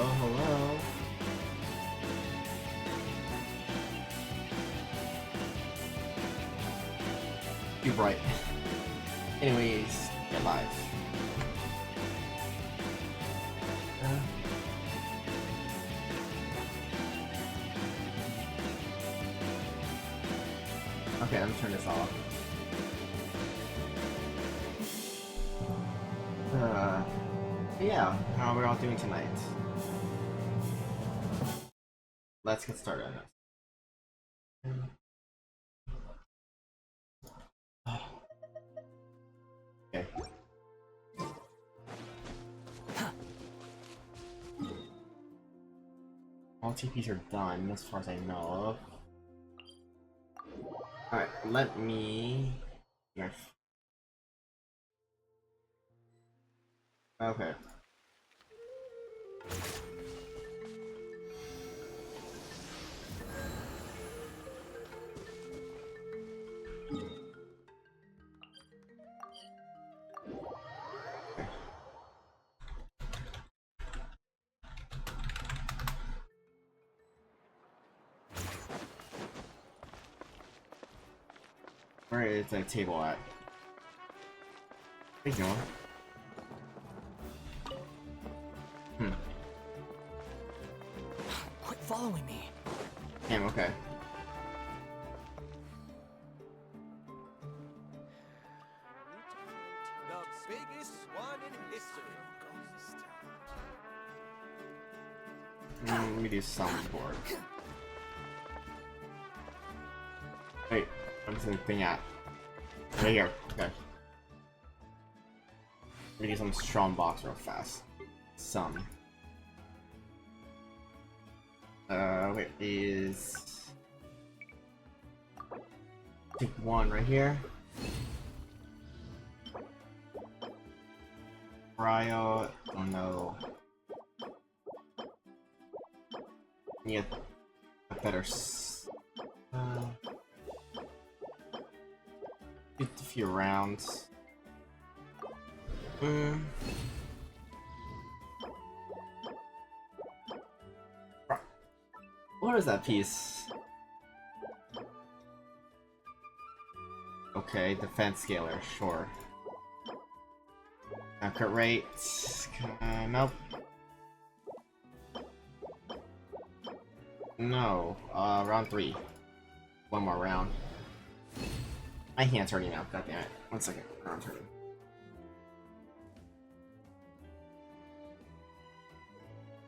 hello. Too bright. Anyways, get live. Okay, let me turn this off. Yeah, how are we all doing tonight? Let's get started on this. Okay. All TPs are done, as far as I know of. Alright, let me... Yes. Okay. Where is the table at? There you go. Quit following me. Damn, okay. The biggest one in history. Let me do soundboard. Wait, what's the thing at? Right here. Okay. Let me do some strong box real fast. Some. Wait, is... Take one right here. Cryo, oh no. Need a better get a few rounds. What is that piece? Okay, defense scaler, sure. Crit rate. Nope. No. Round 3. One more round. My hand's hurting now. God damn it. 1 second. Round's hurting.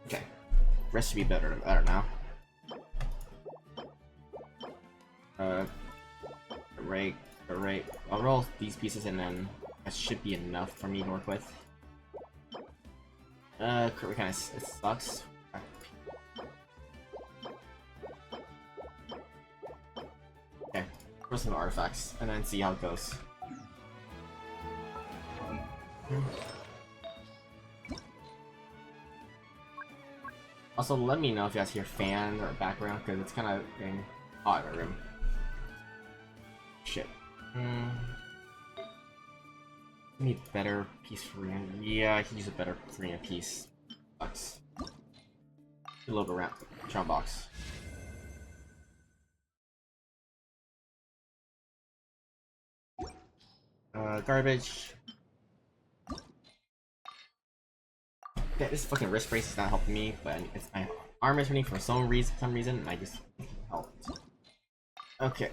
Okay. Rest should be better now. Right. I'll roll these pieces and then that should be enough for me to work with. Crit rate kinda sucks. Okay, throw some artifacts and then see how it goes. Also, let me know if you guys hear fan or background because it's kind of getting hot in my room. Shit. Need better piece for Rian. Yeah, I can use a better Rian piece. Sucks. A little bit around. Charm box. Garbage. Yeah, this fucking wrist brace is not helping me, but it's my arm is hurting for some reason, and I just helped. Okay.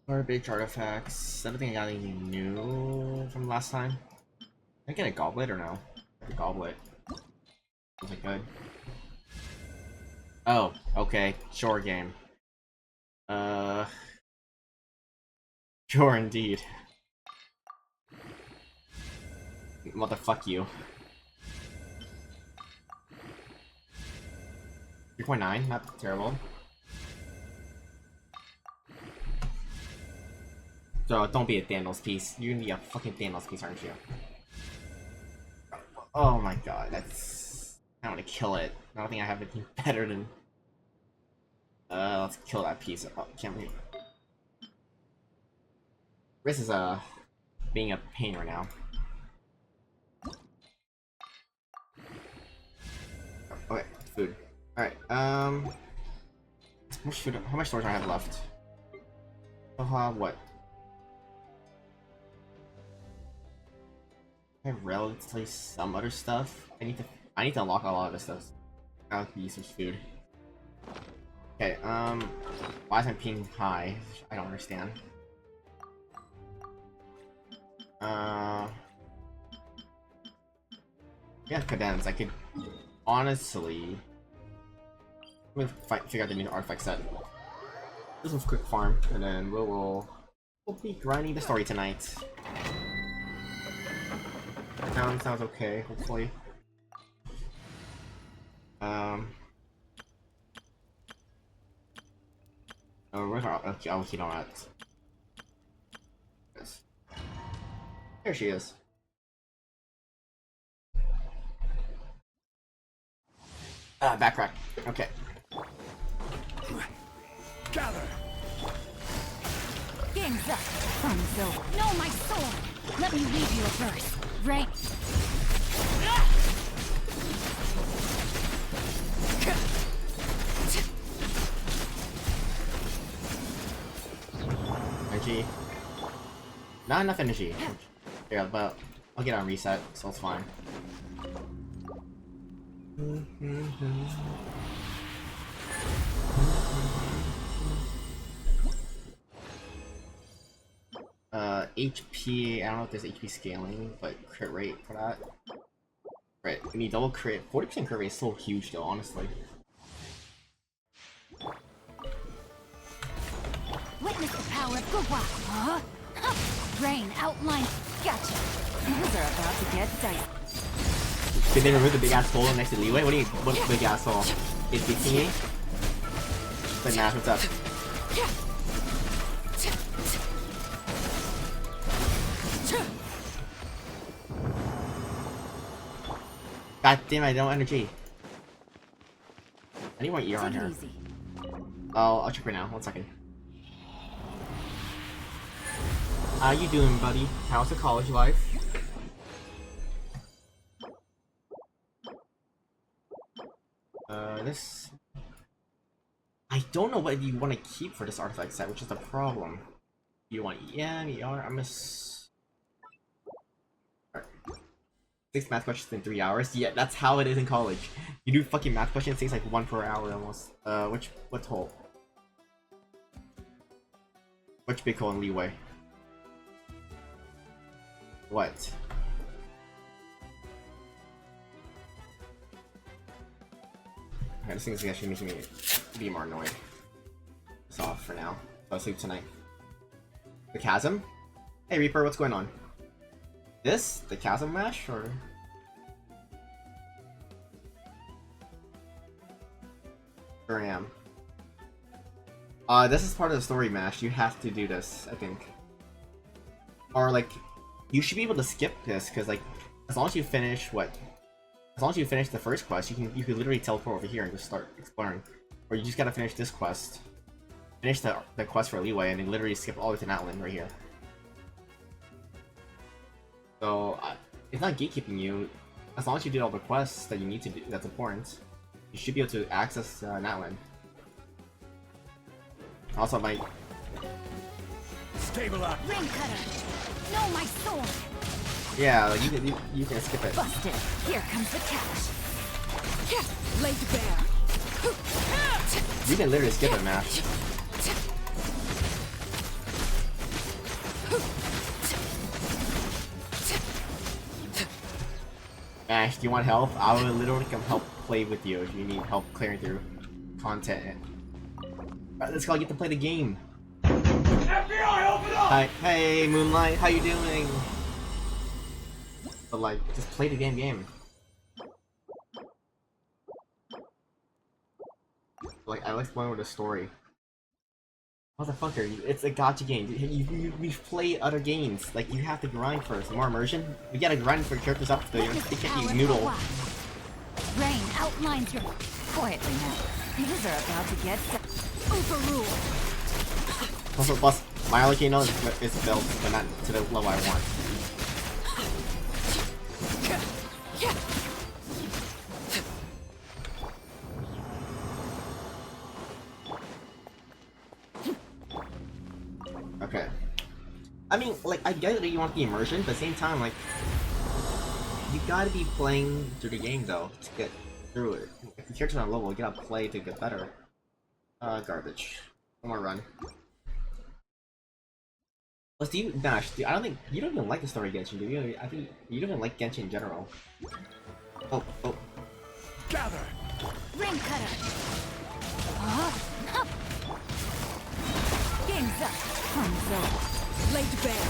Garbage artifacts. I don't think I got anything new from last time. Did I get a goblet or no? A goblet. Was it good? Oh, okay. Sure game. Sure indeed. Motherfuck you. 3.9, not terrible. So don't be a Thanos piece. You're gonna be a fucking Thanos piece, aren't you? Oh my god, that's... I want to kill it. I don't think I have anything better than... let's kill that piece. Oh, can't wait. This is, being a pain right now. Okay, food. Alright, how much food, how much storage do I have left? I'll have what? I have relatively some other stuff. I need to unlock a lot of this stuff. I'll use some food. Okay, why is my ping high? I don't understand. Yeah, cadence. I could honestly figure out the new artifact set. This was quick farm, and then we'll be grinding the story tonight. Sounds okay, hopefully. Oh, where's our Alkino at? Yes. There she is. Backtrack. Okay. Gather. Game's up. Fun's over. No, my sword. Let me leave you a verse. Right? Energy. Not enough energy. Yeah, but I'll get on reset, so it's fine. HP, I don't know if there's HP scaling, but crit rate for that. Right, we need double crit. 40% crit rate is so huge though, honestly. Witness the power of Gua. Huh? Brain outline. Gotcha. Things are about to get dicey. Did they remove the big ass hole next to Leeway? What do you mean? What big ass hole? Is it me? But Nash, what's up? God damn, I don't energy. I need more ER on Take it here. easy. I'll check right now. 1 second. How you doing, buddy? How's the college life? This... I don't know what you want to keep for this artifact set, which is the problem. You want EM, ER, I'm a... Right. 6 math questions in 3 hours? Yeah, that's how it is in college. You do fucking math questions, it takes like 1 per hour almost. What hole? Which big hole in Leeway? What? Okay, this thing is actually making me be more annoyed. It's off for now. I'll sleep tonight. The chasm? Hey Reaper, what's going on? This? The chasm mash, or? Sure am. This is part of the story mash. You have to do this, I think. Or like, you should be able to skip this, because like, as long as you finish as long as you finish the first quest, you can literally teleport over here and just start exploring. Or you just gotta finish this quest. Finish the quest for Leeway and then literally skip all the way to Natlan right here. So, it's not gatekeeping you. As long as you did all the quests that you need to do, that's important, you should be able to access Natlan. Also, my... Stabilize. Ring cutter. No, my sword. Yeah, like, you can skip it. Busted. Here comes the catch. Laid bare. You can literally skip it, Mash. Ash, do you want help? I will literally come help play with you if you need help clearing through content. Alright, let's go get to play the game. FBI, open up! Hi, hey Moonlight, how you doing? But like, just play the game. Like, I like exploring with the story. Motherfucker, it's a gacha game. We've played other games. Like, you have to grind first. More immersion? We gotta grind for characters up to they can't be noodle. Rain outlines your... Quietly now. These are about to get... Overruled. Also, plus, my Arlecchino is built, but not to the level I want. Okay. I mean, like, I get that you want the immersion, but at the same time, like, you gotta be playing through the game, though, to get through it. If the character's on level, you gotta play to get better. Garbage. One more run. Plus, do you, Nash, I don't think, you don't even like the story of Genshin, do you? I think you don't even like Genshin in general. Oh. Gather! Rain cutter. Game's up. Time's over. Laid bare.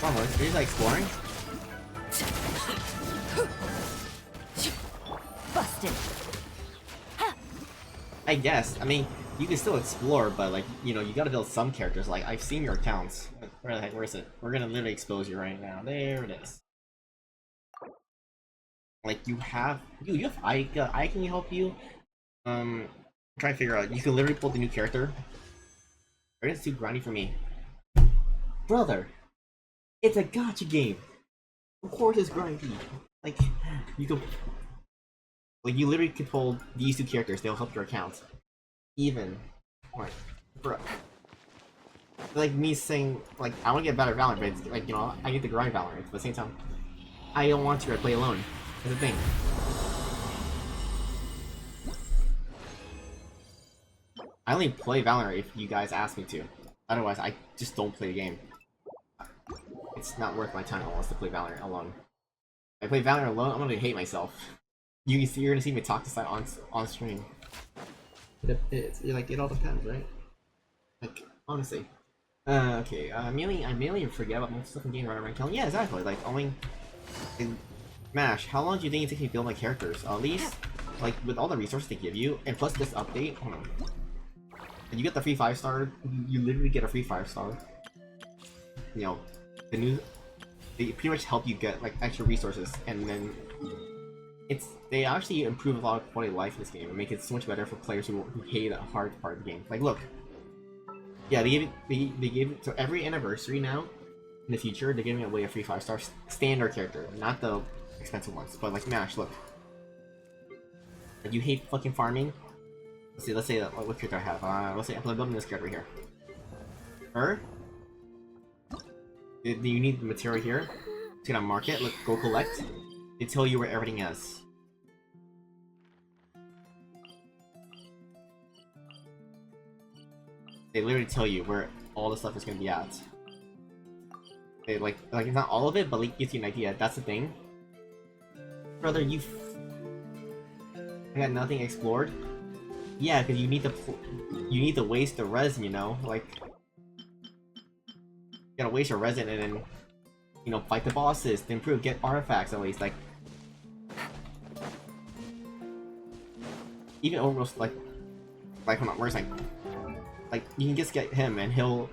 Come on, are you like exploring? Busted. I guess. I mean, you can still explore, but like, you know, you gotta build some characters. Like, I've seen your accounts. Where the heck, where is it? We're gonna literally expose you right now. There it is. Like, you have Ika. Ika can help you. I'm trying to figure out. You can literally pull the new character. It's too grindy for me. Brother, it's a gacha game. Of course it's grindy. Like, you can, like, you literally can pull these two characters. They'll help your account. Even, like, bro. Like me saying, like, I want to get better Valorant, but it's, like, you know, I get to grind Valorant. But at the same time, I don't want to play alone. That's the thing. I only play Valorant if you guys ask me to. Otherwise, I just don't play the game. It's not worth my time almost to play Valorant alone. If I play Valorant alone, I'm gonna hate myself. You're gonna see me talk to side on stream. It all depends, right? Like, honestly. Okay, I mainly forget about most stuff in game right around killing. Yeah, exactly. Like, only in MASH, how long do you think it takes me to build my characters? At least, like, with all the resources they give you, and plus this update, hold on. And you get the free 5-star, you literally get a free 5-star. You know, they pretty much help you get, like, extra resources, and then they actually improve a lot of quality of life in this game and make it so much better for players who hate the hard part of the game. Like, look. Yeah, they gave it to every anniversary now. In the future, they're giving away a free 5-star standard character, not the expensive ones. But like MASH, look. Like, you hate fucking farming. Let's say what character I have. Let's say I'm building this character here. Her. Do you need the material here? It's gonna mark it. Look, go collect. They tell you where everything is. They literally tell you where all the stuff is gonna be at. They like it's not all of it, but like gives you an idea. That's the thing. Brother, I got nothing explored. Yeah, because you need to waste the resin, you know, like you gotta waste your resin and then, you know, fight the bosses to improve, get artifacts at least. Like even almost like hold on, where's like you can just get him and he'll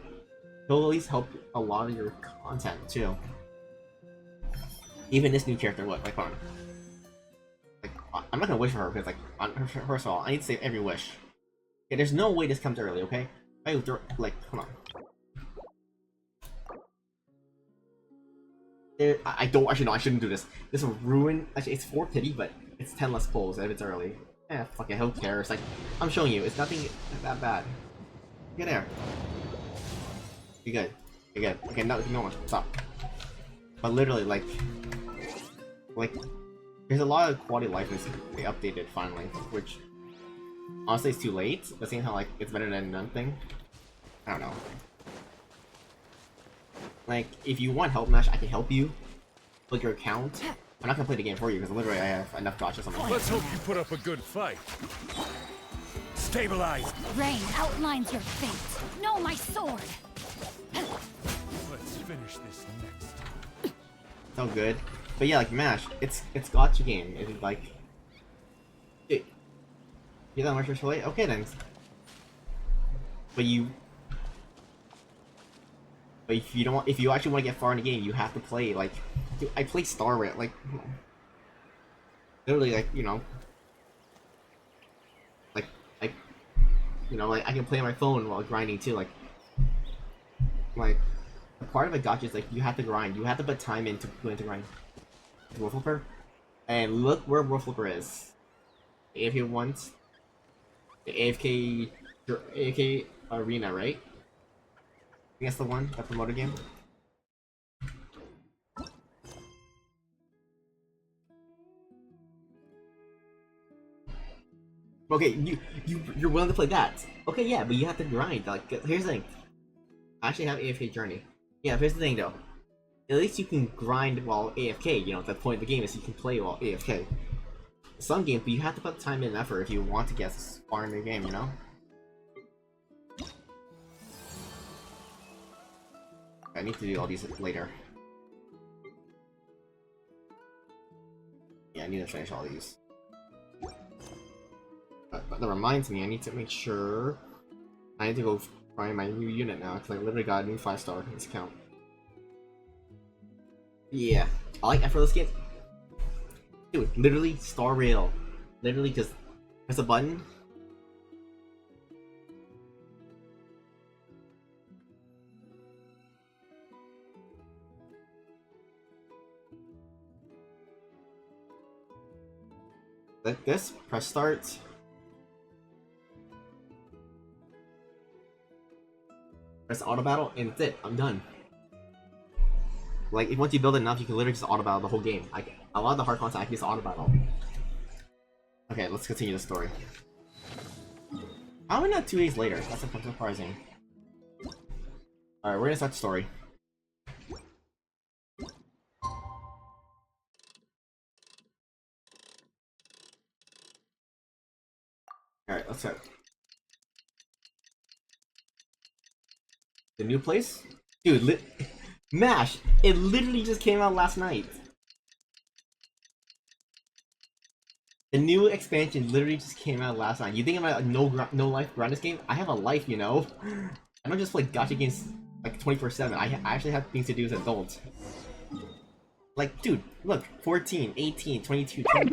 at least help a lot of your content too. Even this new character, what, like, hold on. Like, I'm not gonna wish for her because, like, first of all, I need to save every wish. Okay, there's no way this comes early, okay? Like, hold on. I don't actually know. I shouldn't do this. This will ruin. Actually, it's 4 pity, but it's 10 less pulls if it's early. Eh, fuck it. Who cares? Like, I'm showing you. It's nothing that bad. Get there. You're good. You're good. Okay, no one. Stop. But literally, like, there's a lot of quality of life they updated finally, which honestly it's too late. But seeing how like it's better than nothing, I don't know. Like, if you want help, Nash, I can help you. Look your account. I'm not gonna play the game for you because literally I have enough gotchas on my Let's hope you put up a good fight. Stabilize. Rain outlines your fate. No, my sword. Let's finish this next. So good. But yeah, like MASH, it's gotcha game. It's like, dude, you that much for late? Okay then. But if you don't, if you actually want to get far in the game, you have to play like, dude, I play Star Rail, like, literally, like, you know, like I can play on my phone while grinding too, like a part of a gotcha is like you have to grind, you have to put time into grind. Wolf Flipper. And look where Wolf Flipper is. AFK once. The AFK arena, right? I guess the one, that promoted game. Okay, you're willing to play that. Okay, yeah, but you have to grind. Like, here's the thing. I actually have AFK Journey. Yeah, here's the thing though. At least you can grind while AFK, you know, the point of the game is you can play while AFK. Some games, but you have to put time and effort if you want to get far in the game, you know? I need to do all these later. Yeah, I need to finish all these. But that reminds me, I need to make sure I need to go find my new unit now, because I literally got a new 5-star discount. Yeah, I like effortless game. Dude, literally star rail. Literally just press a button. Like this, press start. Press auto battle, and that's it. I'm done. Like, if once you build it enough, you can literally just auto battle the whole game. A lot of the hard content I can just auto battle. Okay, let's continue the story. How am I not 2 days later? That's surprising. Alright, we're gonna start the story. Alright, let's start. The new place? Dude, MASH! It literally just came out last night! The new expansion literally just came out last night. You think I'm a no life grind this game? I have a life, you know? I don't just play gacha games like 24/7. I actually have things to do as an adult. Like, dude, look, 14, 18, 22, 20.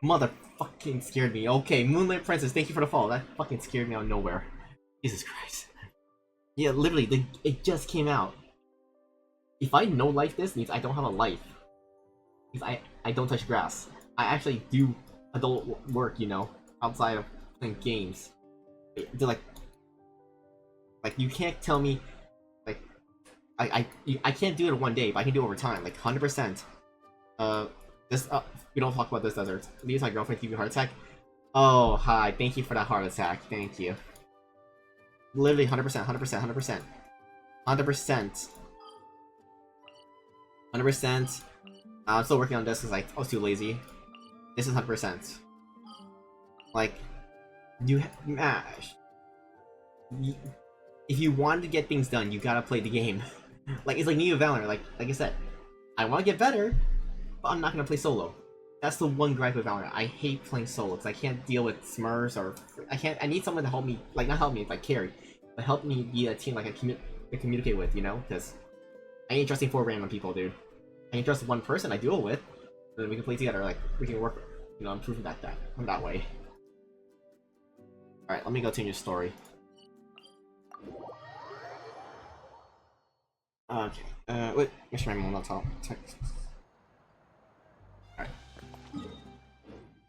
Motherfucking scared me. Okay, Moonlight Princess, thank you for the follow. That fucking scared me out of nowhere. Jesus Christ. Yeah, literally, it just came out. If I no life this, means I don't have a life. Because I don't touch grass. I actually do adult work, you know, outside of playing games. They're like you can't tell me, like, I can't do it in one day, but I can do it over time, like 100%. We don't talk about this desert. These my girlfriend give you a heart attack. Oh, hi, thank you for that heart attack, thank you. Literally 100%, 100%, 100%. 100%. 100%. I'm still working on this because I was too lazy. This is 100%. Like, MASH. If you want to get things done, you gotta play the game. Like, it's like Neo Valorant, like I said. I want to get better, but I'm not gonna play solo. That's the one gripe with Valorant. I hate playing solo, because I can't deal with smurfs, or... I need someone to help me, like, not help me, like, carry. But help me be a team, like, I communicate with, you know? Because I ain't trusting 4 random people, dude. I can trust one person I duel with, and then we can play together, like, we can work, you know, improve that way. Alright, let me go to your story. Okay, wait, make sure my laptop text. Alright.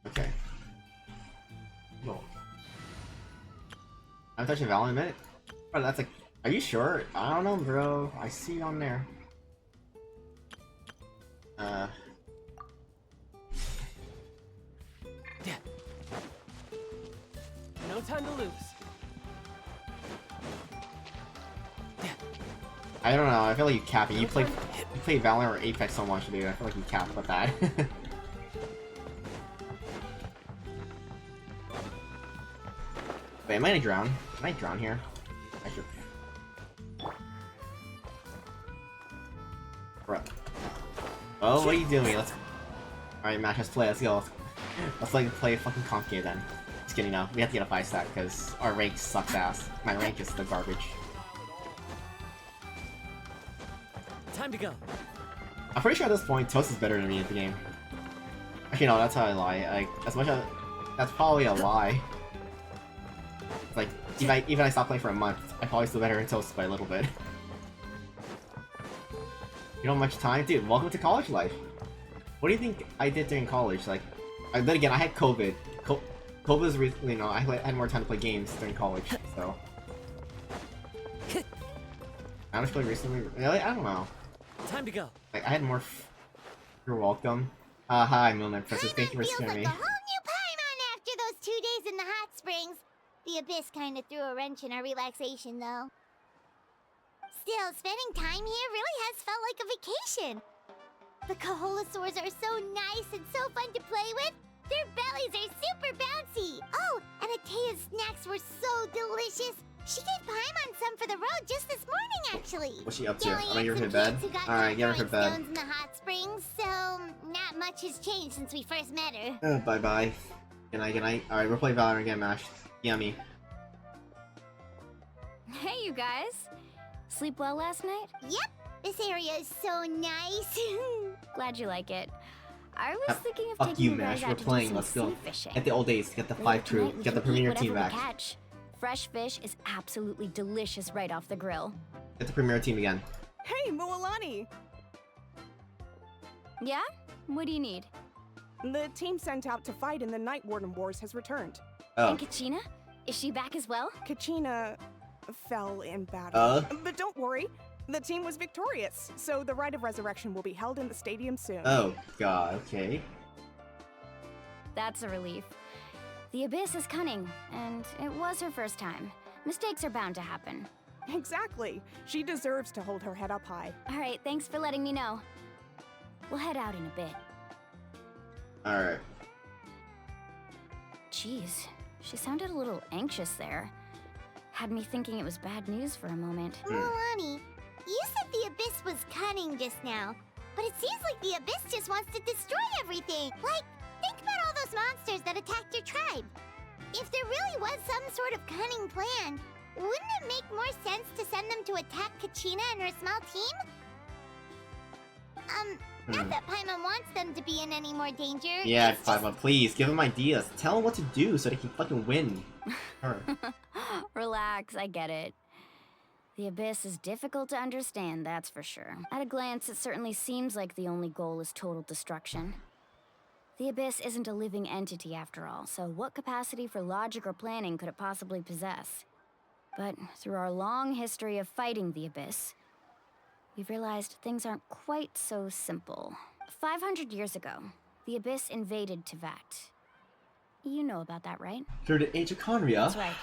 Okay. Cool. I haven't touched a Valorant in a minute? Bro, that's like, are you sure? I don't know, bro. I see you on there. No time to lose. I don't know, I feel like you cap it. You play Valorant or Apex so much, dude. I feel like you cap with that. Wait, am I gonna drown? Can I drown here? I should. Bro. Oh, what are you doing? Alright, MASH, let's play, let's go. Let's like play a fucking comp game then. Just kidding, no. We have to get a 5-stack because our rank sucks ass. My rank is the garbage. Time to go. I'm pretty sure at this point, Toast is better than me at the game. Actually, no, that's how I lie. Like, as much as... That's probably a lie. Like, even if I stop playing for a month, I'm probably still better than Toast by a little bit. You don't have much time? Dude, welcome to college life. What do you think I did during college? Like, then again, I had COVID. COVID was recently, I had more time to play games during college, so. I was playing recently. Really? I don't know. Time to go. Like, I had more. You're welcome. Hi, Milner Princess. Thank you for feels scaring like me. a whole new Paimon after those 2 days in the hot springs. The Abyss kind of threw a wrench in our relaxation, though. Still, spending time here really has felt like a vacation. The Kaholosaurs are so nice and so fun to play with. Their bellies are super bouncy. Oh, and Atea's snacks were so delicious. She gave Paimon some for the road just this morning, actually. What's she up to? Yelling I'm gonna at give her some to bed. kids who got Alright, get her to throwing bed. stones in the hot springs, so not much has changed since we first met her. Bye bye. Good night, good night. Alright, we'll play Valorant again, Mash. Yummy. Hey, you guys. Sleep well last night? Yep, this area is so nice. Glad you like it. I was thinking of Fuck taking you, you guys Mash. out We're to playing. do Let's some go. sea fishing. Get the old days. Get the Later 5 crew. tonight, we Get the can eat premier whatever team we back. catch. Fresh fish is absolutely delicious right off the grill. Get the premier team again. Hey, Moalani! Yeah? What do you need? The team sent out to fight in the Night Warden Wars has returned. Oh. And Kachina? Is she back as well? Kachina fell in battle. But don't worry, the team was victorious, so the Rite of Resurrection will be held in the stadium soon. Oh, God. Okay. That's a relief. The Abyss is cunning, and it was her first time. Mistakes are bound to happen. Exactly. She deserves to hold her head up high. Alright, thanks for letting me know. We'll head out in a bit. Alright. Jeez, she sounded a little anxious there. Had me thinking it was bad news for a moment. Milani, you said the Abyss was cunning just now, but it seems like the Abyss just wants to destroy everything. Like, think about all those monsters that attacked your tribe. If there really was some sort of cunning plan, wouldn't it make more sense to send them to attack Kachina and her small team? Not that Paimon wants them to be in any more danger. Yeah, it's just- Paimon, please, give them ideas. Tell them what to do so they can fucking win. Her. Relax, I get it. The Abyss is difficult to understand, that's for sure. At a glance, it certainly seems like the only goal is total destruction. The Abyss isn't a living entity after all, so what capacity for logic or planning could it possibly possess? But through our long history of fighting the Abyss, we've realized things aren't quite so simple. 500 years ago, the Abyss invaded Tevat. You know about that, right? Through the age of Conria. That's right.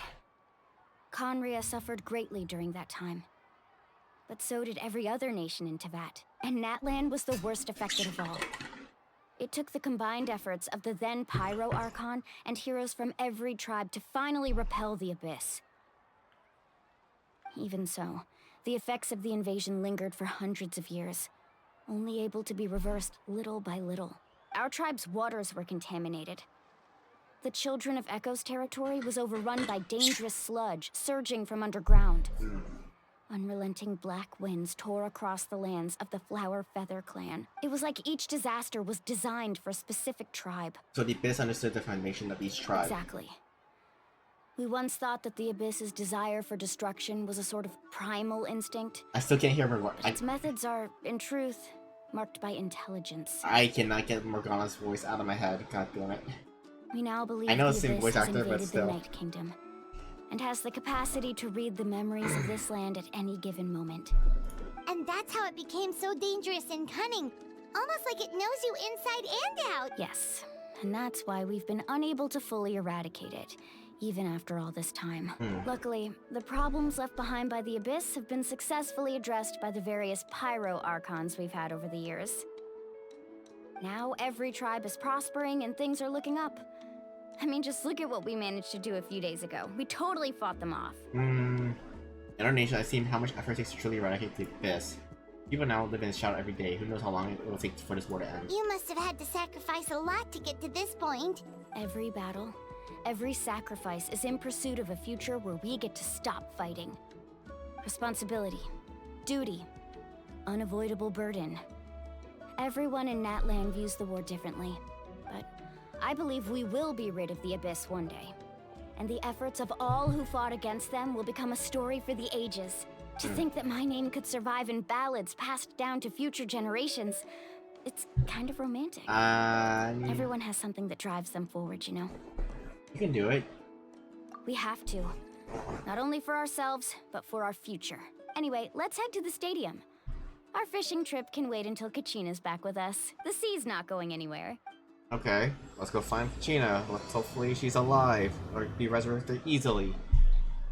Conria suffered greatly during that time. But so did every other nation in Tevat, and Natlan was the worst affected of all. It took the combined efforts of the then Pyro Archon and heroes from every tribe to finally repel the Abyss. Even so, the effects of the invasion lingered for hundreds of years, only able to be reversed little by little. Our tribe's waters were contaminated. The Children of Echo's territory was overrun by dangerous sludge surging from underground. Unrelenting black winds tore across the lands of the Flower Feather clan. It was like each disaster was designed for a specific tribe. So the Abyss understood the foundation of each tribe. Exactly. We once thought that the Abyss's desire for destruction was a sort of primal instinct. I still can't hear her. Its methods are, in truth, marked by intelligence. I cannot get Morgana's voice out of my head. God damn it. We now believe I know the it's the same Abyss voice has actor, but invaded still. the Night Kingdom, and has the capacity to read the memories of this land at any given moment. And that's how it became so dangerous and cunning. Almost like it knows you inside and out. Yes, and that's why we've been unable to fully eradicate it, even after all this time. Luckily, the problems left behind by the Abyss have been successfully addressed by the various Pyro Archons we've had over the years. Now every tribe is prospering and things are looking up. I mean, just look at what we managed to do a few days ago. We totally fought them off. In our nation, I've seen how much effort it takes to truly eradicate the Abyss. People now live in shadow every day. Who knows how long it will take for this war to end. You must have had to sacrifice a lot to get to this point. Every battle, every sacrifice is in pursuit of a future where we get to stop fighting. Responsibility, duty, unavoidable burden. Everyone in Natlan views the war differently, but I believe we will be rid of the Abyss one day. And the efforts of all who fought against them will become a story for the ages. To think that my name could survive in ballads passed down to future generations It's kind of romantic. You Everyone has something that drives them forward, you know? can do it. We have to. Not only for ourselves, but for our future. Anyway, let's head to the stadium. Our fishing trip can wait until Kachina's back with us. The sea's not going anywhere. Okay, let's go find Kachina. Hopefully she's alive or be resurrected easily.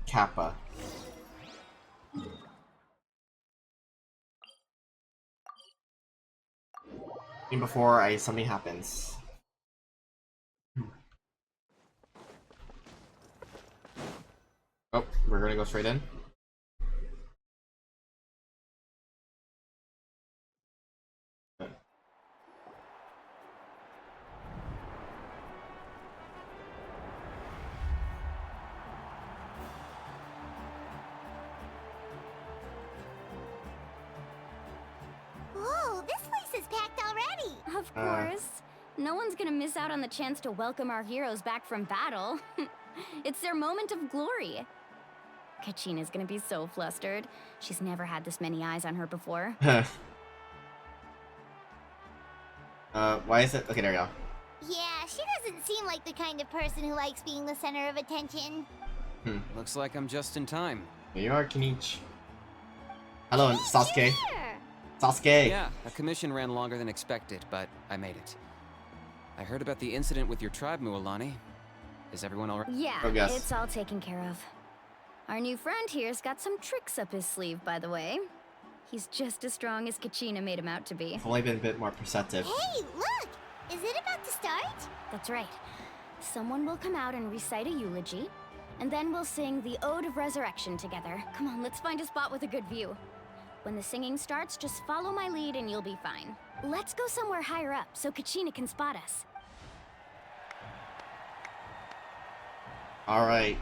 Kappa. Before something happens. Oh, we're gonna go straight in. Whoa, this place is packed already! Of course. No one's gonna miss out on the chance to welcome our heroes back from battle. It's their moment of glory. Kachina's gonna be so flustered. She's never had this many eyes on her before. Why is it? Okay, there we go. Yeah, she doesn't seem like the kind of person who likes being the center of attention. Looks like I'm just in time. Here you are, Kenichi. Hello, Sasuke. Sure. Sasuke! Yeah, a commission ran longer than expected, but I made it. I heard about the incident with your tribe, Mualani. Is everyone alright? Yeah, Oh, yes. it's all taken care of. Our new friend here's got some tricks up his sleeve, by the way. He's just as strong as Kachina made him out to be. I've only been a bit more perceptive. Hey, look! Is it about to start? That's right. Someone will come out and recite a eulogy, and then we'll sing the Ode of Resurrection together. Come on, let's find a spot with a good view. When the singing starts, just follow my lead and you'll be fine. Let's go somewhere higher up so Kachina can spot us. Alright.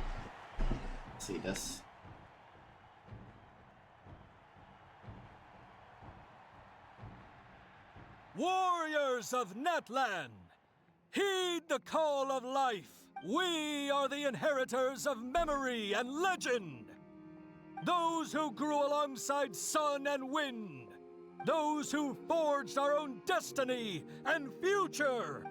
Let's see this. Warriors of Natlan, heed the call of life. We are the inheritors of memory and legend. Those who grew alongside sun and wind. Those who forged our own destiny and future.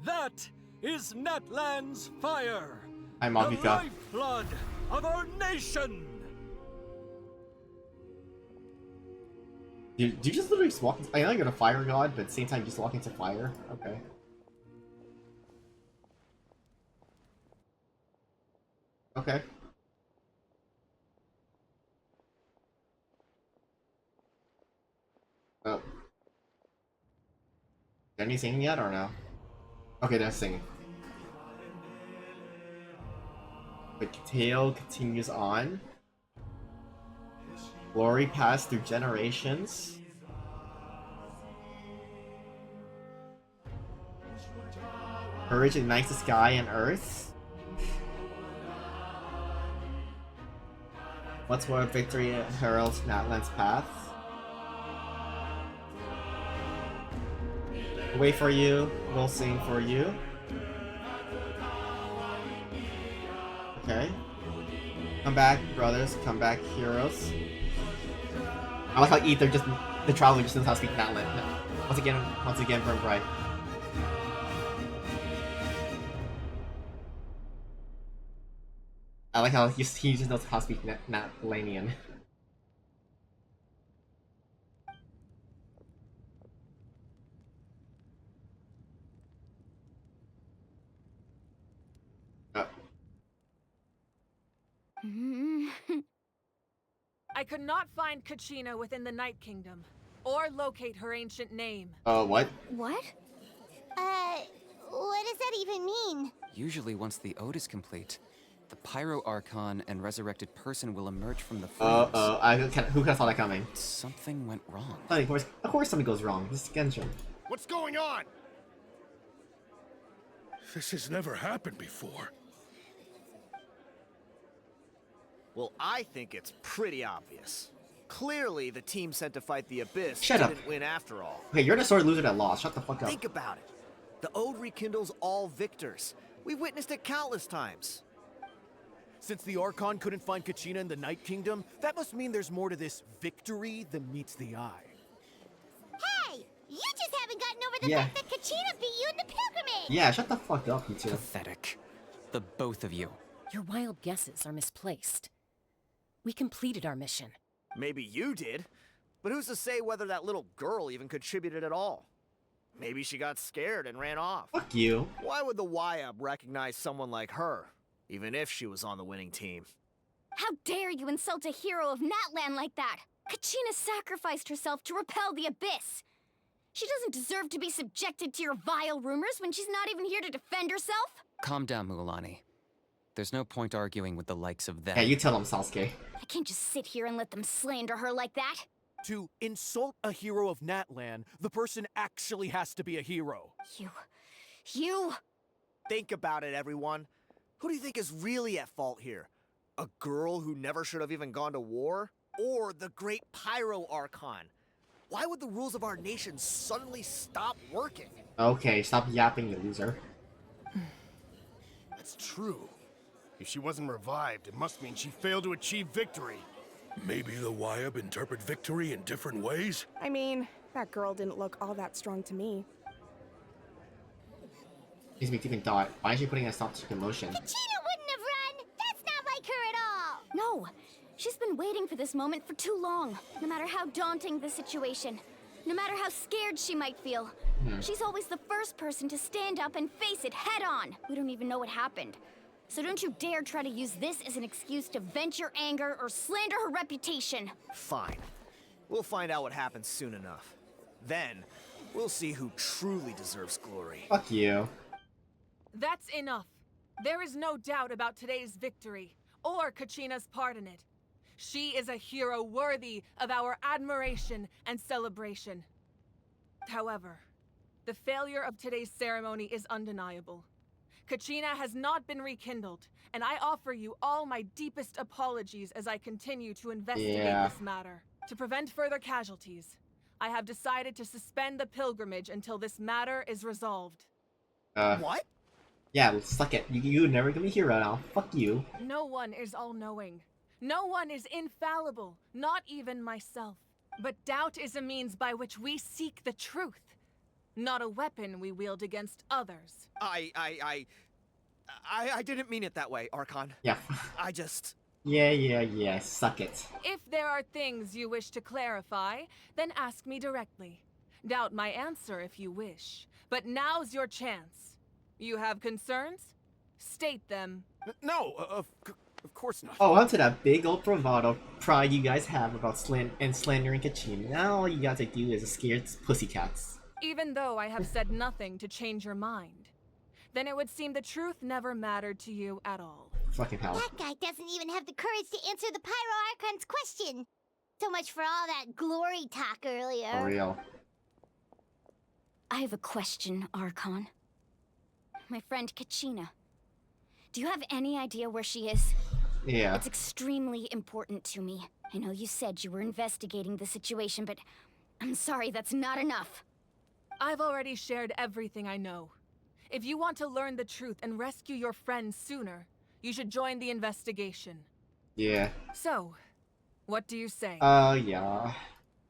That is Natlan's fire. Hi, The Mafika. lifeblood of our nation. Do you just literally just walk? I know you're a fire god, but at the same time, you just walk into fire. Okay. Okay. Oh. Is any singing yet or no? Okay, they're singing. The tale continues on. Glory passed through generations. Courage ignites the sky and earth. What's more, victory heralds Natlan's path. We'll wait for you, we'll sing for you. Okay. Come back, brothers. Come back, heroes. I like how Ether just, the traveler just knows how to speak Natlan. Once again, from Bright. I like how he just knows how to speak Natlanian. I could not find Kachina within the Night Kingdom, or locate her ancient name. What? What? What does that even mean? Usually once the ode is complete, the Pyro Archon and resurrected person will emerge from the flames. Who could have saw that coming? Something went wrong. Of course something goes wrong. This is Genshin. What's going on? This has never happened before. Well, I think it's pretty obvious. Clearly, the team sent to fight the Abyss Shut up. didn't win after all. Okay, you're the sore loser that lost. Shut the fuck up. Think about it. The Ode rekindles all victors. We've witnessed it countless times. Since the Archon couldn't find Kachina in the Night Kingdom, that must mean there's more to this victory than meets the eye. the Yeah. fact that Kachina beat you in the pilgrimage! Yeah, shut the fuck up, you two. Pathetic. The both of you. Your wild guesses are misplaced. We completed our mission. Maybe you did, but who's to say whether that little girl even contributed at all? Maybe she got scared and ran off. Fuck you. Why would the YUP recognize someone like her, even if she was on the winning team? How dare you insult a hero of Natlan like that? Kachina sacrificed herself to repel the Abyss. She doesn't deserve to be subjected to your vile rumors when she's not even here to defend herself. Calm down, Mualani. There's no point arguing with the likes of them. Yeah, you tell them, Sasuke. I can't just sit here and let them slander her like that. To insult a hero of Natlan, the person actually has to be a hero. You... Think about it, everyone. Who do you think is really at fault here? A girl who never should have even gone to war? Or the great Pyro Archon? Why would the rules of our nation suddenly stop working? Okay, stop yapping, you loser. That's true. If she wasn't revived, it must mean she failed to achieve victory. Maybe the YUP interpret victory in different ways? I mean, that girl didn't look all that strong to me. Makes me even thought, why is she putting a stop to commotion? Kachina wouldn't have run! That's not like her at all! No! She's been waiting for this moment for too long. No matter how daunting the situation, no matter how scared she might feel, she's always the first person to stand up and face it head on. We don't even know what happened. So don't you dare try to use this as an excuse to vent your anger or slander her reputation. Fine. We'll find out what happens soon enough. Then, we'll see who truly deserves glory. Fuck you. That's enough. There is no doubt about today's victory, or Kachina's part in it. She is a hero worthy of our admiration and celebration. However, the failure of today's ceremony is undeniable. Kachina has not been rekindled, and I offer you all my deepest apologies as I continue to investigate this matter. To prevent further casualties, I have decided to suspend the pilgrimage until this matter is resolved. What? Yeah, suck it. You never gonna be hero now. Fuck you. No one is all-knowing. No one is infallible, not even myself. But doubt is a means by which we seek the truth, not a weapon we wield against others. I didn't mean it that way, Archon. Yeah. I just... Yeah, suck it. If there are things you wish to clarify, then ask me directly. Doubt my answer if you wish. But now's your chance. You have concerns? State them. No, of course not. Oh, onto that big old bravado pride you guys have about slandering Kachina. Now all you gotta do is scare pussycats. Even though I have said nothing to change your mind, then it would seem the truth never mattered to you at all. Fucking hell. That guy doesn't even have the courage to answer the Pyro Archon's question. So much for all that glory talk earlier. For real. I have a question, Archon. My friend Kachina. Do you have any idea where she is? Yeah. It's extremely important to me. I know you said you were investigating the situation, but I'm sorry, that's not enough. I've already shared everything I know. If you want to learn the truth and rescue your friends sooner, you should join the investigation. Yeah. So, what do you say? Yeah.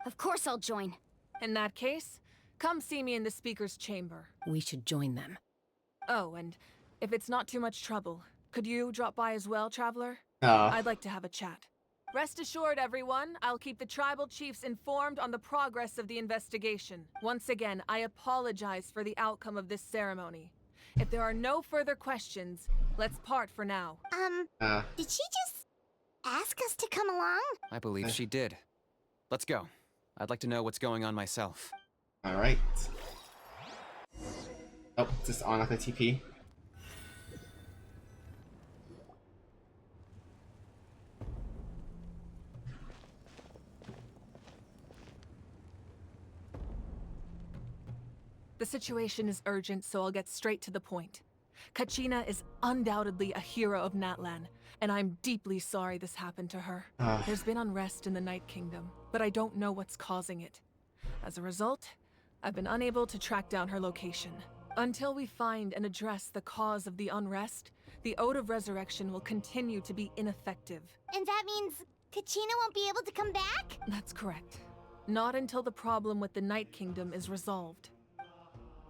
Of course I'll join. In that case, come see me in the speaker's chamber. We should join them. Oh, and if it's not too much trouble, could you drop by as well, Traveler? I'd like to have a chat. Rest assured, everyone, I'll keep the tribal chiefs informed on the progress of the investigation. Once again, I apologize for the outcome of this ceremony. If there are no further questions, let's part for now. Did she just ask us to come along? I believe she did. Let's go. I'd like to know what's going on myself. Alright. Oh, just on the TP. The situation is urgent, so I'll get straight to the point. Kachina is undoubtedly a hero of Natlan, and I'm deeply sorry this happened to her. There's been unrest in the Night Kingdom, but I don't know what's causing it. As a result, I've been unable to track down her location. Until we find and address the cause of the unrest, the Ode of Resurrection will continue to be ineffective. And that means Kachina won't be able to come back? That's correct. Not until the problem with the Night Kingdom is resolved.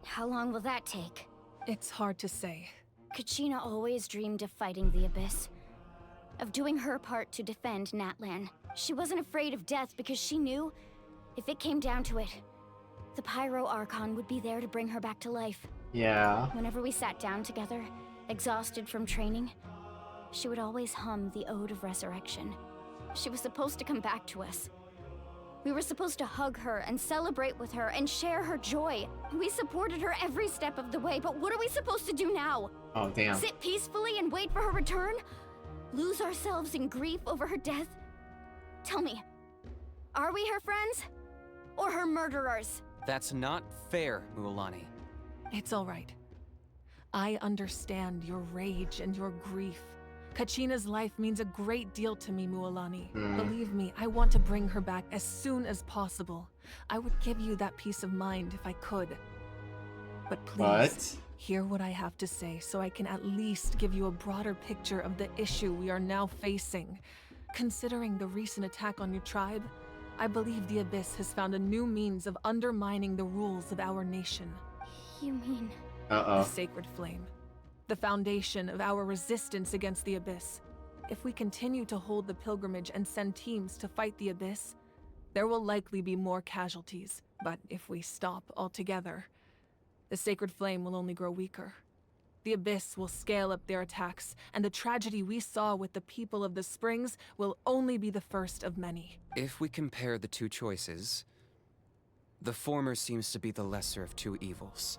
How long will that take? It's hard to say. Kachina always dreamed of fighting the Abyss. Of doing her part to defend Natlan. She wasn't afraid of death because she knew, if it came down to it, the Pyro Archon would be there to bring her back to life. Yeah. Whenever we sat down together, exhausted from training, she would always hum the Ode of Resurrection. She was supposed to come back to us. We were supposed to hug her and celebrate with her and share her joy. We supported her every step of the way, but what are we supposed to do now? Oh, damn. Sit peacefully and wait for her return? Lose ourselves in grief over her death? Tell me, are we her friends? Or her murderers? That's not fair, Mualani. It's all right. I understand your rage and your grief. Kachina's life means a great deal to me, Mualani. Believe me, I want to bring her back as soon as possible. I would give you that peace of mind if I could. But please, hear what I have to say so I can at least give you a broader picture of the issue we are now facing. Considering the recent attack on your tribe, I believe the Abyss has found a new means of undermining the rules of our nation. You mean... The Sacred Flame. The foundation of our resistance against the Abyss. If we continue to hold the pilgrimage and send teams to fight the Abyss, there will likely be more casualties. But if we stop altogether, the Sacred Flame will only grow weaker. The Abyss will scale up their attacks, and the tragedy we saw with the people of the Springs will only be the first of many. If we compare the two choices, the former seems to be the lesser of two evils.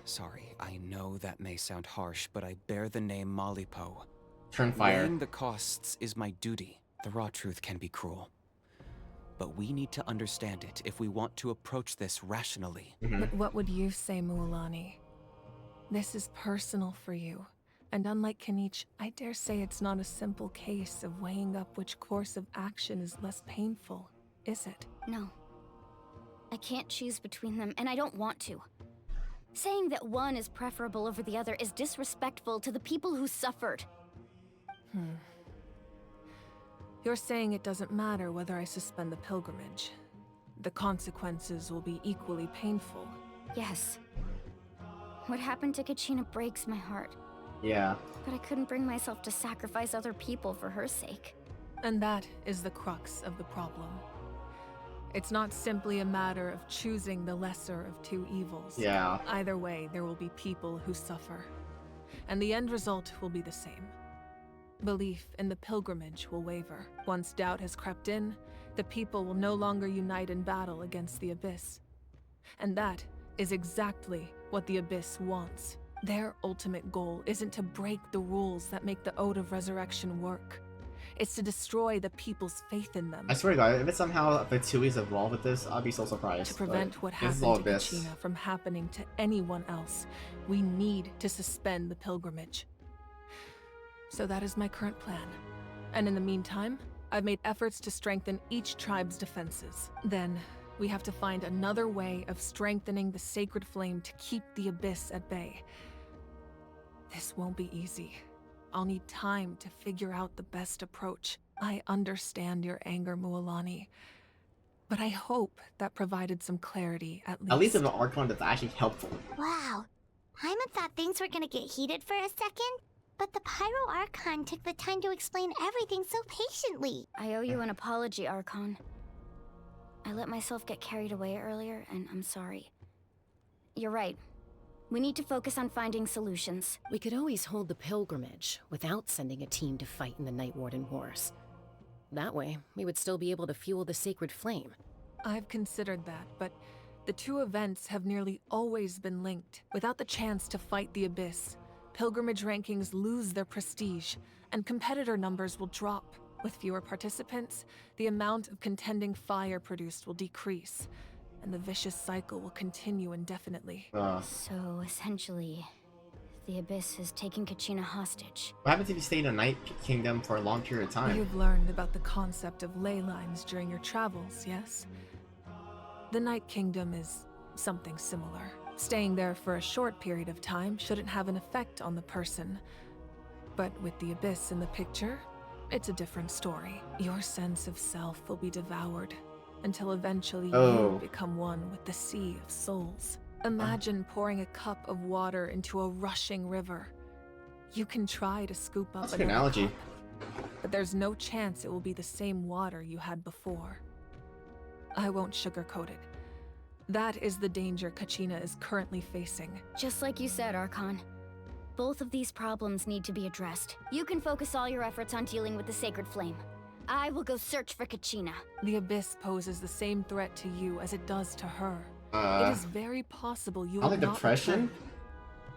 Sorry, I know that may sound harsh, but I bear the name Malipo. Turn fire. Weighing the costs is my duty. The raw truth can be cruel. But we need to understand it if we want to approach this rationally. But what would you say, Mualani? This is personal for you. And unlike Kanich, I dare say it's not a simple case of weighing up which course of action is less painful, is it? No. I can't choose between them, and I don't want to. Saying that one is preferable over the other is disrespectful to the people who suffered. You're saying it doesn't matter whether I suspend the pilgrimage. The consequences will be equally painful. Yes. What happened to Kachina breaks my heart. Yeah. But I couldn't bring myself to sacrifice other people for her sake. And that is the crux of the problem. It's not simply a matter of choosing the lesser of two evils. Yeah. Either way, there will be people who suffer. And the end result will be the same. Belief in the pilgrimage will waver. Once doubt has crept in, the people will no longer unite in battle against the Abyss. And that is exactly what the Abyss wants. Their ultimate goal isn't to break the rules that make the Ode of Resurrection work. It's to destroy the people's faith in them. I swear to God, if it somehow Vitui's involved with this, I'll be so surprised. To prevent what happened to Kachina from happening to anyone else, we need to suspend the pilgrimage. So that is my current plan. And in the meantime, I've made efforts to strengthen each tribe's defenses. Then, we have to find another way of strengthening the Sacred Flame to keep the Abyss at bay. This won't be easy. I'll need time to figure out the best approach. I understand your anger, Mualani, but I hope that provided some clarity at least. At least in the Archon that's actually helpful. Wow. Paimon thought things were gonna get heated for a second, but the Pyro Archon took the time to explain everything so patiently. I owe you an apology, Archon. I let myself get carried away earlier, and I'm sorry. You're right. We need to focus on finding solutions. We could always hold the pilgrimage without sending a team to fight in the Night Warden Wars. That way, we would still be able to fuel the Sacred Flame. I've considered that, but the two events have nearly always been linked. Without the chance to fight the Abyss, pilgrimage rankings lose their prestige, and competitor numbers will drop. With fewer participants, the amount of contending fire produced will decrease, and the vicious cycle will continue indefinitely. So, essentially, the Abyss has taken Kachina hostage. What happens if you stay in a Night Kingdom for a long period of time? You've learned about the concept of ley lines during your travels, yes? The Night Kingdom is something similar. Staying there for a short period of time shouldn't have an effect on the person. But with the Abyss in the picture, it's a different story. Your sense of self will be devoured, until eventually you become one with the Sea of Souls. Imagine pouring a cup of water into a rushing river. You can try to scoop up That's a good another analogy. cup, but there's no chance it will be the same water you had before. I won't sugarcoat it. That is the danger Kachina is currently facing. Just like you said, Archon. Both of these problems need to be addressed. You can focus all your efforts on dealing with the Sacred Flame. I will go search for Kachina. The Abyss poses the same threat to you as it does to her. It is very possible you will like not depression. return.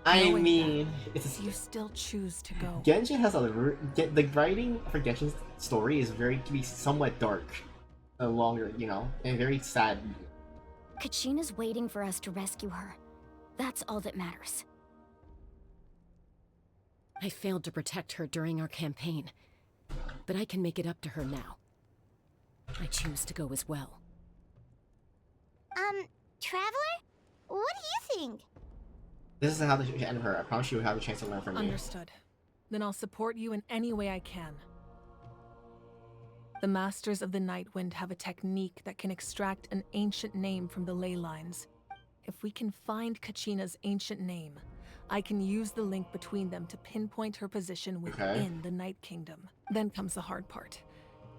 I Knowing mean, that, it's you still choose to go. Genshin has the writing for Genshin's story is can be somewhat dark, longer, you know, and very sad. Kachina's waiting for us to rescue her. That's all that matters. I failed to protect her during our campaign, but I can make it up to her now. I choose to go as well. Traveler? What do you think? This is how to end her. I promise you will have a chance to learn from me. Understood. Then I'll support you in any way I can. The Masters of the Nightwind have a technique that can extract an ancient name from the ley lines. If we can find Kachina's ancient name, I can use the link between them to pinpoint her position within the Night Kingdom. Then comes the hard part.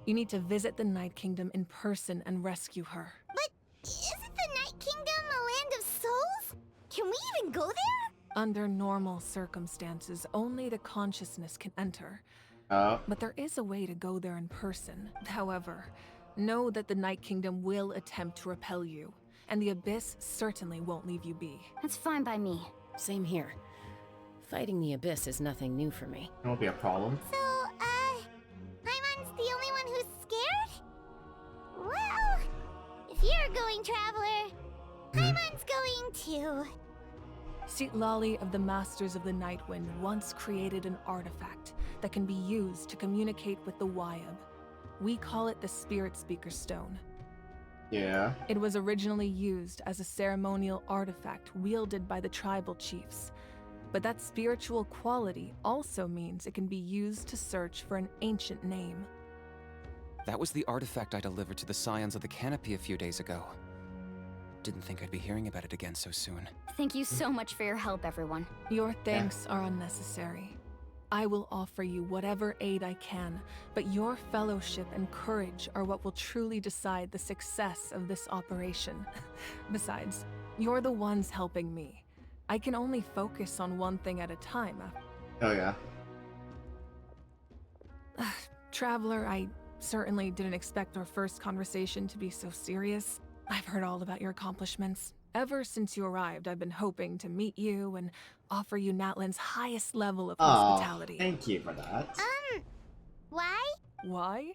You need to visit the Night Kingdom in person and rescue her. But isn't the Night Kingdom a land of souls? Can we even go there? Under normal circumstances, only the consciousness can enter. But there is a way to go there in person. However, know that the Night Kingdom will attempt to repel you, and the Abyss certainly won't leave you be. That's fine by me. Same here. Fighting the Abyss is nothing new for me. It won't be a problem. So, Paimon's the only one who's scared? Well, if you're going, Traveler, Paimon's going too. Citlali of the Masters of the Nightwind once created an artifact that can be used to communicate with the Wyab. We call it the Spirit Speaker Stone. Yeah. It was originally used as a ceremonial artifact wielded by the tribal chiefs. But that spiritual quality also means it can be used to search for an ancient name. That was the artifact I delivered to the Scions of the Canopy a few days ago. Didn't think I'd be hearing about it again so soon. Thank you so much for your help, everyone. Your thanks are unnecessary. I will offer you whatever aid I can, but your fellowship and courage are what will truly decide the success of this operation. Besides, you're the ones helping me. I can only focus on one thing at a time. Oh yeah. Traveler, I certainly didn't expect our first conversation to be so serious. I've heard all about your accomplishments. Ever since you arrived, I've been hoping to meet you and offer you Natlan's highest level of hospitality. Thank you for that. Why? Why?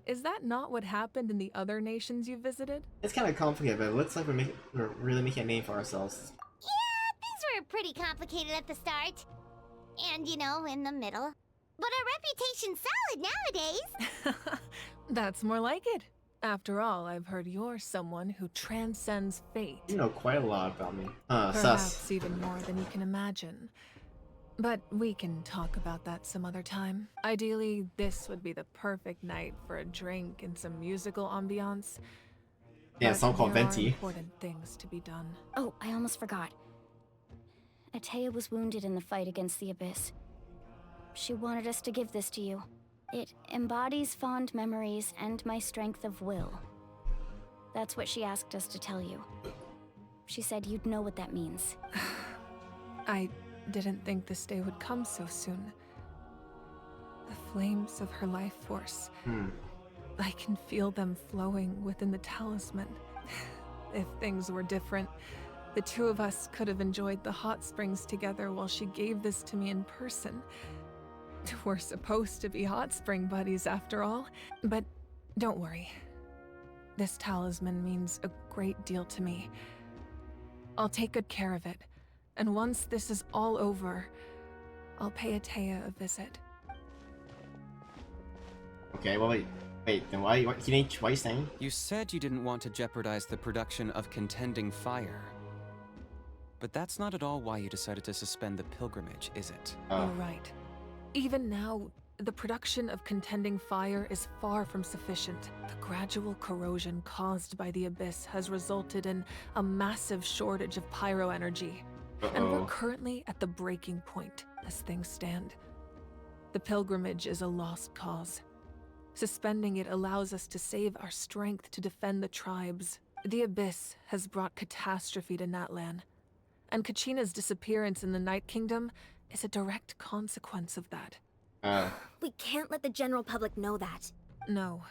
Is that not what happened in the other nations you visited? It's kind of complicated, but it looks like we're really making a name for ourselves. Yeah, things were pretty complicated at the start. And, you know, in the middle. But our reputation's solid nowadays. That's more like it. After all, I've heard you're someone who transcends fate. You know quite a lot about me. Perhaps Sus. even more than you can imagine. But we can talk about that some other time. Ideally, this would be the perfect night for a drink and some musical ambiance. Yeah, a But song called there are Venti. important things to be done. Oh, I almost forgot. Atea was wounded in the fight against the Abyss. She wanted us to give this to you. It embodies fond memories and my strength of will. That's what she asked us to tell you. She said you'd know what that means. I didn't think this day would come so soon. The flames of her life force. I can feel them flowing within the talisman. If things were different, the two of us could have enjoyed the hot springs together while she gave this to me in person. We're supposed to be hot spring buddies after all. But don't worry. This talisman means a great deal to me. I'll take good care of it. And once this is all over, I'll pay Atea a visit. Okay, well wait, then why are you saying? You said you didn't want to jeopardize the production of contending fire. But that's not at all why you decided to suspend the pilgrimage, is it? You're right. Even now, The production of contending fire is far from sufficient. The gradual corrosion caused by the abyss has resulted in a massive shortage of pyro energy. And we're currently at the breaking point, as things stand. The pilgrimage is a lost cause. Suspending it allows us to save our strength to defend the tribes. The abyss has brought catastrophe to Natlan, and Kachina's disappearance in the Night Kingdom is a direct consequence of that. We can't let the general public know that. No.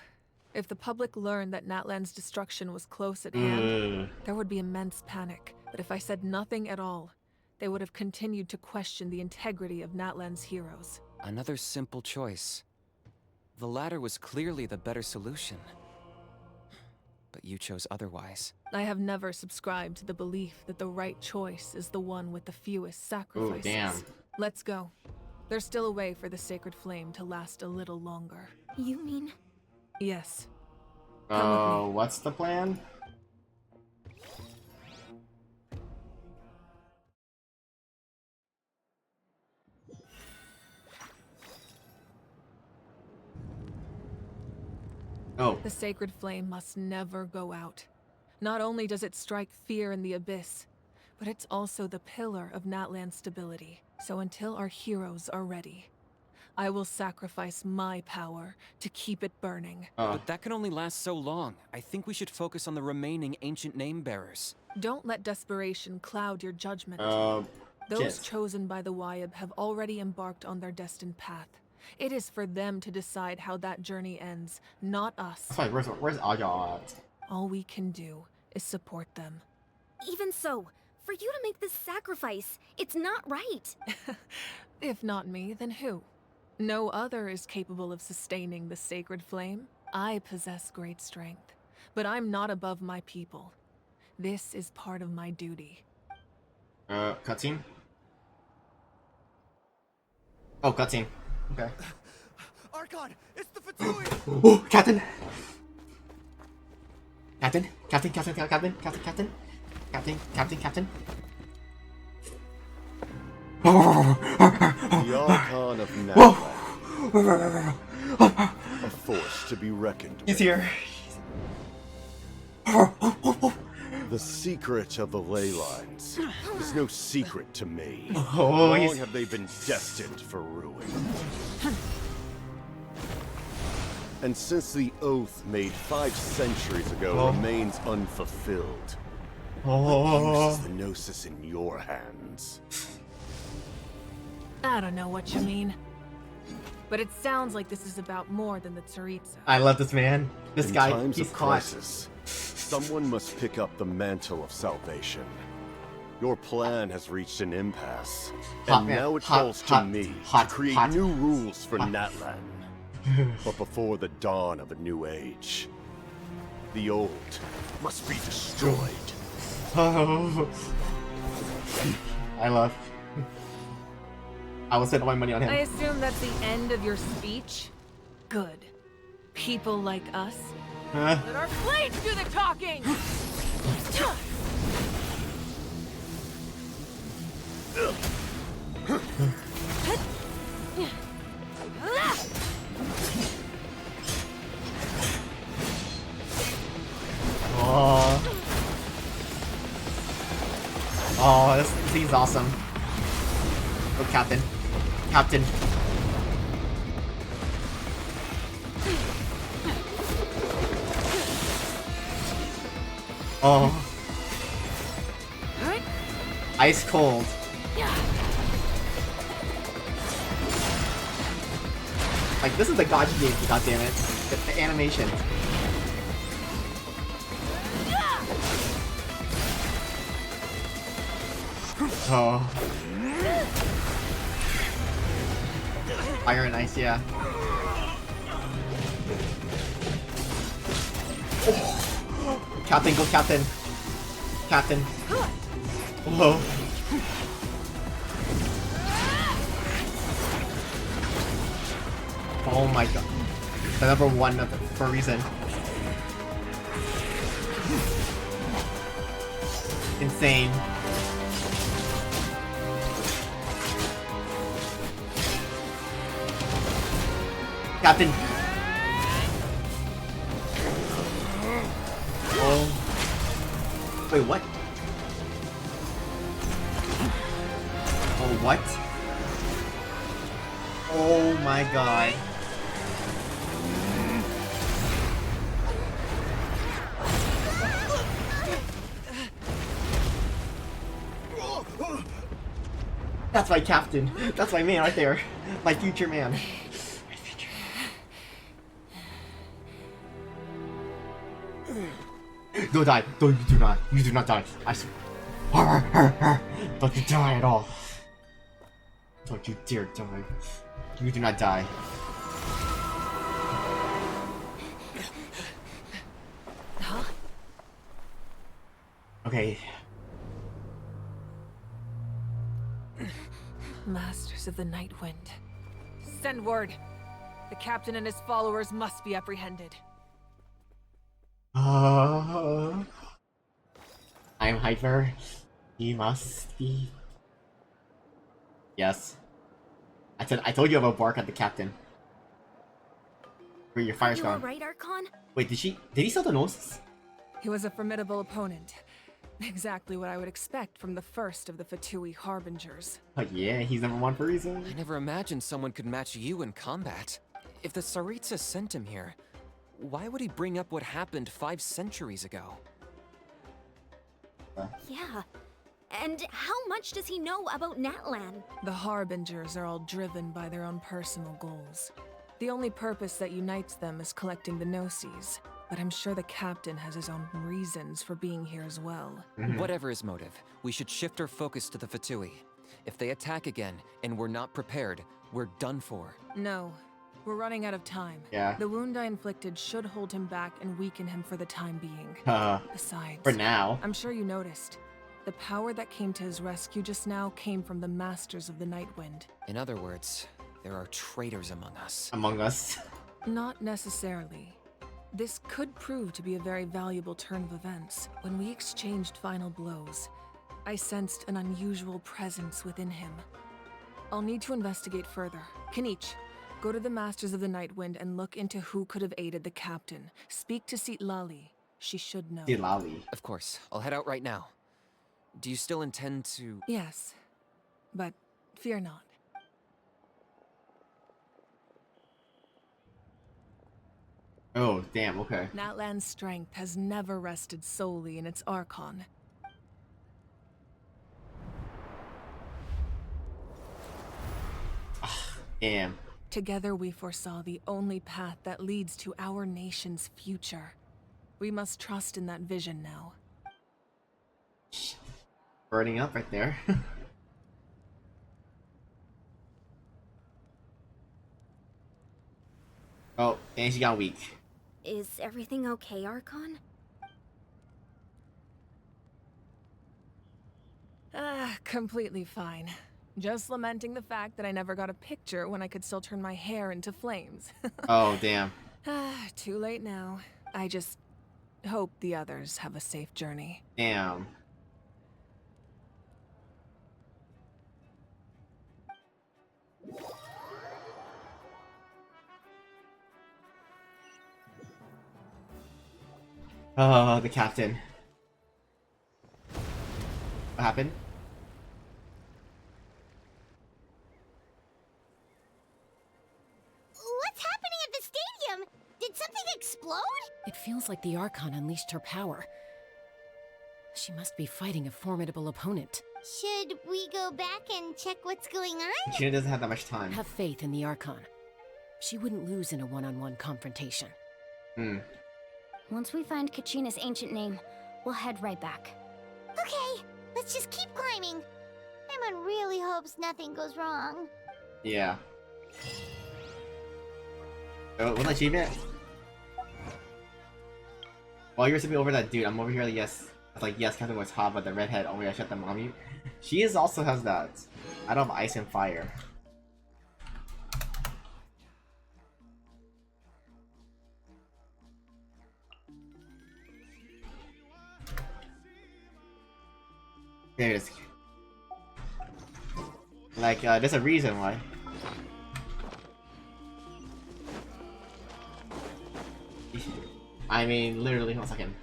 If the public learned that Natlan's destruction was close at hand, there would be immense panic. But if I said nothing at all, they would have continued to question the integrity of Natlan's heroes. Another simple choice. The latter was clearly the better solution. But you chose otherwise. I have never subscribed to the belief that the right choice is the one with the fewest sacrifices. Oh, damn. Let's go. There's still a way for the sacred flame to last a little longer. You mean? Yes. What's the plan? Oh. The sacred flame must never go out. Not only does it strike fear in the abyss, but it's also the pillar of Natlan's stability. So until our heroes are ready, I will sacrifice my power to keep it burning. But that can only last so long. I think we should focus on the remaining ancient name bearers. Don't let desperation cloud your judgment. Those chosen by the Wyab have already embarked on their destined path. It is for them to decide how that journey ends, not us. Sorry, where's Aya at? All we can do is support them. Even so, for you to make this sacrifice, it's not right. If not me, then who? No other is capable of sustaining the sacred flame. I possess great strength, but I'm not above my people. This is part of my duty. Cutscene? Oh, cutscene. Okay. Archon, it's the Fatui! Oh, Captain! Captain? Captain, Captain, Captain, Captain, Captain? Captain, Captain, Captain? The Archon of Natlan. A force to be reckoned with. He's here. The secret of the ley lines is no secret to me. Oh, Long have they been destined for ruin. And since the oath made 5 centuries ago remains unfulfilled, what use is the Gnosis in your hands? I don't know what you mean. But it sounds like this is about more than the Tsaritsa. I love this man. This in guy, times he's of caught. crisis, someone must pick up the mantle of salvation. Your plan has reached an impasse, and now it falls to me to create new rules for Natlan. But before the dawn of a new age, the old must be destroyed. Oh. I love. I will spend all my money on him. I assume that's the end of your speech? Good. People like us. Let our blades do the talking! Oh, this scene's awesome. Oh, Captain. Captain. Oh. Ice cold. Like, this is a Gachi game, goddammit. The animation. Oh. Fire and ice, yeah. Oh. Captain, go Captain. Captain. Oh. Oh my god. The number 1 for a reason. Insane. Captain. Oh. Wait, what? Oh, what? Oh my god. That's my captain. That's my man right there. My future man. Don't die. Don't, you do not. You do not die. I swear. Don't you die at all. Don't you dare die. You do not die. Huh? Okay. Masters of the Night Wind. Send word. The captain and his followers must be apprehended. I'm hyper. He must be. Yes. I told you about bark at the captain. Where your fire's You gone. alright, Archon? Wait, did he sell the noses? He was a formidable opponent. Exactly what I would expect from the first of the Fatui Harbingers. Oh yeah, he's number one for a reason. I never imagined someone could match you in combat. If the Tsaritsa sent him here, why would he bring up what happened 5 centuries ago? Yeah. And how much does he know about Natlan? The Harbingers are all driven by their own personal goals. The only purpose that unites them is collecting the Gnosis, but I'm sure the captain has his own reasons for being here as well. Whatever his motive, we should shift our focus to the Fatui. If they attack again, and we're not prepared, we're done for. No, we're running out of time. Yeah. The wound I inflicted should hold him back and weaken him for the time being. Besides, for now. I'm sure you noticed. The power that came to his rescue just now came from the Masters of the Night Wind. In other words, there are traitors among us. Among us? Not necessarily. This could prove to be a very valuable turn of events. When we exchanged final blows, I sensed an unusual presence within him. I'll need to investigate further. Kanich, go to the Masters of the Night Wind and look into who could have aided the captain. Speak to Sitlali. She should know. Sitlali. Of course. I'll head out right now. Do you still intend to... Yes, but fear not. Oh, damn, okay. Natlan's strength has never rested solely in its Archon. Damn. Together we foresaw the only path that leads to our nation's future. We must trust in that vision now. Burning up right there. Oh, and she got weak. Is everything okay, Archon? Completely fine. Just lamenting the fact that I never got a picture when I could still turn my hair into flames. Oh, damn. Too late now. I just hope the others have a safe journey. Damn. Oh, the captain. What happened? What's happening at the stadium? Did something explode? It feels like the Archon unleashed her power. She must be fighting a formidable opponent. Should we go back and check what's going on? Gina doesn't have that much time. Have faith in the Archon. She wouldn't lose in a one-on-one confrontation. Once we find Kachina's ancient name, we'll head right back. Okay, let's just keep climbing. Emon really hopes nothing goes wrong. Yeah. Oh, what's achievement? While you're sipping over that dude, I'm over here like, yes. I was like, yes, Captain was hot, but the redhead, oh my gosh, shut the mommy. She also has that. I don't have ice and fire. There it is. Like, there's a reason why. I mean, literally, 1 second.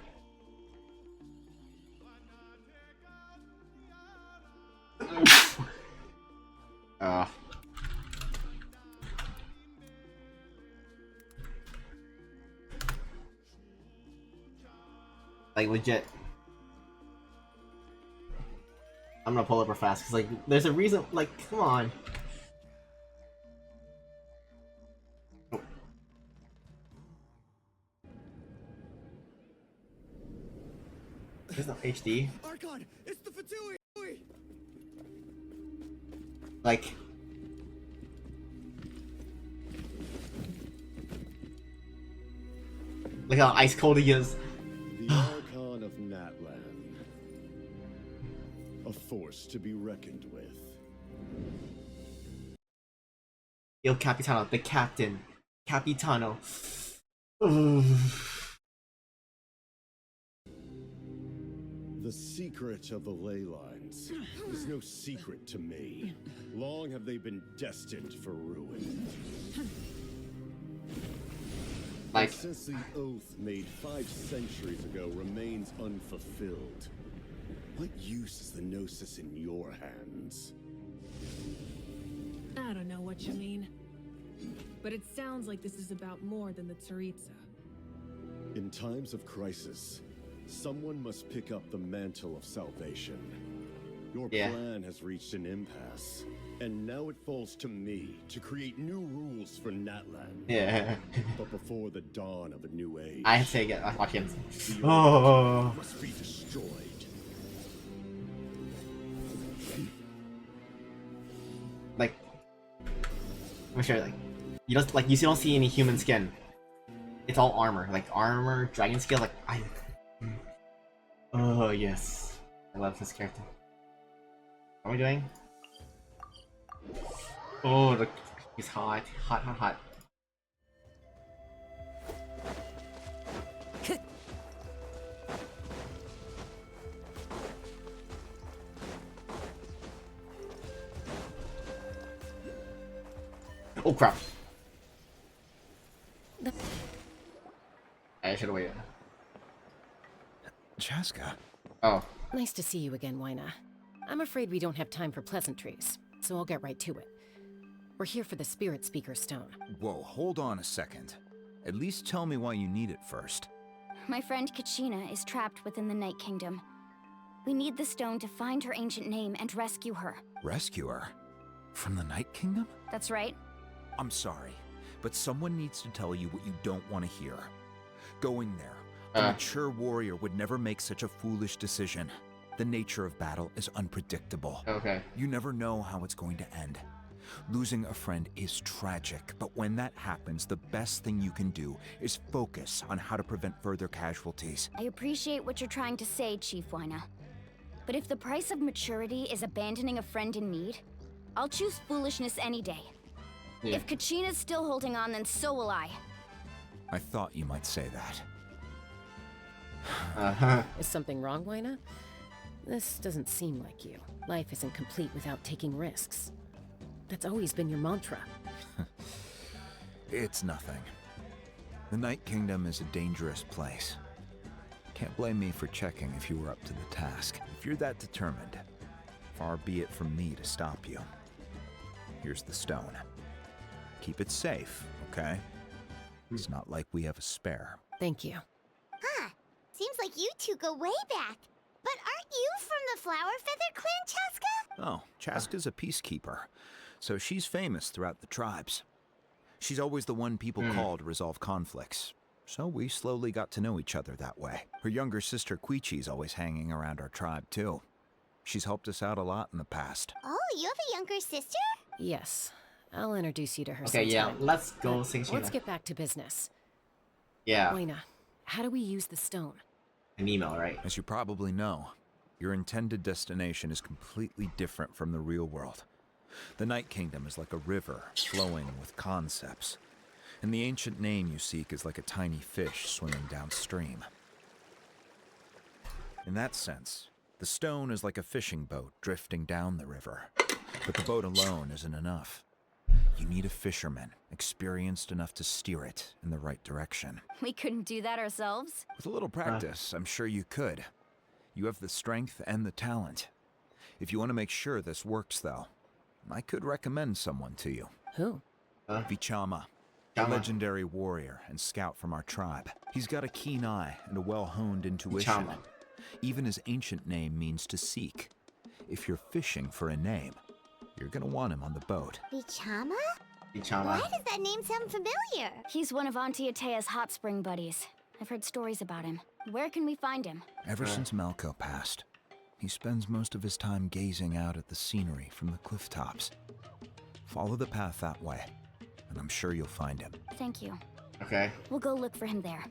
Like, legit. I'm gonna pull up real fast, because, like, there's a reason, like, come on. There's no HD. Archon, it's the Fatui! Like... Look how ice cold he is. The Archon of Natlan. A force to be reckoned with. Yo, Capitano, the captain. Capitano. The secret of the ley lines is no secret to me. Long have they been destined for ruin. Like, since the oath made 5 centuries ago remains unfulfilled, what use is the Gnosis in your hands? I don't know what you mean. But it sounds like this is about more than the Tsaritsa. In times of crisis, someone must pick up the mantle of salvation. Your plan has reached an impasse, and now it falls to me to create new rules for Natlan. Yeah. But before the dawn of a new age, I say it. I watch him. the Oh. must be destroyed. Like, I'm sure, like, you don't see any human skin. It's all armor, like armor, dragon scale. Like, oh yes, I love this character. What are we doing? Oh, look, he's hot, hot, hot, hot. Oh crap! I should have waited. Chaska. Oh. Nice to see you again, Wyna. I'm afraid we don't have time for pleasantries, so I'll get right to it. We're here for the Spirit Speaker Stone. Whoa, hold on a second. At least tell me why you need it first. My friend Kachina is trapped within the Night Kingdom. We need the stone to find her ancient name and rescue her. Rescue her? From the Night Kingdom? That's right. I'm sorry, but someone needs to tell you what you don't want to hear. Going there, a mature warrior would never make such a foolish decision. The nature of battle is unpredictable. Okay. You never know how it's going to end. Losing a friend is tragic, but when that happens, the best thing you can do is focus on how to prevent further casualties. I appreciate what you're trying to say, Chief Wyna. But if the price of maturity is abandoning a friend in need, I'll choose foolishness any day. Yeah. If Kachina's still holding on, then so will I. I thought you might say that. Is something wrong, Wyna? This doesn't seem like you. Life isn't complete without taking risks. That's always been your mantra. It's nothing. The Night Kingdom is a dangerous place. Can't blame me for checking if you were up to the task. If you're that determined, far be it from me to stop you. Here's the stone. Keep it safe, okay? It's not like we have a spare. Thank you. Huh. Seems like you two go way back. But aren't you from the Flower Feather Clan, Chaska? Oh, Chaska's a peacekeeper, so she's famous throughout the tribes. She's always the one people call to resolve conflicts, so we slowly got to know each other that way. Her younger sister Quichi's always hanging around our tribe, too. She's helped us out a lot in the past. Oh, you have a younger sister? Yes. I'll introduce you to her Okay, yeah, sometime. let's go But sing let's Sheena. get back to business. Yeah. Wyna, how do we use the stone? An email, right? As you probably know, your intended destination is completely different from the real world. The Night Kingdom is like a river flowing with concepts, and the ancient name you seek is like a tiny fish swimming downstream. In that sense, the stone is like a fishing boat drifting down the river, but the boat alone isn't enough. You need a fisherman, experienced enough to steer it in the right direction. We couldn't do that ourselves? With a little practice, I'm sure you could. You have the strength and the talent. If you want to make sure this works, though, I could recommend someone to you. Who? Vichama, a legendary warrior and scout from our tribe. He's got a keen eye and a well-honed intuition. Even his ancient name means to seek. If you're fishing for a name, you're gonna want him on the boat. Vichama? Vichama. Why does that name sound familiar? He's one of Auntie Atea's hot spring buddies. I've heard stories about him. Where can we find him? Ever since Malco passed, he spends most of his time gazing out at the scenery from the cliff tops. Follow the path that way, and I'm sure you'll find him. Thank you. Okay. We'll go look for him there.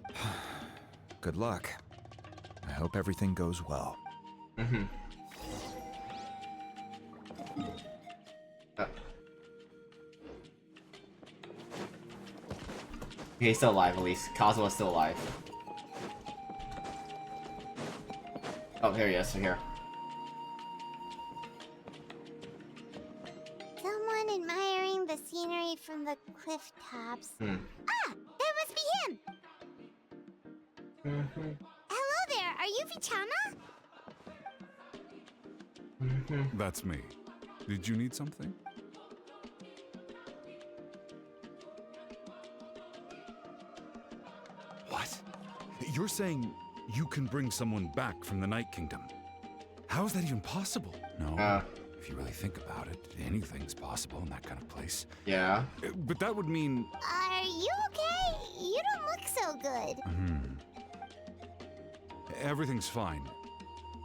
Good luck. I hope everything goes well. Mm-hmm. He's still alive, at least. Kazuha's still alive. Oh, here he is. So here. Someone admiring the scenery from the cliff tops. Ah! That must be him! Hello there! Are you Vichama? That's me. Did you need something? What? You're saying you can bring someone back from the Night Kingdom? How is that even possible? No. If you really think about it, anything's possible in that kind of place. Yeah. But that would mean... Are you okay? You don't look so good. Everything's fine.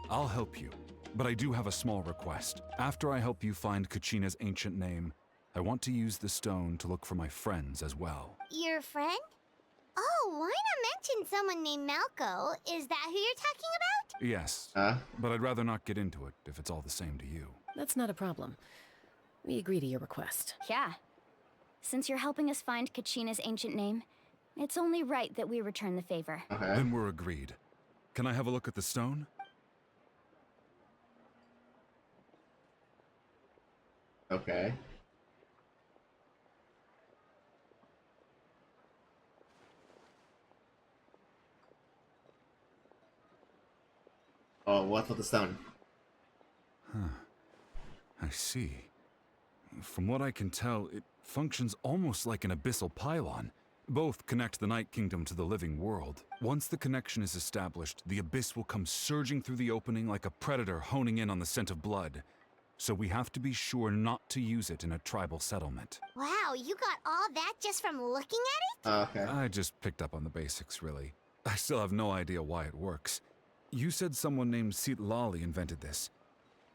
I'll help you. But I do have a small request. After I help you find Kachina's ancient name, I want to use the stone to look for my friends as well. Your friend? Oh, why not mention someone named Malco? Is that who you're talking about? Yes. But I'd rather not get into it if it's all the same to you. That's not a problem. We agree to your request. Yeah. Since you're helping us find Kachina's ancient name, it's only right that we return the favor. Then we're agreed. Can I have a look at the stone? Okay. Oh, what's with the stone? I see. From what I can tell, it functions almost like an abyssal pylon. Both connect the Night Kingdom to the living world. Once the connection is established, the abyss will come surging through the opening like a predator honing in on the scent of blood. So we have to be sure not to use it in a tribal settlement. Wow, you got all that just from looking at it? Okay. I just picked up on the basics, really. I still have no idea why it works. You said someone named Lali invented this.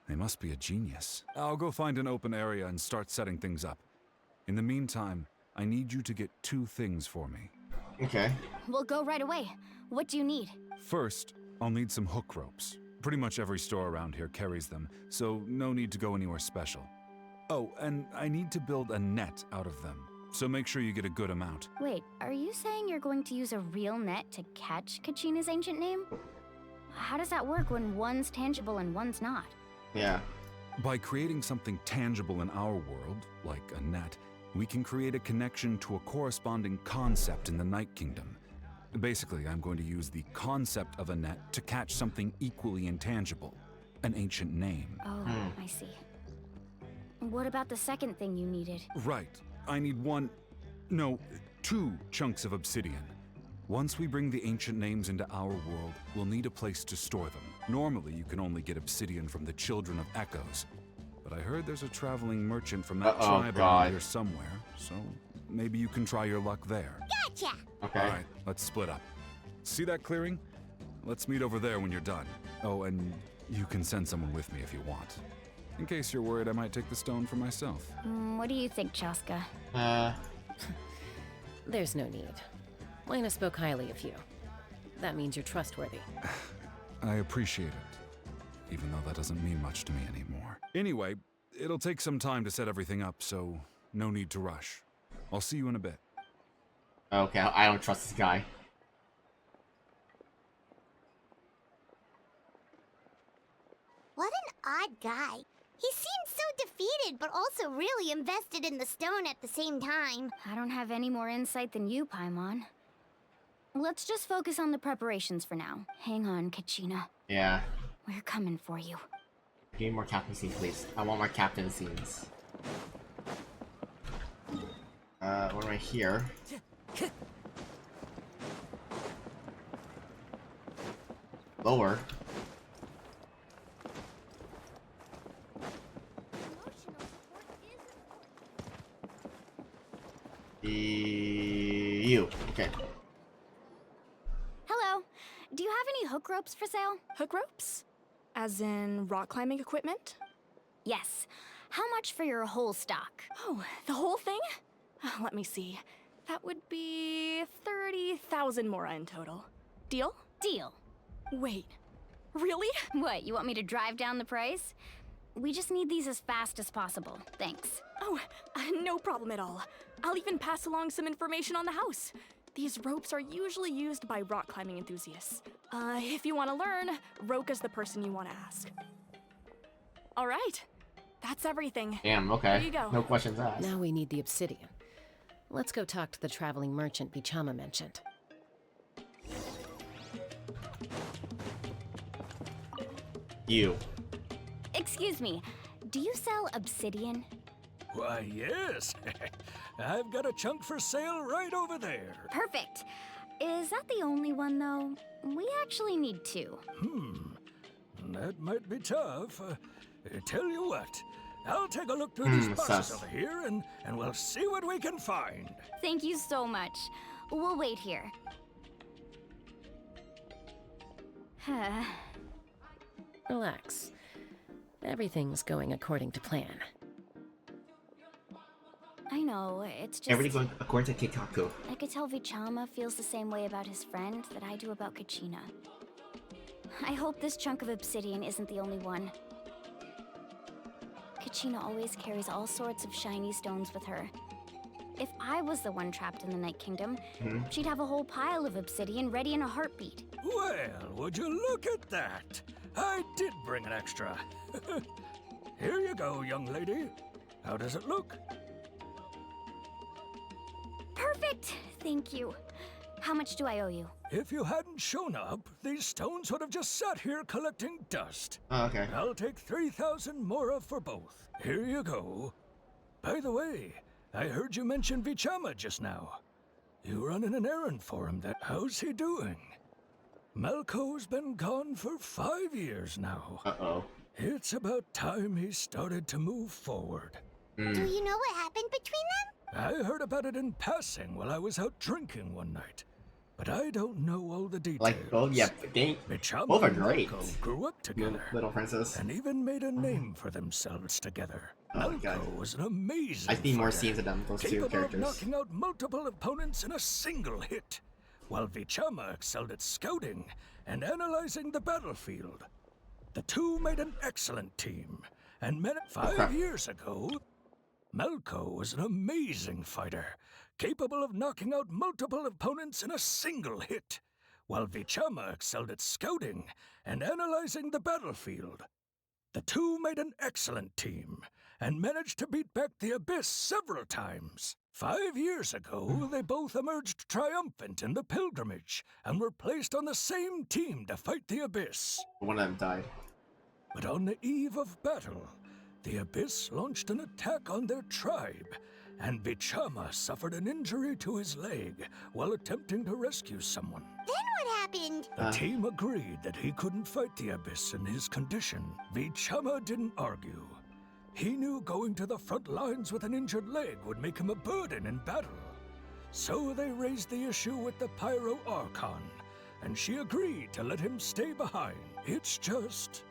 They must be a genius. I'll go find an open area and start setting things up. In the meantime, I need you to get 2 things for me. Okay. We'll go right away. What do you need? First, I'll need some hook ropes. Pretty much every store around here carries them, so no need to go anywhere special. Oh, and I need to build a net out of them, so make sure you get a good amount. Wait, are you saying you're going to use a real net to catch Kachina's ancient name? How does that work when one's tangible and one's not? Yeah. By creating something tangible in our world, like a net, we can create a connection to a corresponding concept in the Night Kingdom. Basically, I'm going to use the concept of a net to catch something equally intangible, an ancient name. Oh, I see. What about the second thing you needed? Right. I need 2 chunks of obsidian. Once we bring the ancient names into our world, we'll need a place to store them. Normally, you can only get obsidian from the Children of Echoes, but I heard there's a traveling merchant from that tribe around here somewhere, so maybe you can try your luck there. Gotcha! Okay. Alright, let's split up. See that clearing? Let's meet over there when you're done. Oh, and you can send someone with me if you want. In case you're worried I might take the stone for myself. What do you think, Chaska? There's no need. Lena spoke highly of you. That means you're trustworthy. I appreciate it, even though that doesn't mean much to me anymore. Anyway, it'll take some time to set everything up, so no need to rush. I'll see you in a bit. Okay, I don't trust this guy. What an odd guy. He seemed so defeated, but also really invested in the stone at the same time. I don't have any more insight than you, Paimon. Let's just focus on the preparations for now. Hang on, Kachina. Yeah. We're coming for you. Give me more captain scenes, please. I want more captain scenes. One right here. Lower. You. Okay. Hello. Do you have any hook ropes for sale? Hook ropes? As in rock climbing equipment? Yes. How much for your whole stock? Oh, the whole thing? Let me see. That would be 30,000 mora in total. Deal? Deal. Wait. Really? What, you want me to drive down the price? We just need these as fast as possible. Thanks. Oh, no problem at all. I'll even pass along some information on the house. These ropes are usually used by rock climbing enthusiasts. If you want to learn, Roka's the person you want to ask. All right. That's everything. Damn, okay. There you go. No questions asked. Now we need the obsidian. Let's go talk to the traveling merchant Vichama mentioned. You. Excuse me, do you sell obsidian? Why, yes. I've got a chunk for sale right over there. Perfect. Is that the only one, though? We actually need two. That might be tough. Tell you what, I'll take a look through these boxes over here, and we'll see what we can find. Thank you so much. We'll wait here. Relax. Everything's going according to plan. I know, it's just... Everything going according to Keikaku. I could tell Vichama feels the same way about his friend that I do about Kachina. I hope this chunk of obsidian isn't the only one. Kachina always carries all sorts of shiny stones with her. If I was the one trapped in the Night Kingdom, she'd have a whole pile of obsidian ready in a heartbeat. Well, would you look at that? I did bring an extra. Here you go, young lady. How does it look? Perfect! Thank you. How much do I owe you? If you hadn't shown up, these stones would have just sat here collecting dust. Oh, okay. I'll take 3,000 mora for both. Here you go. By the way, I heard you mention Vichama just now. You running an errand for him. How's he doing? Malko's been gone for 5 years now. Uh-oh. It's about time he started to move forward. Do you know what happened between them? I heard about it in passing while I was out drinking one night, but I don't know all the details. Like, oh yeah, both are great. Malko grew up together, Little princess, and even made a name for themselves together. Oh my God. Malko was an amazing I need more fighter, scenes of them, those two capable characters. of knocking out multiple opponents in a single hit, while Vichama excelled at scouting and analyzing the battlefield. The two made an excellent team, and met 5 years ago. Malko was an amazing fighter, capable of knocking out multiple opponents in a single hit, while Vichama excelled at scouting and analyzing the battlefield. The two made an excellent team, and managed to beat back the Abyss several times. 5 years ago, they both emerged triumphant in the pilgrimage, and were placed on the same team to fight the Abyss. One of them died. But on the eve of battle, the Abyss launched an attack on their tribe, and Vichama suffered an injury to his leg while attempting to rescue someone. Then what happened? The team agreed that he couldn't fight the Abyss in his condition. Vichama didn't argue. He knew going to the front lines with an injured leg would make him a burden in battle. So they raised the issue with the Pyro Archon, and she agreed to let him stay behind. It's just...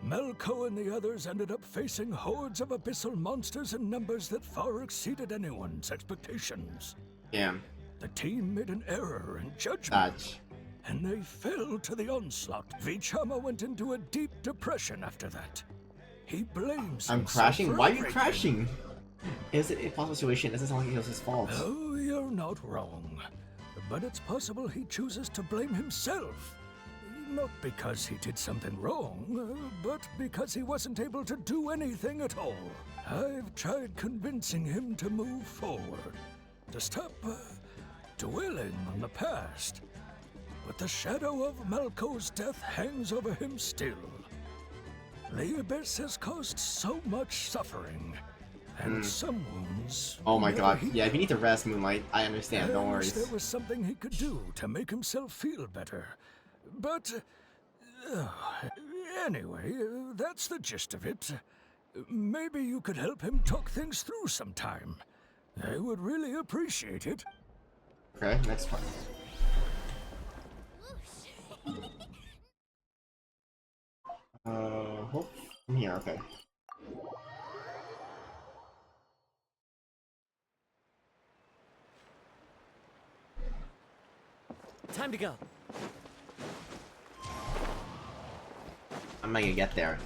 Malko and the others ended up facing hordes of abyssal monsters in numbers that far exceeded anyone's expectations. Damn. The team made an error in judgment, and they fell to the onslaught. Vichama went into a deep depression after that. He blames I'm himself crashing? for Why are you everything. crashing? Is it a possible situation? It doesn't sound like it was his fault. Oh, you're not wrong. But it's possible he chooses to blame himself. Not because he did something wrong, but because he wasn't able to do anything at all. I've tried convincing him to move forward, to stop dwelling on the past. But the shadow of Malco's death hangs over him still. The Abyss has caused so much suffering, and some wounds... Oh my god. healed. Yeah, if you need to rest, Moonlight, I understand. Don't I worry. wish there was something he could do to make himself feel better. But... anyway, that's the gist of it. Maybe you could help him talk things through sometime. I would really appreciate it. Okay, next part. Hope from here, okay. Time to go. I'm not gonna get there.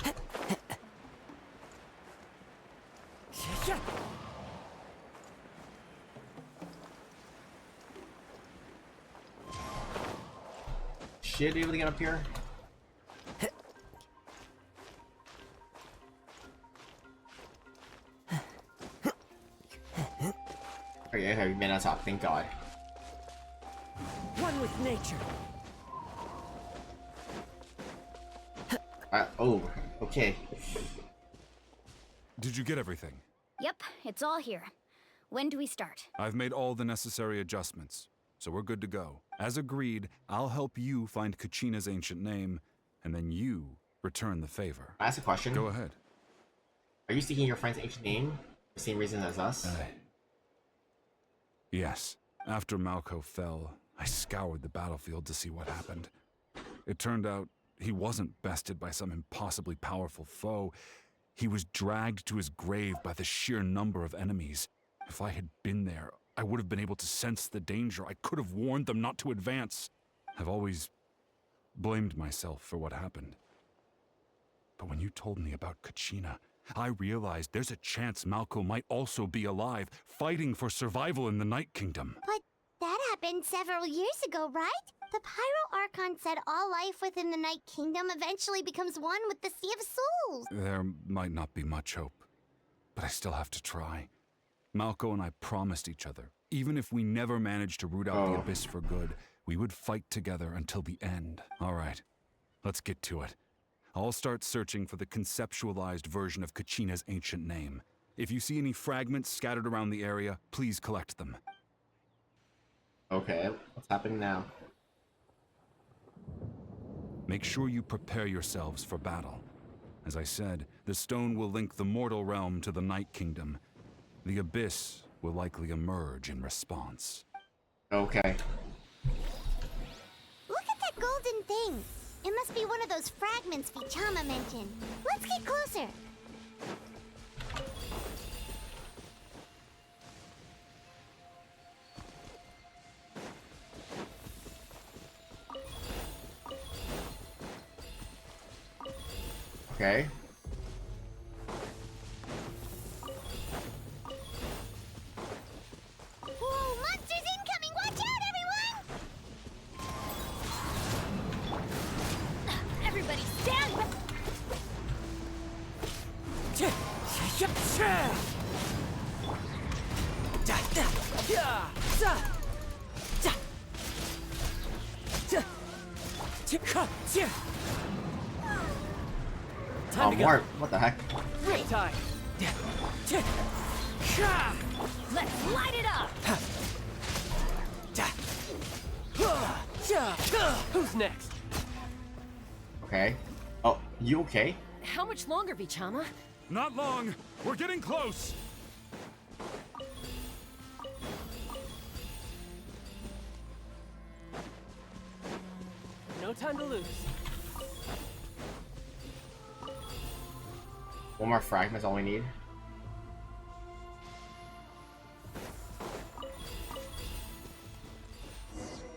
Should be able to get up here. Okay, we made on top, thank god. One with nature. Oh, okay. Did you get everything? Yep, it's all here. When do we start? I've made all the necessary adjustments, so we're good to go. As agreed, I'll help you find Kachina's ancient name, and then you return the favor. I ask a question. Go ahead. Are you seeking your friend's ancient name? The same reason as us? Yes. After Malco fell, I scoured the battlefield to see what happened. It turned out he wasn't bested by some impossibly powerful foe. He was dragged to his grave by the sheer number of enemies. If I had been there, I would have been able to sense the danger. I could have warned them not to advance. I've always blamed myself for what happened. But when you told me about Kachina, I realized there's a chance Malco might also be alive, fighting for survival in the Night Kingdom. But that happened several years ago, right? The Pyro Archon said all life within the Night Kingdom eventually becomes one with the Sea of Souls. There might not be much hope, but I still have to try. Malco and I promised each other, even if we never managed to root out the Abyss for good, we would fight together until the end. All right, let's get to it. I'll start searching for the conceptualized version of Kachina's ancient name. If you see any fragments scattered around the area, please collect them. Okay, what's happening now? Make sure you prepare yourselves for battle. As I said, the stone will link the mortal realm to the Night Kingdom. The Abyss will likely emerge in response. Okay. Look at that golden thing. It must be one of those fragments Vichama mentioned. Let's get closer. Okay. Whoa, monsters incoming! Watch out, everyone! Everybody stand back! Time to go. Warp. What the heck? Riptide. Let's light it up! Who's next? Okay. Oh, you okay? How much longer, Vichama? Not long. We're getting close. No time to lose. One more fragment's all we need.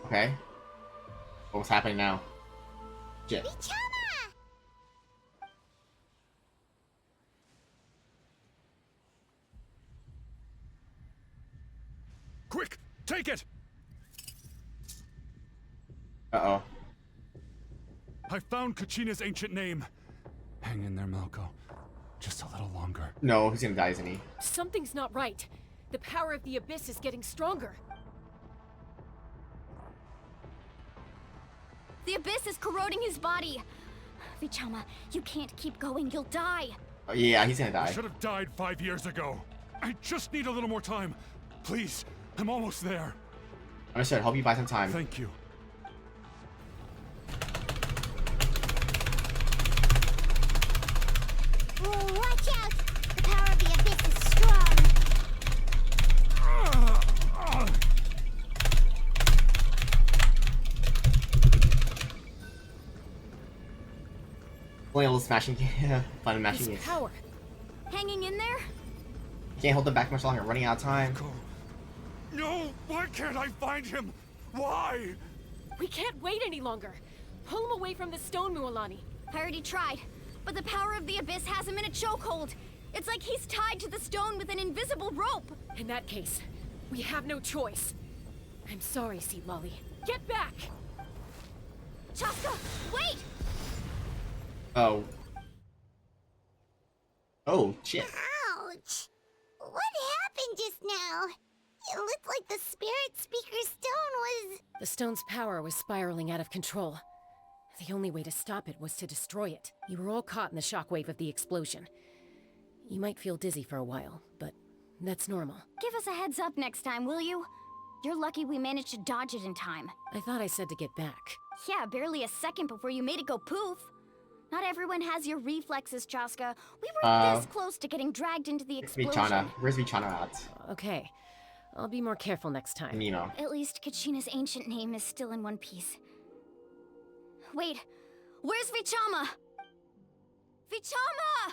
Okay. What's happening now? Shit. Quick, take it! Uh-oh. I found Kachina's ancient name. Hang in there, Malko. Just a little longer. No, he's gonna die, isn't he? Something's not right. The power of the Abyss is getting stronger. The Abyss is corroding his body. Vichama, you can't keep going. You'll die. Oh, yeah, he's gonna die. I should have died 5 years ago. I just need a little more time. Please, I'm almost there. Understood. Hope you buy some time. Thank you. Whoa, watch out! The power of the Abyss is strong. Only a little smashing fun mashing games. Power. Hanging in there? Can't hold them back much longer. Running out of time. No! Why can't I find him? Why? We can't wait any longer. Pull him away from the stone, Mualani. I already tried, but the power of the Abyss has him in a chokehold. It's like he's tied to the stone with an invisible rope. In that case, we have no choice. I'm sorry, Seat Lolly. Get back! Chaska, wait! Oh. Oh, shit. Ouch! What happened just now? It looked like the Spirit Speaker Stone was... The stone's power was spiraling out of control. The only way to stop it was to destroy it. You were all caught in the shockwave of the explosion. You might feel dizzy for a while, but that's normal. Give us a heads up next time, will you? You're lucky we managed to dodge it in time. I thought I said to get back. Yeah, barely a second before you made it go poof. Not everyone has your reflexes, Chaska. We were this close to getting dragged into the explosion. Vichana. Where's Vichana at? Okay. I'll be more careful next time. Nino. At least Kachina's ancient name is still in one piece. Wait, where's Vichama? Vichama!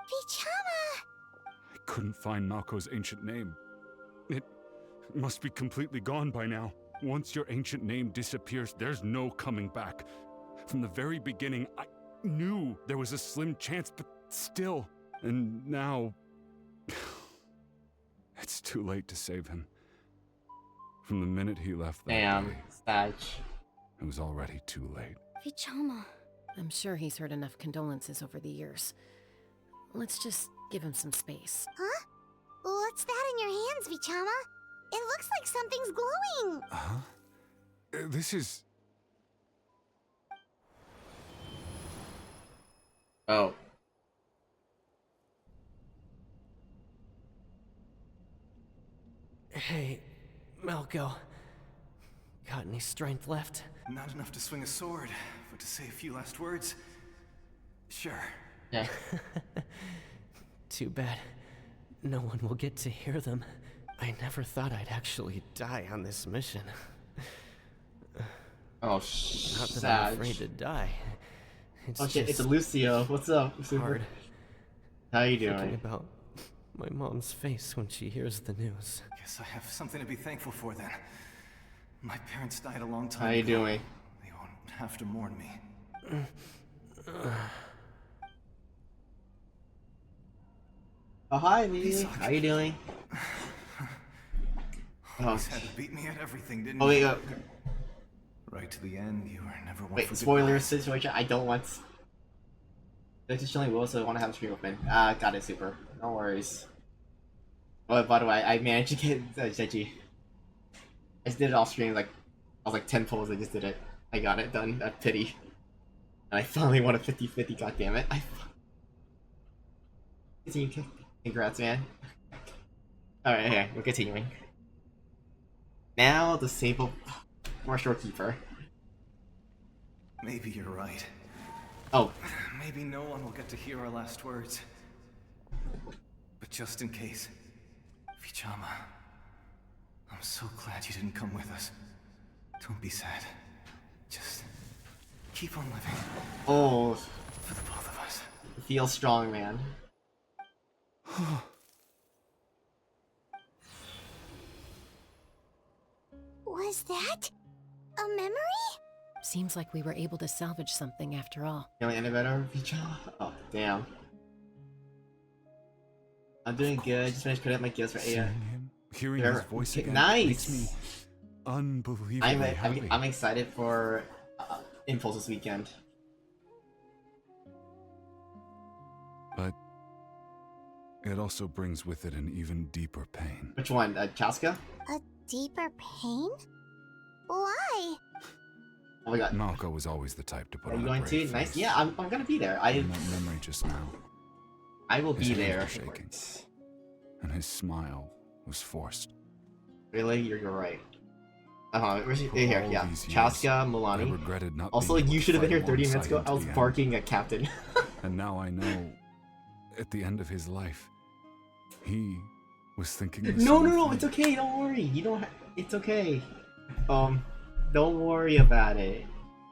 Vichama! I couldn't find Malko's ancient name. It must be completely gone by now. Once your ancient name disappears, there's no coming back. From the very beginning, I knew there was a slim chance, but still. And now... it's too late to save him. From the minute he left that day, Satch. it was already too late. Vichama. I'm sure he's heard enough condolences over the years. Let's just give him some space. Huh? What's that in your hands, Vichama? It looks like something's glowing. Huh? This is... Oh. Hey, Malko. Got any strength left? Not enough to swing a sword, but to say a few last words. Sure. Yeah. Too bad. No one will get to hear them. I never thought I'd actually die on this mission. Oh, Not that I'm afraid to die. It's oh shit, just it's Lucio. What's up? hard. How you Thinking doing? about my mom's face when she hears the news. Guess I have something to be thankful for then. My parents died a long time How you ago. doing? They won't have to mourn me. Oh, hi, Lee. How you doing? Always had to beat me at everything, didn't Oh, wait, you? Right to the end, you were never one wait, for spoiler goodbye. situation. I don't want. They're just chilling. We also want to have the stream open. Got it, super. No worries. Oh, by the way, I managed to get Zechi. I just did it off stream. Like, I was like 10 pulls. I just did it. I got it done. That pity. And I finally won a 50-50. God damn it! Congrats, man. All right, okay, we're continuing. Now the Sable Marshal Keeper. Maybe you're right. Oh. Maybe no one will get to hear our last words. But just in case, Vichama, I'm so glad you didn't come with us. Don't be sad. Just keep on living. Oh. For the both of us. Feel strong, man. Was that a memory? Seems like we were able to salvage something after all. Feeling any better, Vicha? Oh, damn. I'm doing good. Just finished putting up my gifts for Aya. Hearing his voice again nice. makes me unbelievably happy. I'm excited for impulse this weekend. But it also brings with it an even deeper pain. Which one, Chaska? A deeper pain? Why? Oh my god. Malco was always the type to put Are on you a going brave to? Nice. face. Yeah, I'm gonna be there. And that memory just now. I will His be hands there. were shaking, and his smile was forced. Really? You're right. Where's she? For Here, all yeah. these years, Chaska, I Mulani. regretted not Also, being able you to should have been fight here 30 minutes alongside ago. him I was to the end. barking at Captain. And now I know, at the end of his life, he was thinking the No, same no, no, thing. it's okay. Don't worry. You don't. It's okay. Don't worry about it.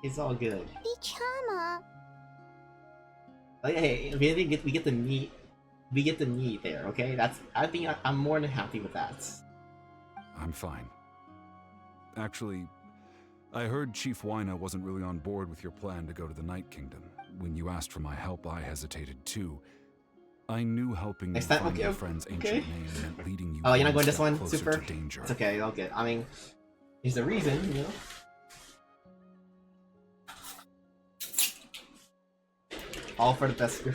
It's all good. Bichama. Like, hey, we get the meat. We get the meat there. Okay, I think I'm more than happy with that. I'm fine. Actually, I heard Chief Wyna wasn't really on board with your plan to go to the Night Kingdom. When you asked for my help, I hesitated too. I knew helping you Next time, find okay, your friend's ancient name meant leading you Oh, you're not one going this step one? closer Super? to danger. It's okay, all good. I mean, there's a reason, you know? All for the best girl.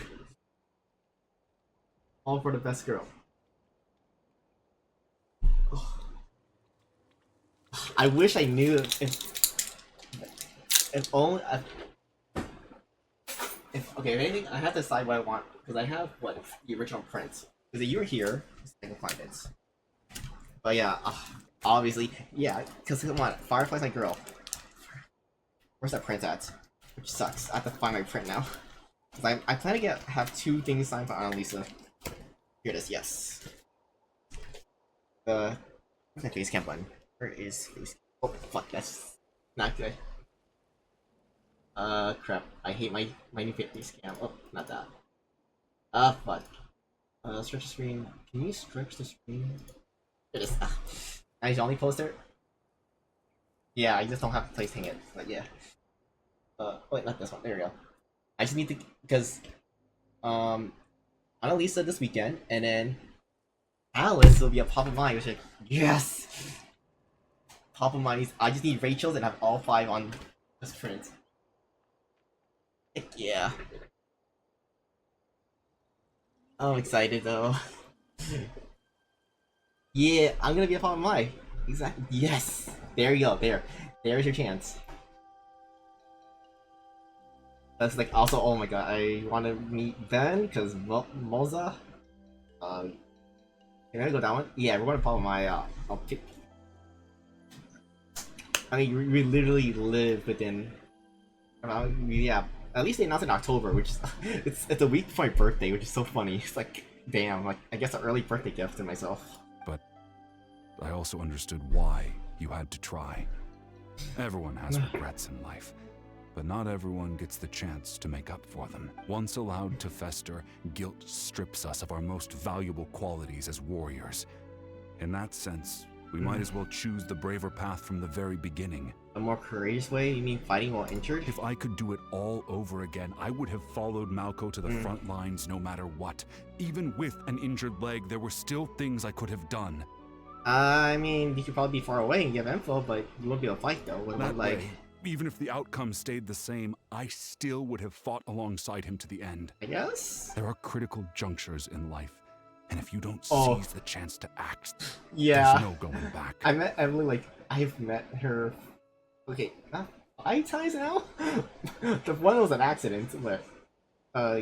All for the best girl. I wish I knew if only if okay, if anything, I have to decide what I want because I have what the original print. Because you were here, I can find it. But yeah, obviously, yeah. Because come on, Firefly's my girl. Where's that print at? Which sucks. I have to find my print now. Because I plan to have 2 things signed for Annalisa. Here it is. Yes. Where's my face cam button? Where is face? Oh fuck, that's not good. Crap. I hate my new face cam. Oh, not that. Fuck. Stretch the screen. Can you stretch the screen? It is. Nice only poster. Yeah, I just don't have a place to hang it. But yeah. Wait, not this one. There we go. I just need to because Annalisa this weekend, and then Alice will be a pop of mine, which is like yes. Top of mind, I just need Rachel's and have all 5 on this print. Heck yeah. I'm excited though. Yeah, I'm gonna be a part of mine. Exactly. Yes. There you go. There's your chance. That's like also. Oh my god, I want to meet Ben because Moza. Can I go down one? Yeah, we're gonna follow my. I'll pick. I mean, we literally live within. Yeah, at least they announced in October, which is it's a week before my birthday, which is so funny. It's like, damn, like I guess an early birthday gift to myself. But I also understood why you had to try. Everyone has regrets in life, but not everyone gets the chance to make up for them. Once allowed to fester, guilt strips us of our most valuable qualities as warriors. In that sense, we might as well choose the braver path from the very beginning. A more courageous way? You mean fighting while injured? If I could do it all over again, I would have followed Malco to the front lines no matter what. Even with an injured leg, there were still things I could have done. I mean, you could probably be far away and give info, but you won't be able to fight though. With That one leg. way, even if the outcome stayed the same, I still would have fought alongside him to the end. I guess? There are critical junctures in life, and if you don't Oh. seize the chance to act, Yeah. there's no going back. I met Emily, like, I've met her, okay, not 5 times now? The one was an accident, but,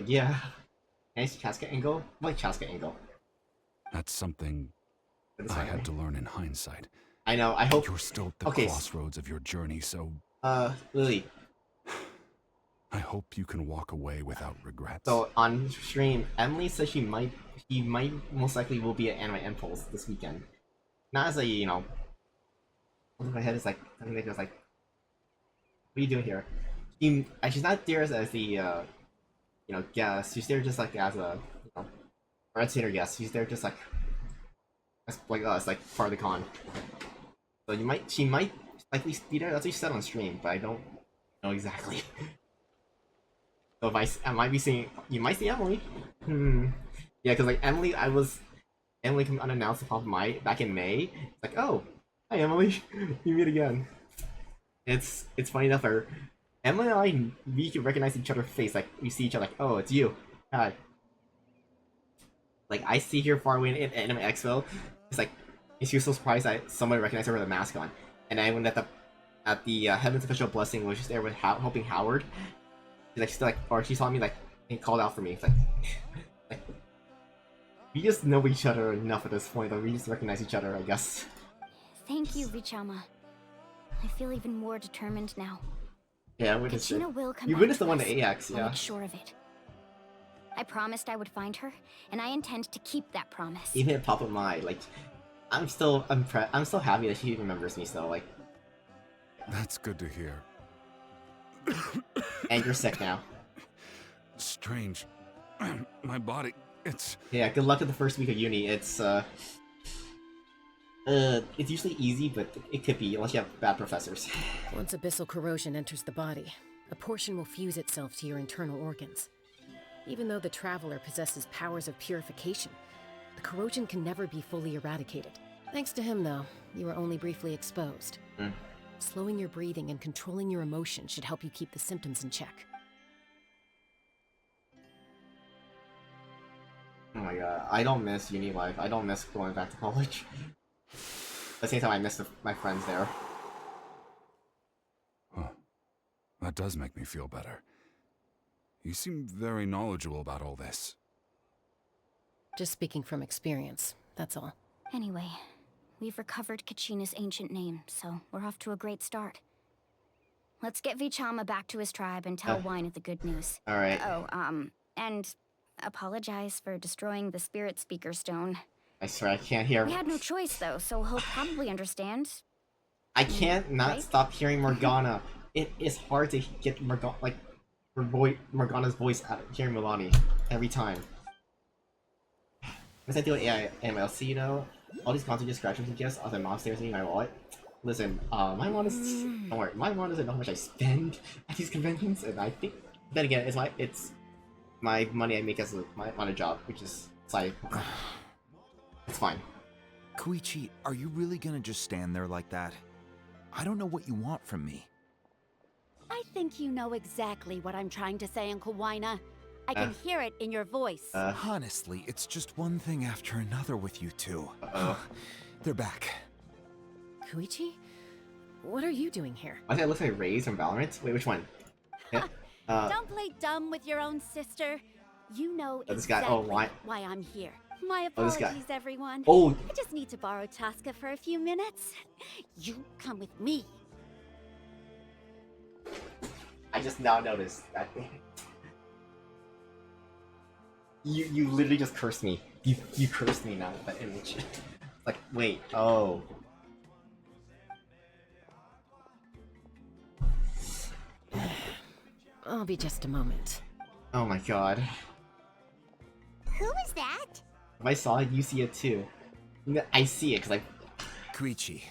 yeah. Nice Chaska angle? I like Chaska angle. That's something I had to learn in hindsight. I know, I hope. You're still at the Okay. crossroads of your journey, so Lily. I hope you can walk away without regrets. So, on stream, Emily says he might most likely will be at Anime Impulse this weekend. Not as a, you know, my head is like, I think it was like, what are you doing here? She's not there as the, you know, guest. She's there just like as a, you know, Red Center guest. She's there just like, as like us, like part of the con. So she might likely be there. That's what she said on stream, but I don't know exactly. So if I might be seeing, you might see Emily. Yeah, because like Emily came unannounced to pop my back in May. It's like, oh, hi Emily, we meet again. It's funny enough. Emma and I, we can recognize each other's face. Like, we see each other like, oh, it's you. Hi. Like, I see her far away in Anime Expo. It's like, she was so surprised that someone recognized her with a mask on. And I went at the Heaven's Official Blessing, was just there with helping Howard. She's like, or she saw me like, and called out for me. It's like, like, we just know each other enough at this point that we just recognize each other, I guess. Thank you, Vichama. I feel even more determined now. Yeah, I witnessed it. Kachina will come You back witnessed to the one us. to AX, I'll yeah. make sure of it. I promised I would find her, and I intend to keep that promise. Even at top of my, like, I'm still happy that she remembers me still, like. That's good to hear. And you're sick now. Strange. My body, it's... Yeah, good luck at the first week of uni. It's usually easy, but it could be, unless you have bad professors. Once abyssal corrosion enters the body, a portion will fuse itself to your internal organs. Even though the Traveler possesses powers of purification, the corrosion can never be fully eradicated. Thanks to him, though, you were only briefly exposed. Slowing your breathing and controlling your emotions should help you keep the symptoms in check. Oh my god, I don't miss uni life. I don't miss going back to college. At the same time, I miss my friends there. Huh. That does make me feel better. You seem very knowledgeable about all this. Just speaking from experience, that's all. Anyway, we've recovered Kachina's ancient name, so we're off to a great start. Let's get Vichama back to his tribe and tell Wyneth the good news. Alright. And apologize for destroying the Spirit Speaker Stone. I swear, I can't hear. We had no choice, though, so he'll probably understand. I can't not stop hearing Morgana. It is hard to get Morgana's voice out of hearing Milani every time. Once I do an AI MLC, you know, all these constant distractions and gifts, other mom stares at me in my wallet. Listen, my mom is don't worry, my mom doesn't know how much I spend at these conventions, and I think then again, it's my money I make as on a job, which is like it's fine. Koichi, are you really gonna just stand there like that? I don't know what you want from me. I think you know exactly what I'm trying to say, Uncle Wyna. I can hear it in your voice. Honestly, it's just one thing after another with you two. They're back. Koichi? What are you doing here? I think it looks like Raze from Valorant. Wait, which one? Don't play dumb with your own sister. You know exactly why I'm here. My apologies, everyone. I just need to borrow Tasca for a few minutes. You come with me. I just now noticed that. You literally just cursed me. You cursed me now with that image. Like, wait, oh. I'll be just a moment. Oh my god. Who was that? If I saw it, you see it too. I see it, because Koichi,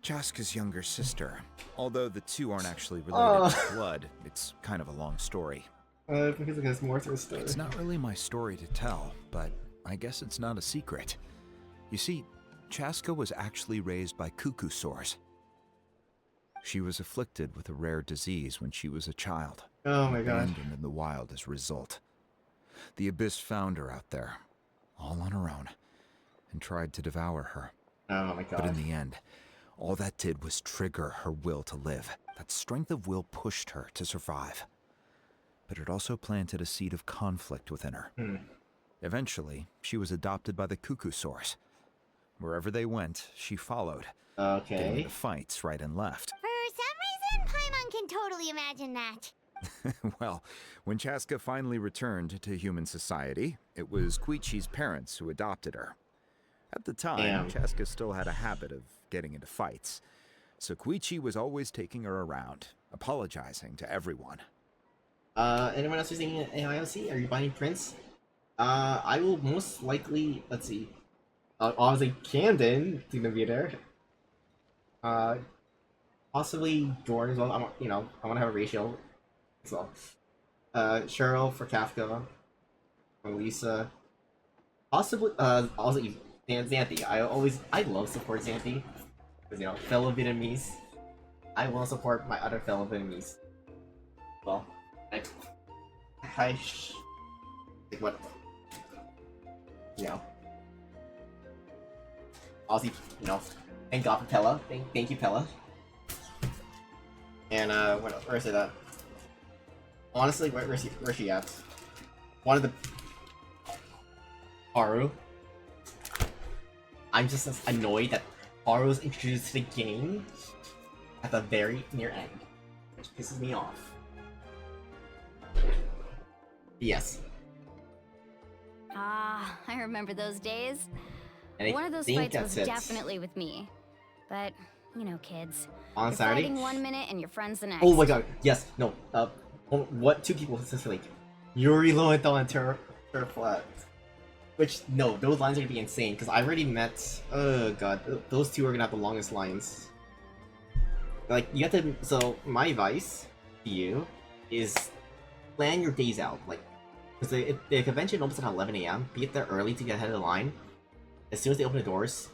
Chaska's younger sister. Although the two aren't actually related to blood, it's kind of a long story. Because it has more to the story. It's not really my story to tell, but I guess it's not a secret. You see, Chaska was actually raised by cuckoo sores. She was afflicted with a rare disease when she was a child. Oh my god. Abandoned in the wild as a result. The Abyss found her out there, all on her own, and tried to devour her. Oh my god. But in the end, all that did was trigger her will to live. That strength of will pushed her to survive. But it also planted a seed of conflict within her. Eventually, she was adopted by the cuckoo source. Wherever they went, she followed. Getting into fights right and left. For some reason, Paimon can totally imagine that. Well, when Chaska finally returned to human society, it was Koichi's parents who adopted her. At the time, Chaska still had a habit of getting into fights, so Koichi was always taking her around, apologizing to everyone. Anyone else using an AIOC? Are you buying Prince? I will most likely, let's see. Obviously, Camden is gonna be there. Possibly Jordan as well. I want to have a ratio as well. Cheryl for Kafka. For Lisa. Possibly, also Xanthi. I love support Xanthi. Because, fellow Vietnamese. I will support my other fellow Vietnamese. well, like what, you know, Aussie, you know, thank God for Pella. Thank you, Pella. And where is it at? Honestly, where's she at? One of the Haru. I'm just annoyed that Haru's introduced to the game at the very near end, which pisses me off. Yes. Ah, I remember those days. And One of those fights was definitely with me. But, you know, kids. On you're Saturday? fighting 1 minute and your friend's the next. Oh my god, yes, no, what two people specifically? Yuri Lowenthal and Terra Flat. Which, no, those lines are gonna be insane, because I already met, oh god, those two are gonna have the longest lines. Like, you have to, so, my advice to you is plan your days out, like, because the convention opens at 11 AM, be there early to get ahead of the line. As soon as they open the doors,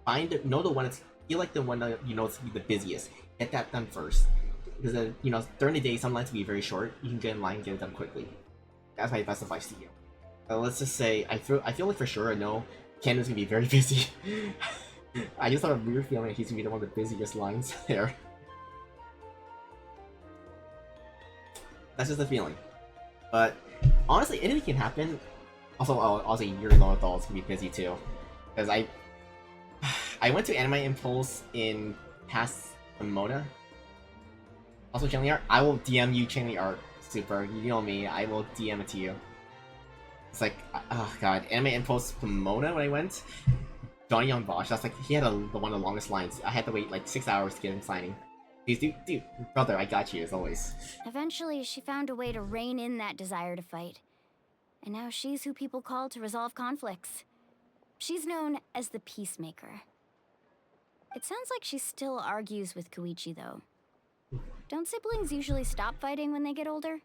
know the one that's, feel like the one that you know is the busiest. Get that done first. Because, you know, during the day, some lines will be very short, you can get in line and get it done quickly. That's my best advice to you. Let's just say, I feel like for sure I know Ken is gonna be very busy. I just have a weird feeling that he's gonna be one of the busiest lines there. That's just a feeling. But honestly, anything can happen. Also, Yuri Lowenthal is gonna be busy too, because I went to Anime Impulse in past Pomona. Also, Chainly Art, I will DM you Chainly Art. Super, you know me. I will DM it to you. It's like, oh god, Anime Impulse Pomona when I went. Johnny Young Bosch, that's like, he had the one of the longest lines. I had to wait like 6 hours to get him signing. Dude, brother, I got you as always. Eventually, she found a way to rein in that desire to fight. And now she's who people call to resolve conflicts. She's known as the Peacemaker. It sounds like she still argues with Koichi, though. Don't siblings usually stop fighting when they get older?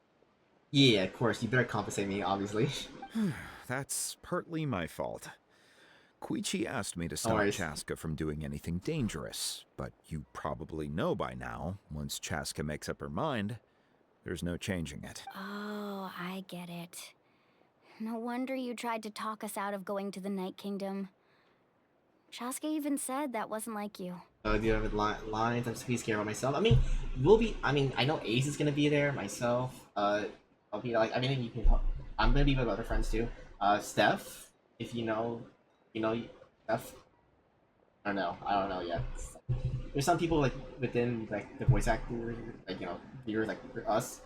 Yeah, of course, you better compensate me, obviously. That's partly my fault. Koichi asked me to stop Chaska from doing anything dangerous, but you probably know by now, once Chaska makes up her mind, there's no changing it. Oh, I get it. No wonder you tried to talk us out of going to the Night Kingdom. Chaska even said that wasn't like you. Do you have lines? I'm just scared about myself. I mean, I know Ace is gonna be there, myself. I'll be like, I mean, you can talk. I'm gonna be with other friends too. Steph, if you know Steph. I don't know yet. There's some people like within like the voice actor, like, you know, viewers like us.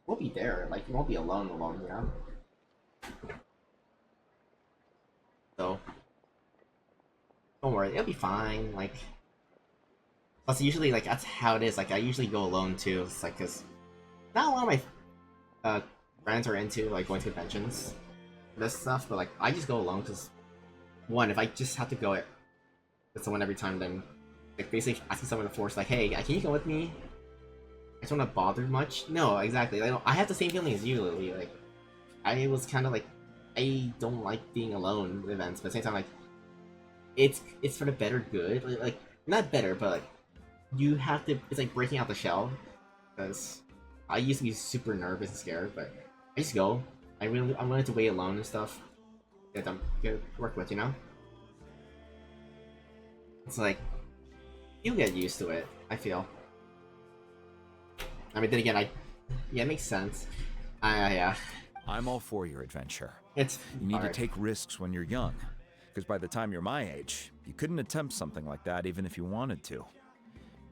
We'll be there. Like, you won't be alone, you know. So don't worry, it'll be fine. Like, plus usually like that's how it is. Like, I usually go alone too. It's like, cause not a lot of my friends are into like going to conventions, this stuff, but like I just go alone because one, if I just have to go with someone every time, then like basically asking someone to force like, hey, can you go with me? I don't want to bother much. No, exactly. I have the same feeling as you, Lily. Like, I was kind of like, I don't like being alone at events, but at the same time, like, it's for the better good. Like not better, but like, you have to. It's like breaking out the shell, because I used to be super nervous and scared, but I just go. I'm willing to wait alone and stuff. Get them work with, you know. It's like you get used to it. I feel. I mean, then again, yeah, it makes sense. Yeah. I'm all for your adventure. You need to take risks when you're young, because by the time you're my age, you couldn't attempt something like that even if you wanted to.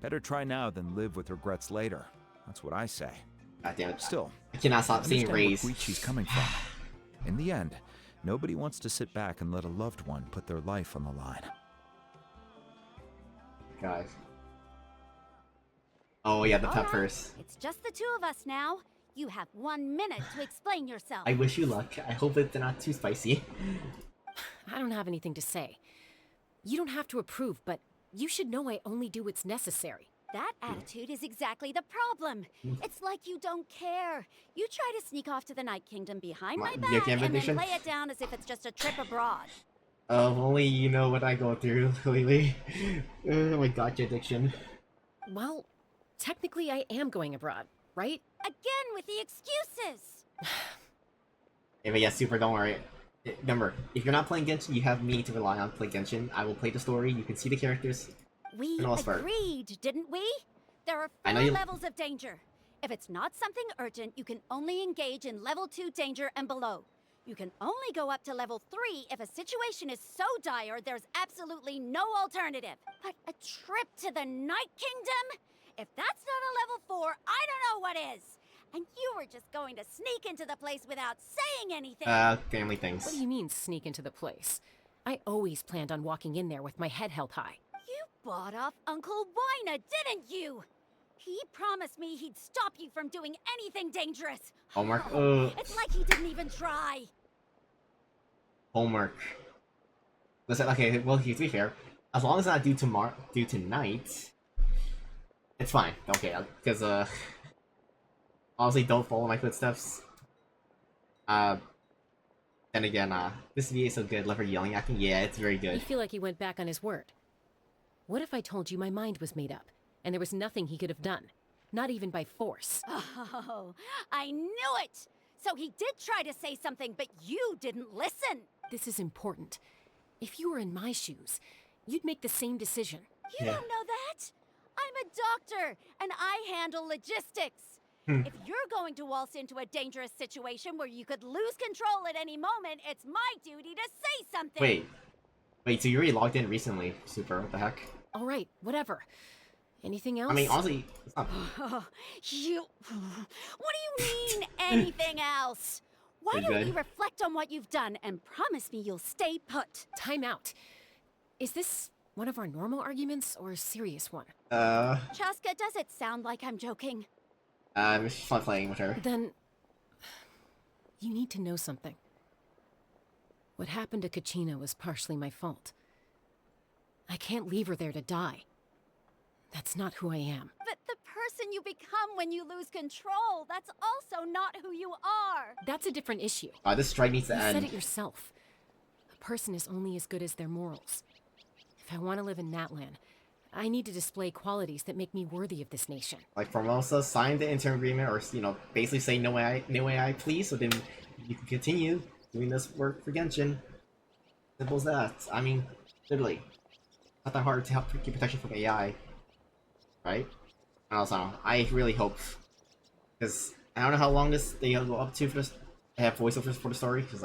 Better try now than live with regrets later. That's what I say. God damn it. Still, I cannot stop seeing Rays. Where Koichi's coming from. In the end, nobody wants to sit back and let a loved one put their life on the line. Guys. Oh yeah, the peppers. It's just the two of us now. You have 1 minute to explain yourself. I wish you luck. I hope it's not too spicy. I don't have anything to say. You don't have to approve, but you should know I only do what's necessary. That attitude is exactly the problem. It's like you don't care. You try to sneak off to the Night Kingdom behind my back and then play it down as if it's just a trip abroad. Only you know what I go through, Lily. Oh my gotcha addiction. Well, technically I am going abroad. right? Again with the excuses! Yeah, but yeah, Super, don't worry. Remember, if you're not playing Genshin, you have me to rely on to play Genshin. I will play the story, you can see the characters. We agreed, didn't we? There are 4 levels of danger. If it's not something urgent, you can only engage in level 2 danger and below. You can only go up to level 3 if a situation is so dire there's absolutely no alternative. But a trip to the Night Kingdom? If that's not a level 4, I don't know what is. And you were just going to sneak into the place without saying anything. Family things. What do you mean, sneak into the place? I always planned on walking in there with my head held high. You bought off Uncle Wina, didn't you? He promised me he'd stop you from doing anything dangerous. Homework. It's like he didn't even try. Homework. Listen, okay, well, to be fair, as long as it's not due tonight, it's fine. Okay, because, honestly, don't follow my footsteps. Then again, this VA is so good. Love her yelling at me. Yeah, it's very good. You feel like he went back on his word. What if I told you my mind was made up, and there was nothing he could have done? Not even by force. Oh, I knew it! So he did try to say something, but you didn't listen. This is important. If you were in my shoes, you'd make the same decision. You don't know that? I'm a doctor, and I handle logistics. If you're going to waltz into a dangerous situation where you could lose control at any moment, it's my duty to say something. Wait, so you already logged in recently, Super, what the heck? Alright, whatever. Anything else? I mean, honestly, it's not... What do you mean, anything else? Why don't you reflect on what you've done and promise me you'll stay put? Time out. Is this one of our normal arguments or a serious one? Chaska, does it sound like I'm joking? It's fun playing with her. Then... you need to know something. What happened to Kachina was partially my fault. I can't leave her there to die. That's not who I am. But the person you become when you lose control, that's also not who you are. That's a different issue. This strike needs to end. You said it yourself. A person is only as good as their morals. If I want to live in Natlan, I need to display qualities that make me worthy of this nation. Like Formosa, sign the interim agreement, or basically say no AI, please, so then you can continue doing this work for Genshin. Simple as that. I mean, literally, not that hard to help keep protection from AI, right? I really hope, because I don't know how long they go up to for this. I have voiceovers for the story, because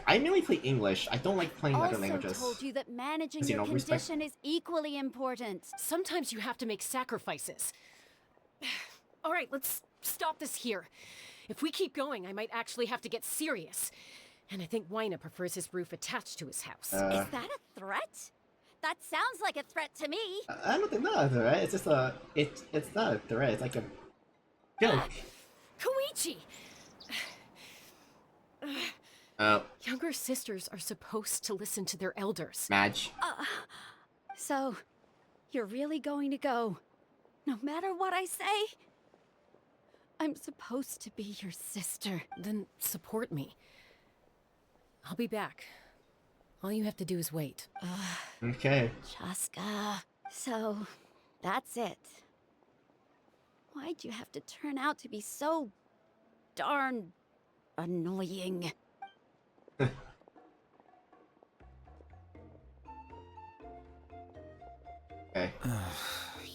I mainly play English. I don't like playing other languages. Also told you that managing your condition is equally important. Sometimes you have to make sacrifices. Alright, let's stop this here. If we keep going, I might actually have to get serious. And I think Wina prefers his roof attached to his house. Is that a threat? That sounds like a threat to me. I don't think that's a threat. It's just it's not a threat. It's like a joke. Koichi! Younger sisters are supposed to listen to their elders. Madge. So, you're really going to go, no matter what I say? I'm supposed to be your sister. Then support me. I'll be back. All you have to do is wait. Okay. Chaska. So, that's it. Why'd you have to turn out to be so darn annoying? Okay.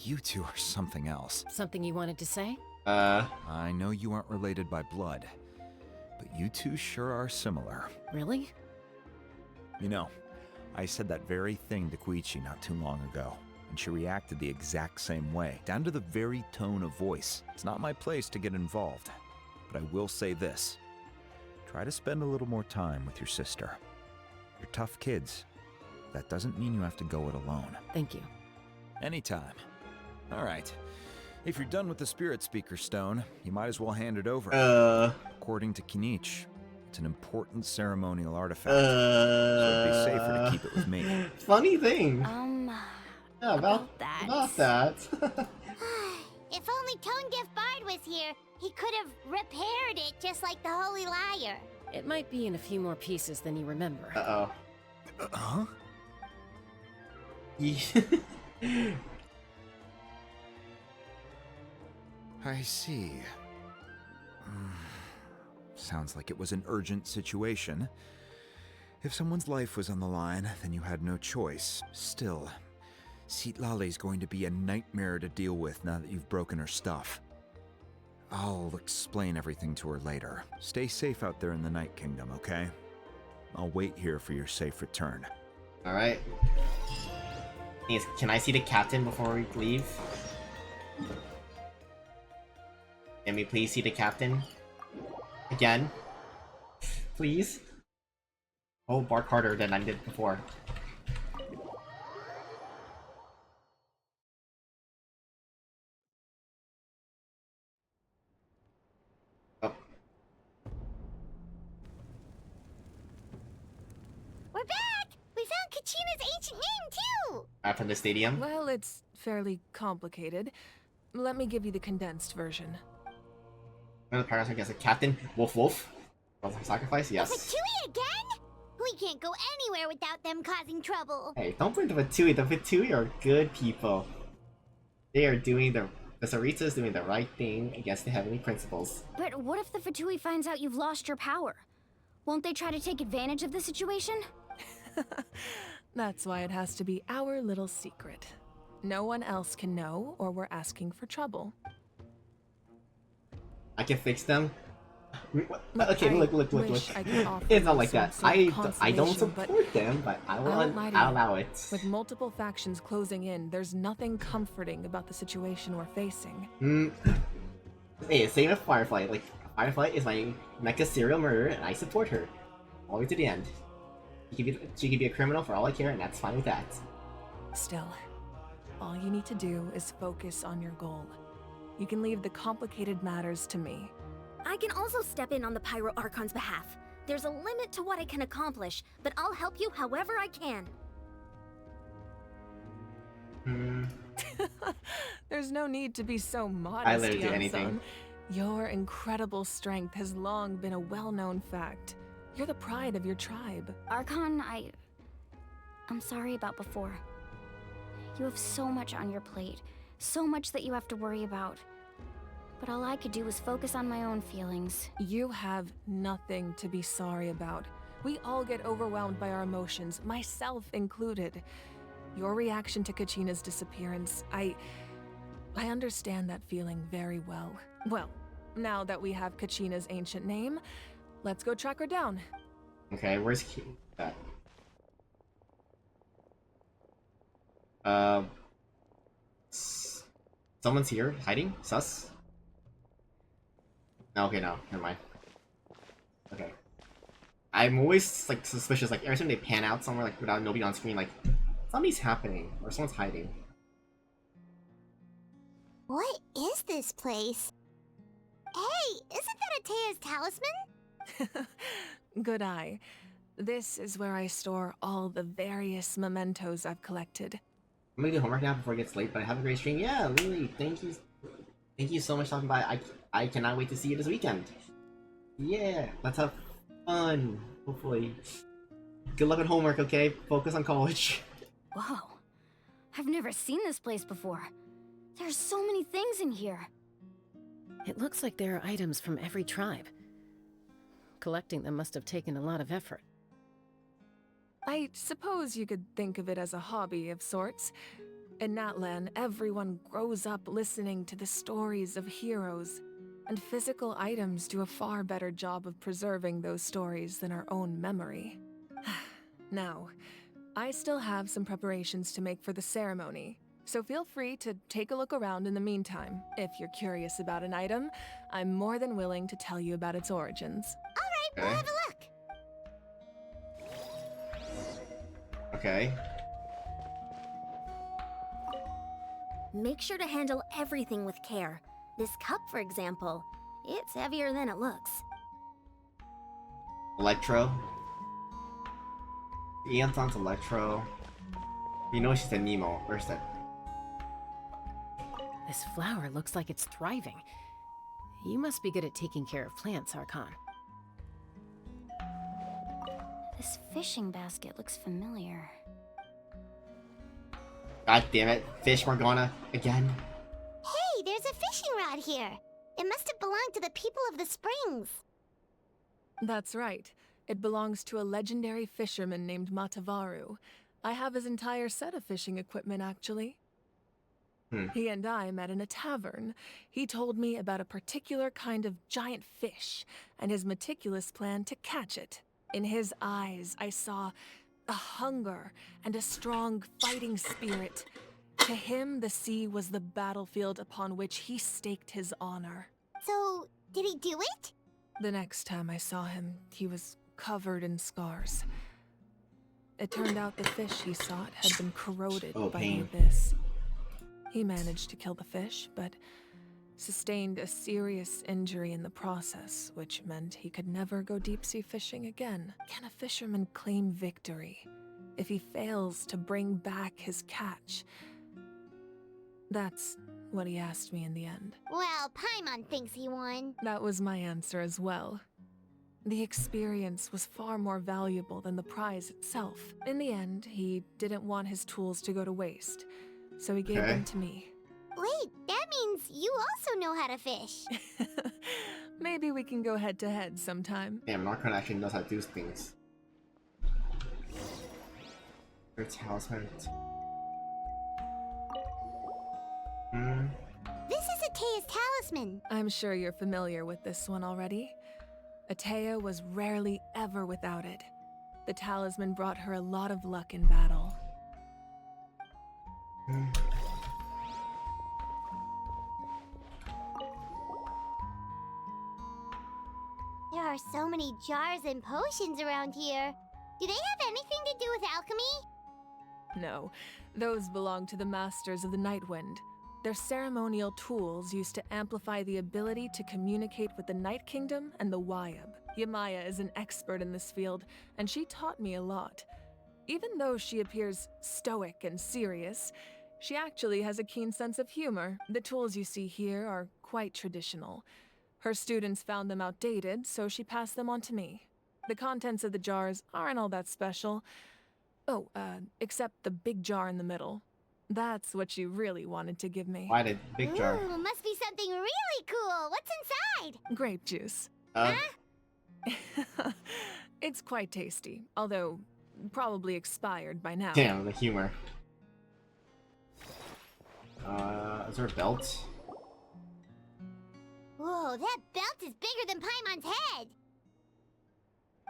You two are something else. Something you wanted to say? I know you aren't related by blood, but you two sure are similar. Really? You know, I said that very thing to Koichi not too long ago, and she reacted the exact same way, down to the very tone of voice. It's not my place to get involved, but I will say this. Try to spend a little more time with your sister. You're tough kids. That doesn't mean you have to go it alone. Thank you. Anytime. All right. If you're done with the Spirit Speaker Stone, you might as well hand it over. According to Kinich, it's an important ceremonial artifact, so it'd be safer to keep it with me. Funny thing. Yeah, about that. About that. If only Tonegif Bard was here, he could have repaired it just like the Holy Liar. It might be in a few more pieces than you remember. Uh-oh. Huh? I see. Sounds like it was an urgent situation. If someone's life was on the line, then you had no choice. Still, Citlali's going to be a nightmare to deal with now that you've broken her stuff. I'll explain everything to her later. Stay safe out there in the Night Kingdom, okay? I'll wait here for your safe return. Alright. Can I see the captain before we leave? Can we please see the captain? Again? Please? Oh, bark harder than I did before. Oh. We're back! We found Kachina's ancient name, too! From the stadium? Well, it's fairly complicated. Let me give you the condensed version. One of the paragraphs against a captain. Woof. Sacrifice? Yes. The Fatui again? We can't go anywhere without them causing trouble. Hey, don't blame the Fatui. The Fatui are good people. They are doing the Sarita is doing the right thing against the heavenly principles. But what if the Fatui finds out you've lost your power? Won't they try to take advantage of the situation? That's why it has to be our little secret. No one else can know, or we're asking for trouble. I can fix them. Okay, look. It's not like that. I don't support them, but I'll allow it. With multiple factions closing in, there's nothing comforting about the situation we're facing. Hey, same with Firefly. Like, Firefly is my mecha serial murderer, and I support her. All the way to the end. She could be a criminal for all I care, and that's fine with that. Still, all you need to do is focus on your goal. You can leave the complicated matters to me. I can also step in on the Pyro Archon's behalf. There's a limit to what I can accomplish, but I'll help you however I can. There's no need to be so modest, I literally do anything. Your incredible strength has long been a well-known fact. You're the pride of your tribe. Archon, I'm sorry about before. You have so much on your plate, so much that you have to worry about. But all I could do was focus on my own feelings. You have nothing to be sorry about. We all get overwhelmed by our emotions, myself included. Your reaction to Kachina's disappearance, I understand that feeling very well. Well, now that we have Kachina's ancient name, let's go track her down. Okay, where's that? Someone's here, hiding? Sus? Okay, no, never mind. Okay. I'm always, like, suspicious, like, every time they pan out somewhere, like, without nobody on screen, like, something's happening, or someone's hiding. What is this place? Hey, isn't that Atea's talisman? Good eye. This is where I store all the various mementos I've collected. I'm gonna do homework now before it gets late, but have a great stream. Yeah, Lily, thank you. Thank you so much for stopping by. I cannot wait to see you this weekend. Yeah, let's have fun. Hopefully. Good luck with homework, okay? Focus on college. Whoa. I've never seen this place before. There's so many things in here. It looks like there are items from every tribe. Collecting them must have taken a lot of effort. I suppose you could think of it as a hobby of sorts. In Natlan, everyone grows up listening to the stories of heroes, and physical items do a far better job of preserving those stories than our own memory. Now, I still have some preparations to make for the ceremony, so feel free to take a look around in the meantime. If you're curious about an item, I'm more than willing to tell you about its origins. Alright, we'll have a look. Okay. Make sure to handle everything with care. This cup, for example, it's heavier than it looks. Electro. Eonton's Electro. You know she's a Nemo. Where's that? This flower looks like it's thriving. You must be good at taking care of plants, Archon. This fishing basket looks familiar. God damn it. Fish Morgana. Again. Hey, there's a fishing got here? It must have belonged to the people of the springs. That's right. It belongs to a legendary fisherman named Matavaru. I have his entire set of fishing equipment, actually. He and I met in a tavern. He told me about a particular kind of giant fish and his meticulous plan to catch it. In his eyes, I saw a hunger and a strong fighting spirit. To him, the sea was the battlefield upon which he staked his honor. So, did he do it? The next time I saw him, he was covered in scars. It turned out the fish he sought had been corroded by the abyss. He managed to kill the fish, but sustained a serious injury in the process, which meant he could never go deep-sea fishing again. Can a fisherman claim victory if he fails to bring back his catch? That's what he asked me in the end. Well, Paimon thinks he won. That was my answer as well. The experience was far more valuable than the prize itself. In the end, he didn't want his tools to go to waste, so he gave them to me. Wait, that means you also know how to fish. Maybe we can go head-to-head sometime. Damn, Narcon actually knows how to do things. Your talisman. This is Atea's talisman. I'm sure you're familiar with this one already. Atea was rarely ever without it. The talisman brought her a lot of luck in battle. There are so many jars and potions around here. Do they have anything to do with alchemy? No, those belong to the Masters of the Nightwind. They're ceremonial tools used to amplify the ability to communicate with the Night Kingdom and the Wyab. Yamaya is an expert in this field, and she taught me a lot. Even though she appears stoic and serious, she actually has a keen sense of humor. The tools you see here are quite traditional. Her students found them outdated, so she passed them on to me. The contents of the jars aren't all that special. Oh, except the big jar in the middle. That's what she really wanted to give me. Why the big jar? Ooh, must be something really cool. What's inside? Grape juice. It's quite tasty, although probably expired by now. Damn, the humor. Is there a belt? Whoa, that belt is bigger than Paimon's head!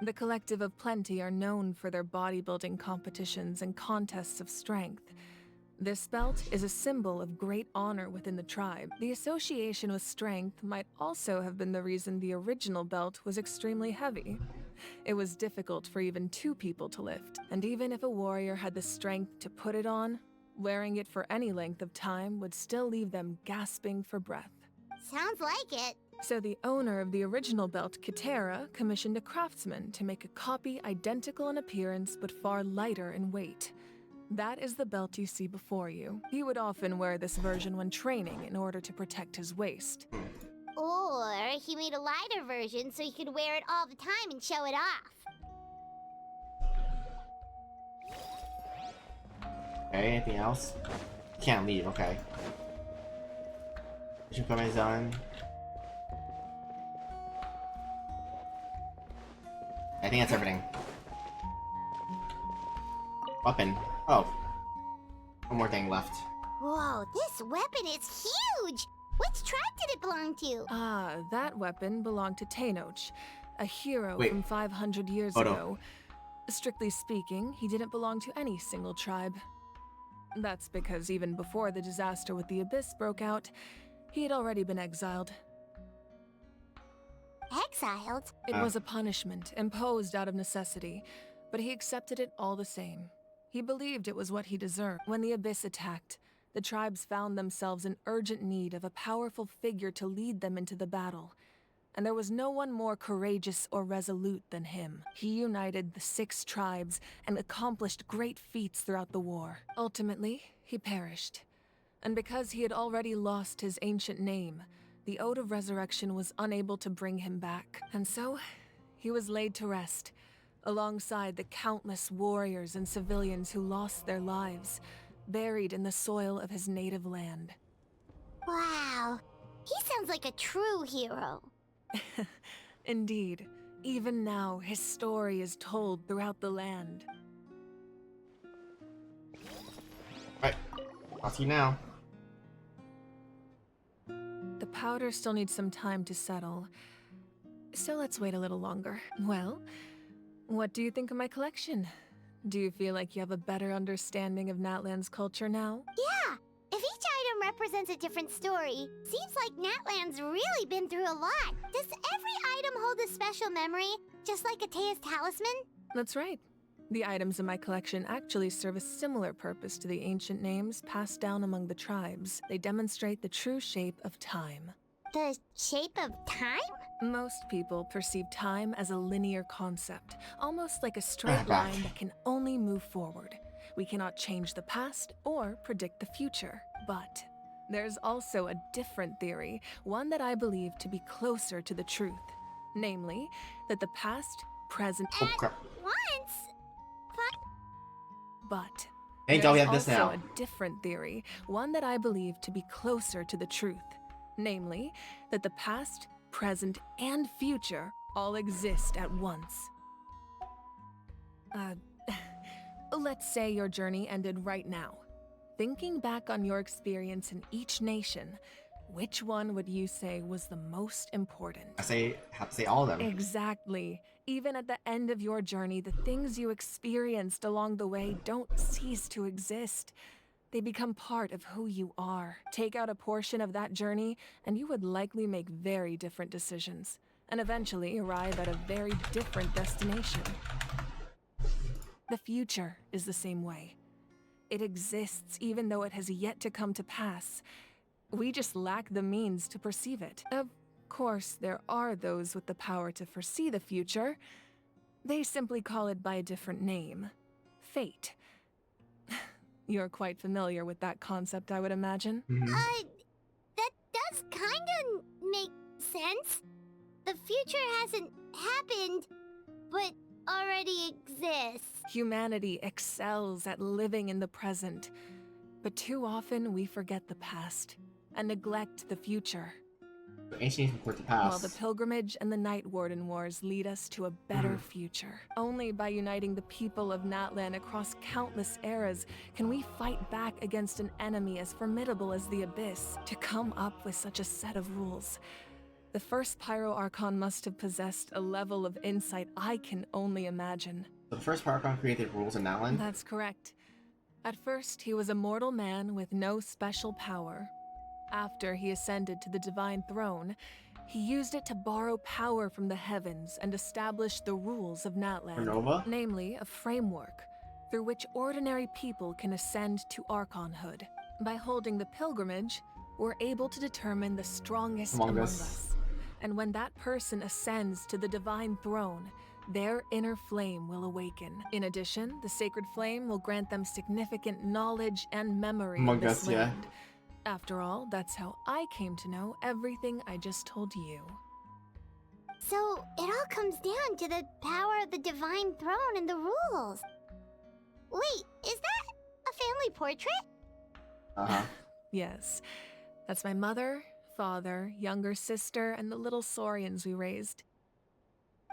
The Collective of Plenty are known for their bodybuilding competitions and contests of strength. This belt is a symbol of great honor within the tribe. The association with strength might also have been the reason the original belt was extremely heavy. It was difficult for even 2 people to lift, and even if a warrior had the strength to put it on, wearing it for any length of time would still leave them gasping for breath. Sounds like it. So the owner of the original belt, Kitera, commissioned a craftsman to make a copy identical in appearance but far lighter in weight. That is the belt you see before you. He would often wear this version when training in order to protect his waist. Or he made a lighter version so he could wear it all the time and show it off. Okay, anything else? Can't leave, okay. Mission equipment is done. I think that's everything. Weapon. Oh. One more thing left. Whoa, this weapon is huge! Which tribe did it belong to? Ah, that weapon belonged to Tenoch, a hero Wait. from 500 years ago. Strictly speaking, he didn't belong to any single tribe. That's because even before the disaster with the Abyss broke out, he had already been exiled. Exiled? It was a punishment imposed out of necessity, but he accepted it all the same. He believed it was what he deserved. When the Abyss attacked, the tribes found themselves in urgent need of a powerful figure to lead them into the battle, and there was no one more courageous or resolute than him. He united the 6 tribes and accomplished great feats throughout the war. Ultimately, he perished, and because he had already lost his ancient name, the Ode of Resurrection was unable to bring him back, and so he was laid to rest, alongside the countless warriors and civilians who lost their lives, buried in the soil of his native land. Wow. He sounds like a true hero. Indeed. Even now, his story is told throughout the land. Right. I'll see you now. The powder still needs some time to settle, so let's wait a little longer. Well, what do you think of my collection? Do you feel like you have a better understanding of Natlan's culture now? Yeah! If each item represents a different story, seems like Natlan's really been through a lot. Does every item hold a special memory, just like Atea's talisman? That's right. The items in my collection actually serve a similar purpose to the ancient names passed down among the tribes. They demonstrate the true shape of time. The shape of time? Most people perceive time as a linear concept, almost like a straight line that can only move forward. We cannot change the past or predict the future. But there's also a different theory, one that I believe to be closer to the truth. Namely, that the past, present, At once? but Thank God we there's have this also now. a different theory, one that I believe to be closer to the truth. Namely, that the past, present, and future all exist at once. Let's say your journey ended right now. Thinking back on your experience in each nation, which one would you say was the most important? I have to say all of them. Exactly. Even at the end of your journey, the things you experienced along the way don't cease to exist. They become part of who you are. Take out a portion of that journey, and you would likely make very different decisions, and eventually arrive at a very different destination. The future is the same way. It exists even though it has yet to come to pass. We just lack the means to perceive it. Of course, there are those with the power to foresee the future. They simply call it by a different name. Fate. You're quite familiar with that concept, I would imagine. That does kinda make sense. The future hasn't happened, but already exists. Humanity excels at living in the present, but too often we forget the past and neglect the future. Ancient report the past. While the pilgrimage and the Night Warden Wars lead us to a better future. Only by uniting the people of Natlan across countless eras can we fight back against an enemy as formidable as the Abyss. To come up with such a set of rules, the first Pyro Archon must have possessed a level of insight I can only imagine. So the first Pyro Archon created rules in Natlan? That's correct. At first, he was a mortal man with no special power. After he ascended to the divine throne, he used it to borrow power from the heavens and establish the rules of Natlan. Namely, a framework through which ordinary people can ascend to Archonhood. By holding the pilgrimage, we're able to determine the strongest among us. And when that person ascends to the divine throne, their inner flame will awaken. In addition, the sacred flame will grant them significant knowledge and memory of this land. After all, that's how I came to know everything I just told you. So, it all comes down to the power of the divine throne and the rules. Wait, is that a family portrait? Yes. That's my mother, father, younger sister, and the little saurians we raised.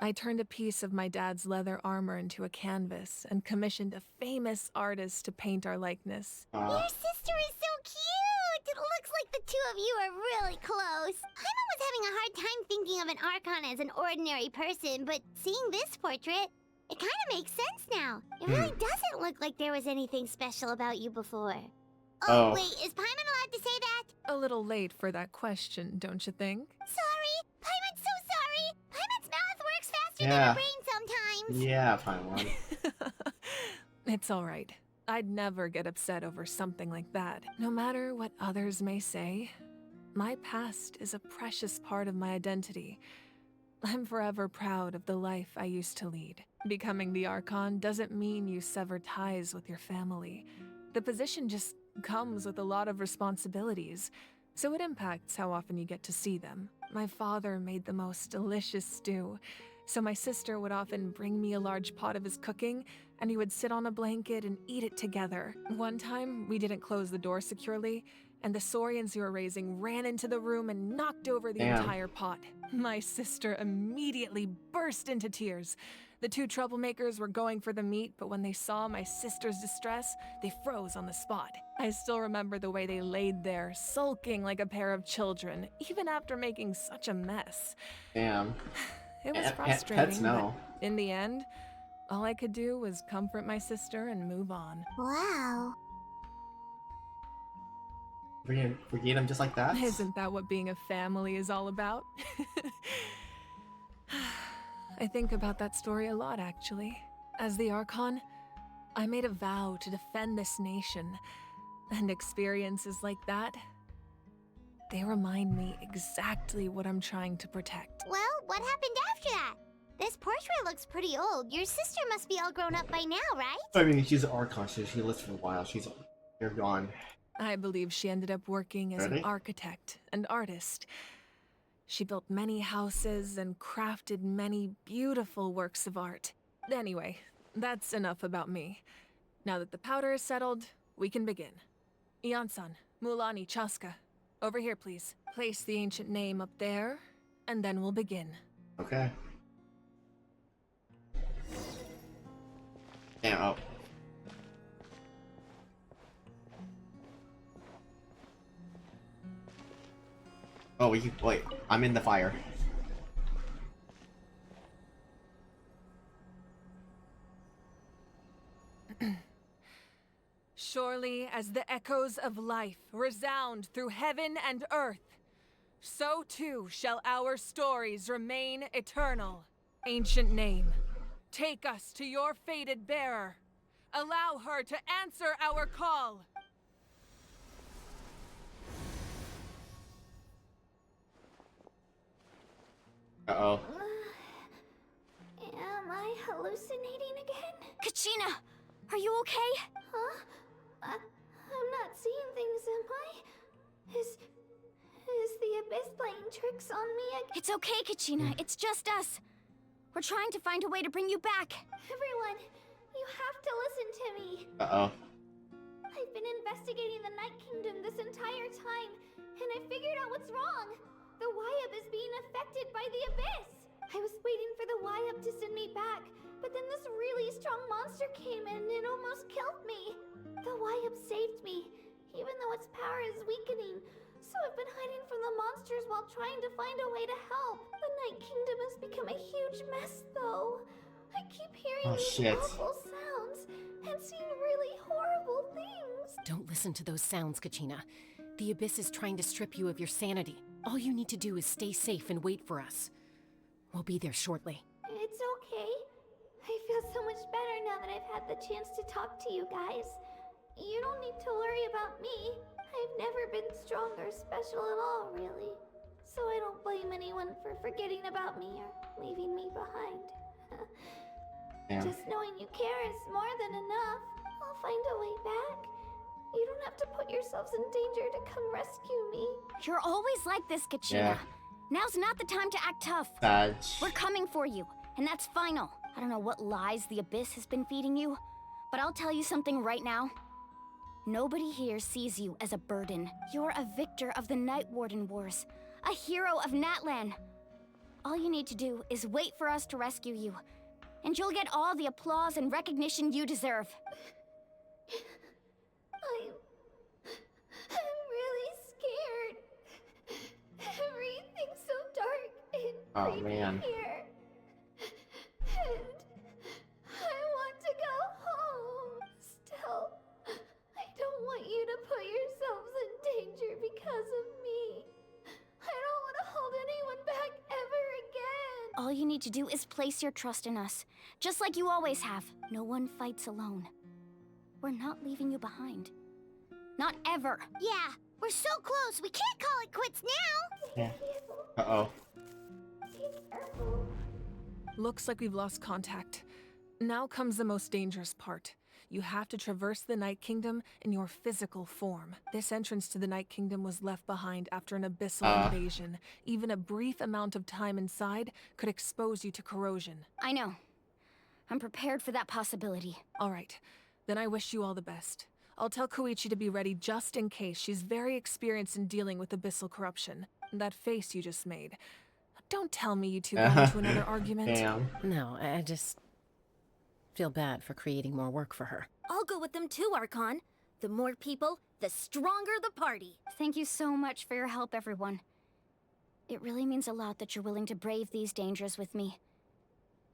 I turned a piece of my dad's leather armor into a canvas and commissioned a famous artist to paint our likeness. Your sister is so cute! It looks like the two of you are really close. Paimon was having a hard time thinking of an Archon as an ordinary person, but seeing this portrait, it kind of makes sense now. It really doesn't look like there was anything special about you before. Oh, wait, is Paimon allowed to say that? A little late for that question, don't you think? Sorry! Paimon's so sorry! Paimon's mouth works faster than her brain sometimes! Yeah, Paimon. It's alright. I'd never get upset over something like that. No matter what others may say, my past is a precious part of my identity. I'm forever proud of the life I used to lead. Becoming the Archon doesn't mean you sever ties with your family. The position just comes with a lot of responsibilities, so it impacts how often you get to see them. My father made the most delicious stew, so my sister would often bring me a large pot of his cooking, and we would sit on a blanket and eat it together. One time, we didn't close the door securely, and the saurians you were raising ran into the room and knocked over the Damn. entire pot. My sister immediately burst into tears. The two troublemakers were going for the meat, but when they saw my sister's distress, they froze on the spot. I still remember the way they laid there, sulking like a pair of children, even after making such a mess. Damn. It was Pets frustrating, know. but in the end, all I could do was comfort my sister and move on. Wow. Forget him just like that? Isn't that what being a family is all about? I think about that story a lot, actually. As the Archon, I made a vow to defend this nation, and experiences like that, they remind me exactly what I'm trying to protect. Well, what happened after that? This portrait looks pretty old. Your sister must be all grown up by now, right? I mean, she's an Archon, so she lives for a while. You're gone. I believe she ended up working as an architect and artist. She built many houses and crafted many beautiful works of art. Anyway, that's enough about me. Now that the powder is settled, we can begin. Ian-san, Mulani, Chaska, over here please. Place the ancient name up there, and then we'll begin. Okay. Damn, oh. Oh, wait, I'm in the fire. Surely as the echoes of life resound through heaven and earth, so too shall our stories remain eternal. Ancient name, take us to your fated bearer. Allow her to answer our call. Uh-oh. Am I hallucinating again? Kachina, are you okay? Huh? I'm not seeing things, am I? Is the Abyss playing tricks on me again? It's okay, Kachina. It's just us. We're trying to find a way to bring you back. Everyone, you have to listen to me. Uh-oh. I've been investigating the Night Kingdom this entire time, and I figured out what's wrong. The Wyab is being affected by the Abyss. I was waiting for the Wyab to send me back, but then this really strong monster came in and almost killed me. The Wyab saved me, even though its power is weakening. So I've been hiding from the monsters while trying to find a way to help. The Night Kingdom has become a huge mess, though. I keep hearing these awful sounds and seeing really horrible things. Don't listen to those sounds, Kachina. The Abyss is trying to strip you of your sanity. All you need to do is stay safe and wait for us. We'll be there shortly. It's okay. I feel so much better now that I've had the chance to talk to you guys. You don't need to worry about me. I've never been strong or special at all, really. So I don't blame anyone for forgetting about me or leaving me behind. Just knowing you care is more than enough. I'll find a way back. You don't have to put yourselves in danger to come rescue me. You're always like this, Kachina. Now's not the time to act tough. We're coming for you, and that's final. I don't know what lies the Abyss has been feeding you, but I'll tell you something right now. Nobody here sees you as a burden. You're a victor of the Night Warden Wars, a hero of Natlan. All you need to do is wait for us to rescue you, and you'll get all the applause and recognition you deserve. I'm really scared. Everything's so dark and creepy here. And I want to go home. Still, I don't want you to put yourselves in danger because of me. I don't want to hold anyone back ever again. All you need to do is place your trust in us, just like you always have. No one fights alone. We're not leaving you behind. Not ever. Yeah, we're so close. We can't call it quits now. Yeah. Uh-oh. Looks like we've lost contact. Now comes the most dangerous part. You have to traverse the Night Kingdom in your physical form. This entrance to the Night Kingdom was left behind after an abyssal invasion. Even a brief amount of time inside could expose you to corrosion. I know. I'm prepared for that possibility. All right. Then I wish you all the best. I'll tell Koichi to be ready just in case. She's very experienced in dealing with abyssal corruption. That face you just made. Don't tell me you two got into another argument. Damn. No, I just feel bad for creating more work for her. I'll go with them too, Archon. The more people, the stronger the party. Thank you so much for your help, everyone. It really means a lot that you're willing to brave these dangers with me.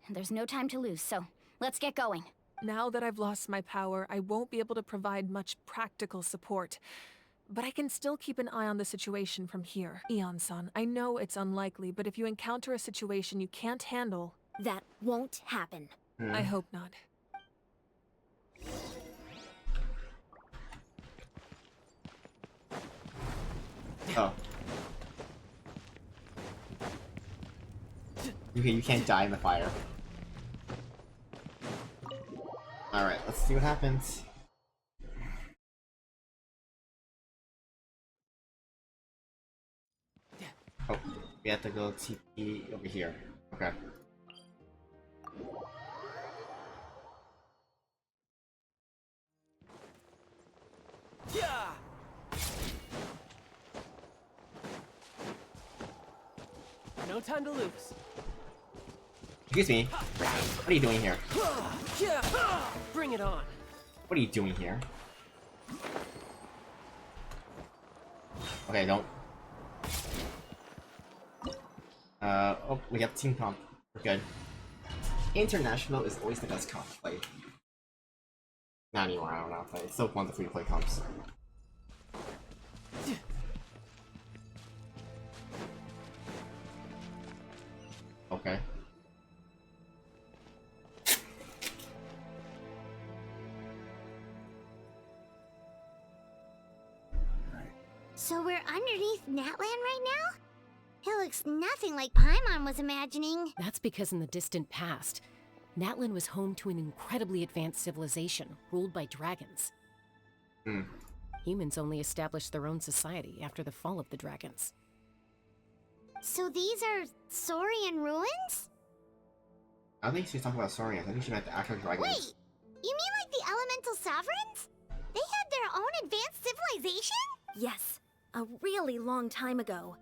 And there's no time to lose, so let's get going. Now that I've lost my power, I won't be able to provide much practical support. But I can still keep an eye on the situation from here. Eon-san, I know it's unlikely, but if you encounter a situation you can't handle... That won't happen. I hope not. Oh. You can't die in the fire. Alright, let's see what happens. Oh, we have to go TP over here. Okay. Yeah. No time to lose. Excuse me. What are you doing here? Bring it on. What are you doing here? Okay, don't. Oh, we have team comp. We're good. International is always the best comp to play. Not anymore, I don't know. It's still one of the free to play comps. Okay. So we're underneath Natlan right now? It looks nothing like Paimon was imagining. That's because in the distant past, Natlan was home to an incredibly advanced civilization ruled by dragons. Humans only established their own society after the fall of the dragons. So these are Saurian ruins? I don't think she's talking about Saurians. I think she meant the actual dragons. Wait! You mean like the elemental sovereigns? They had their own advanced civilization? Yes, a really long time ago.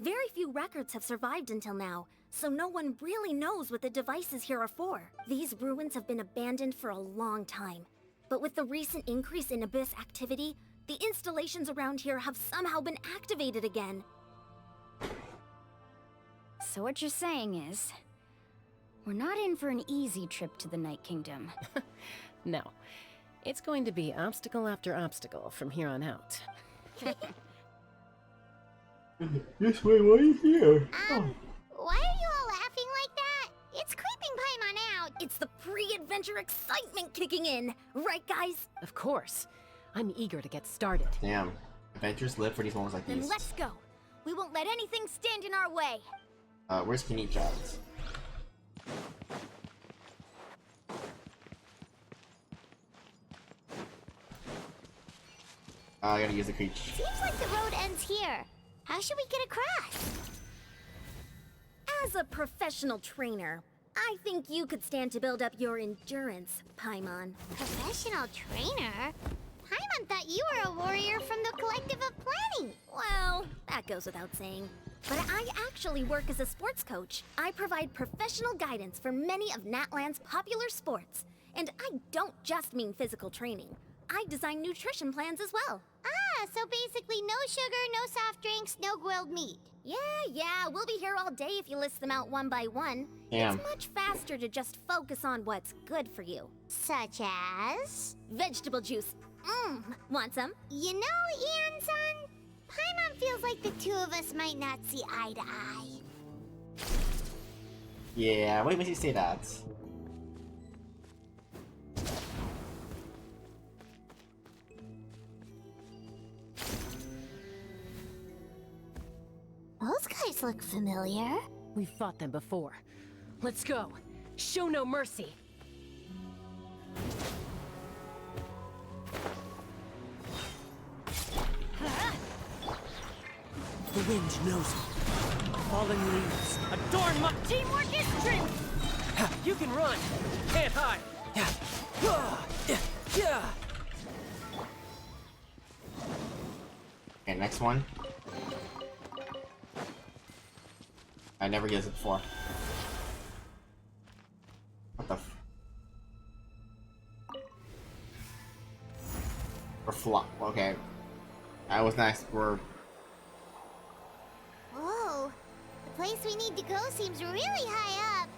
Very few records have survived until now, so no one really knows what the devices here are for. These ruins have been abandoned for a long time. But with the recent increase in Abyss activity, the installations around here have somehow been activated again. So what you're saying is, we're not in for an easy trip to the Night Kingdom. No. It's going to be obstacle after obstacle from here on out. Yes, wait, why are you here? Why are you all laughing like that? It's creeping Paimon out. It's the pre-adventure excitement kicking in, right guys? Of course. I'm eager to get started. Damn. Adventures live for these moments like Then these. let's go. We won't let anything stand in our way. Where's Kinicha? I gotta use the creature. Seems like the road ends here. How should we get across? As a professional trainer, I think you could stand to build up your endurance, Paimon. Professional trainer? Paimon thought you were a warrior from the Collective of Planning. Well, that goes without saying. But I actually work as a sports coach. I provide professional guidance for many of Natlan's popular sports. And I don't just mean physical training. I design nutrition plans as well. Ah, so basically no sugar, no soft drinks, no grilled meat. Yeah, we'll be here all day if you list them out one by one. Damn. It's much faster to just focus on what's good for you. Such as? Vegetable juice. Want some? You know, Ian-san, Paimon feels like the two of us might not see eye to eye. Yeah, what makes you say that? Those guys look familiar. We've fought them before. Let's go. Show no mercy. The wind knows it. Fallen leaves. Adorn my... Teamwork is strength! You can run. Can't hide. next one. I never guessed it before. What the f... We're flop. Okay. That was nice. We're... Whoa. The place we need to go seems really high up.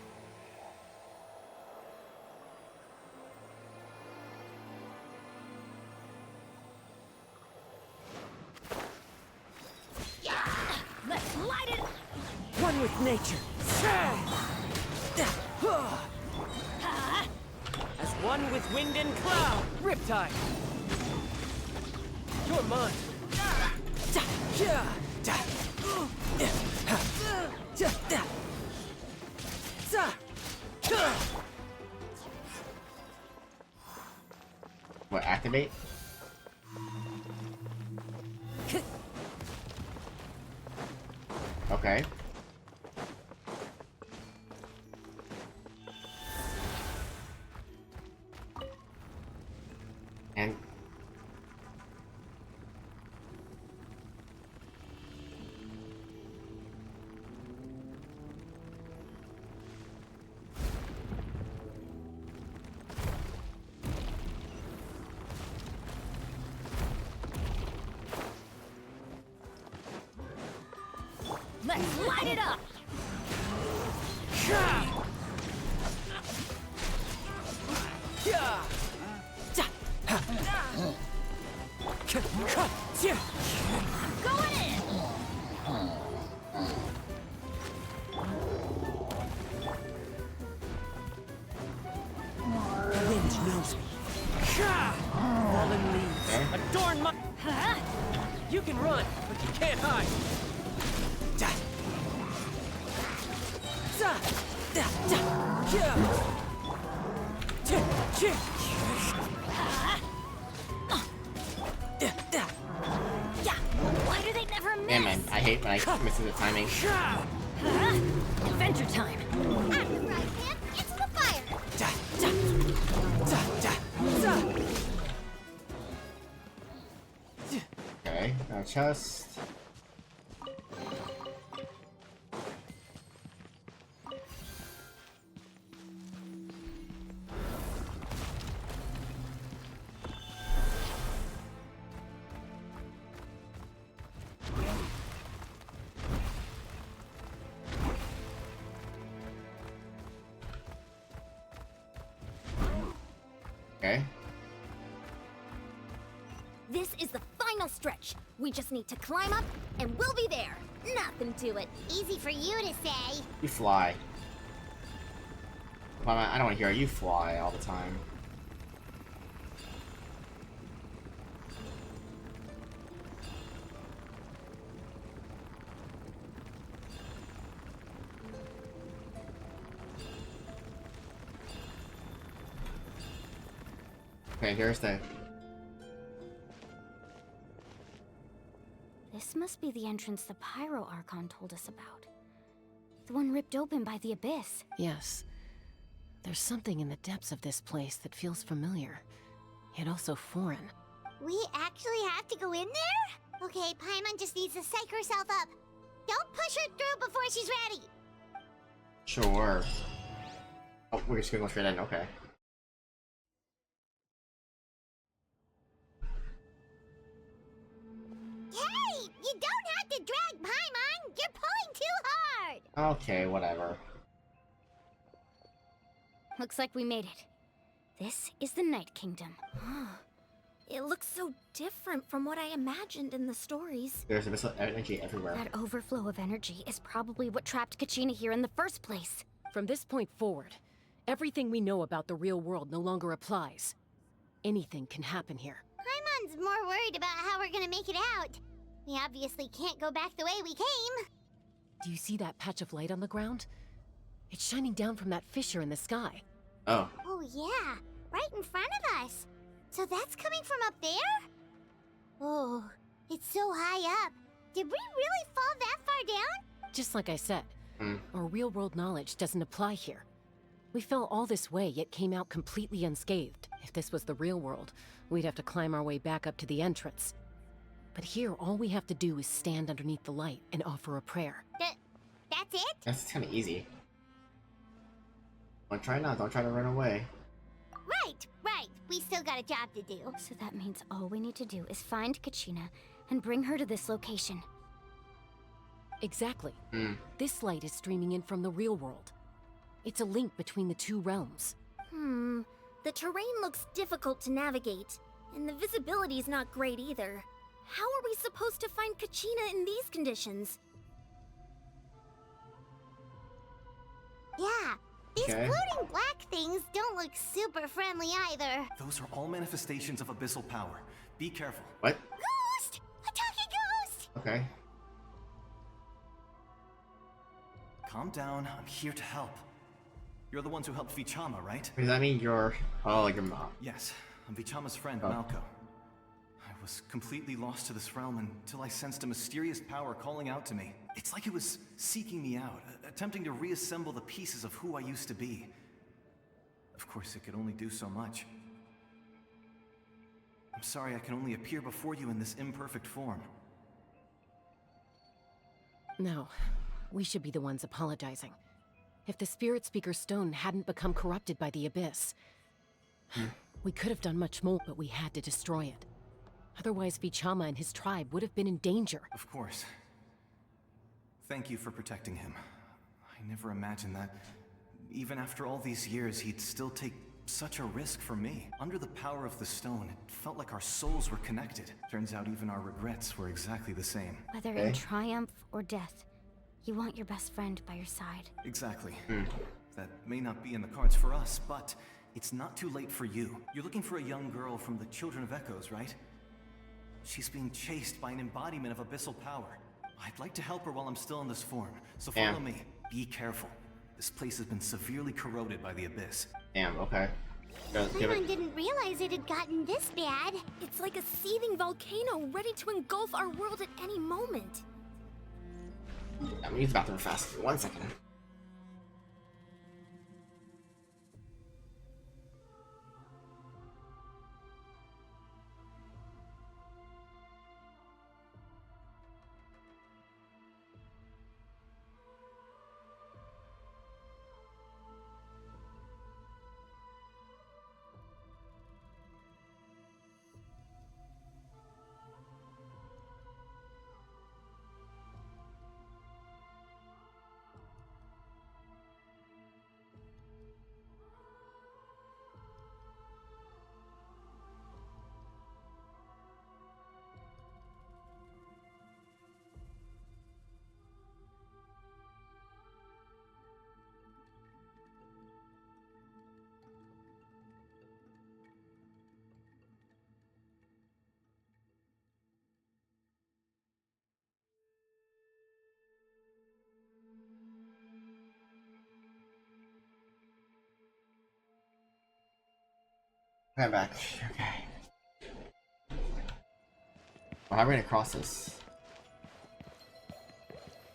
Let's light it! One with nature. As one with wind and cloud. Riptide. You're mine. What, activate? Okay. And... Let's light it up! Going in! The wind knows me. Fallen leaves. Adorn my... You can run, but you can't hide. Why do they never miss? Damn it, I hate when I miss the timing. Adventure time. After right, man. Into the fire. Okay, now chest. Okay. This is the final stretch. We just need to climb up, and we'll be there. Nothing to it. Easy for you to say. You fly. Well, I don't want to hear you fly all the time. Okay, here's the... This must be the entrance the Pyro Archon told us about. The one ripped open by the Abyss. Yes. There's something in the depths of this place that feels familiar, yet also foreign. We actually have to go in there? Okay, Paimon just needs to psych herself up. Don't push her through before she's ready. Sure. Oh, we're just gonna go straight in, okay. Hey! You don't have to drag Paimon! You're pulling too hard! Okay, whatever. Looks like we made it. This is the Night Kingdom. It looks so different from what I imagined in the stories. There's abyssal energy everywhere. That overflow of energy is probably what trapped Kachina here in the first place. From this point forward, everything we know about the real world no longer applies. Anything can happen here. Paimon's more worried about how we're gonna make it out. We obviously can't go back the way we came. Do you see that patch of light on the ground? It's shining down from that fissure in the sky. Oh. Oh yeah, right in front of us. So that's coming from up there? Oh, it's so high up. Did we really fall that far down? Just like I said, our real-world knowledge doesn't apply here. We fell all this way, yet came out completely unscathed. If this was the real world, we'd have to climb our way back up to the entrance. But here, all we have to do is stand underneath the light and offer a prayer. That's it? That's kind of easy. Don't try to run away. Right. We still got a job to do. So that means all we need to do is find Kachina and bring her to this location. Exactly. This light is streaming in from the real world. It's a link between the two realms. The terrain looks difficult to navigate, and the visibility is not great either. How are we supposed to find Kachina in these conditions? Yeah, these floating black things don't look super friendly either. Those are all manifestations of abyssal power. Be careful. What? Ghost! A talking ghost! Okay. Calm down, I'm here to help. You're the ones who helped Vichama, right? Does that mean you're... Oh, your mom. Yes, I'm Vichama's friend, Malko. I was completely lost to this realm until I sensed a mysterious power calling out to me. It's like it was seeking me out, attempting to reassemble the pieces of who I used to be. Of course, it could only do so much. I'm sorry I can only appear before you in this imperfect form. No, we should be the ones apologizing. If the Spirit Speaker's stone hadn't become corrupted by the Abyss, we could have done much more, but we had to destroy it. Otherwise, Vichama and his tribe would have been in danger. Of course. Thank you for protecting him. I never imagined that, even after all these years, he'd still take such a risk for me. Under the power of the stone, it felt like our souls were connected. Turns out even our regrets were exactly the same. Whether in triumph or death, you want your best friend by your side. Exactly. That may not be in the cards for us, but it's not too late for you. You're looking for a young girl from the Children of Echoes, right? She's being chased by an embodiment of abyssal power. I'd like to help her while I'm still in this form, so follow me. Be careful. This place has been severely corroded by the Abyss. Damn, okay. Paimon didn't realize it had gotten this bad. It's like a seething volcano ready to engulf our world at any moment. I'm gonna use the bathroom fast. 1 second. I'm back. Okay. Well, how are we gonna cross this?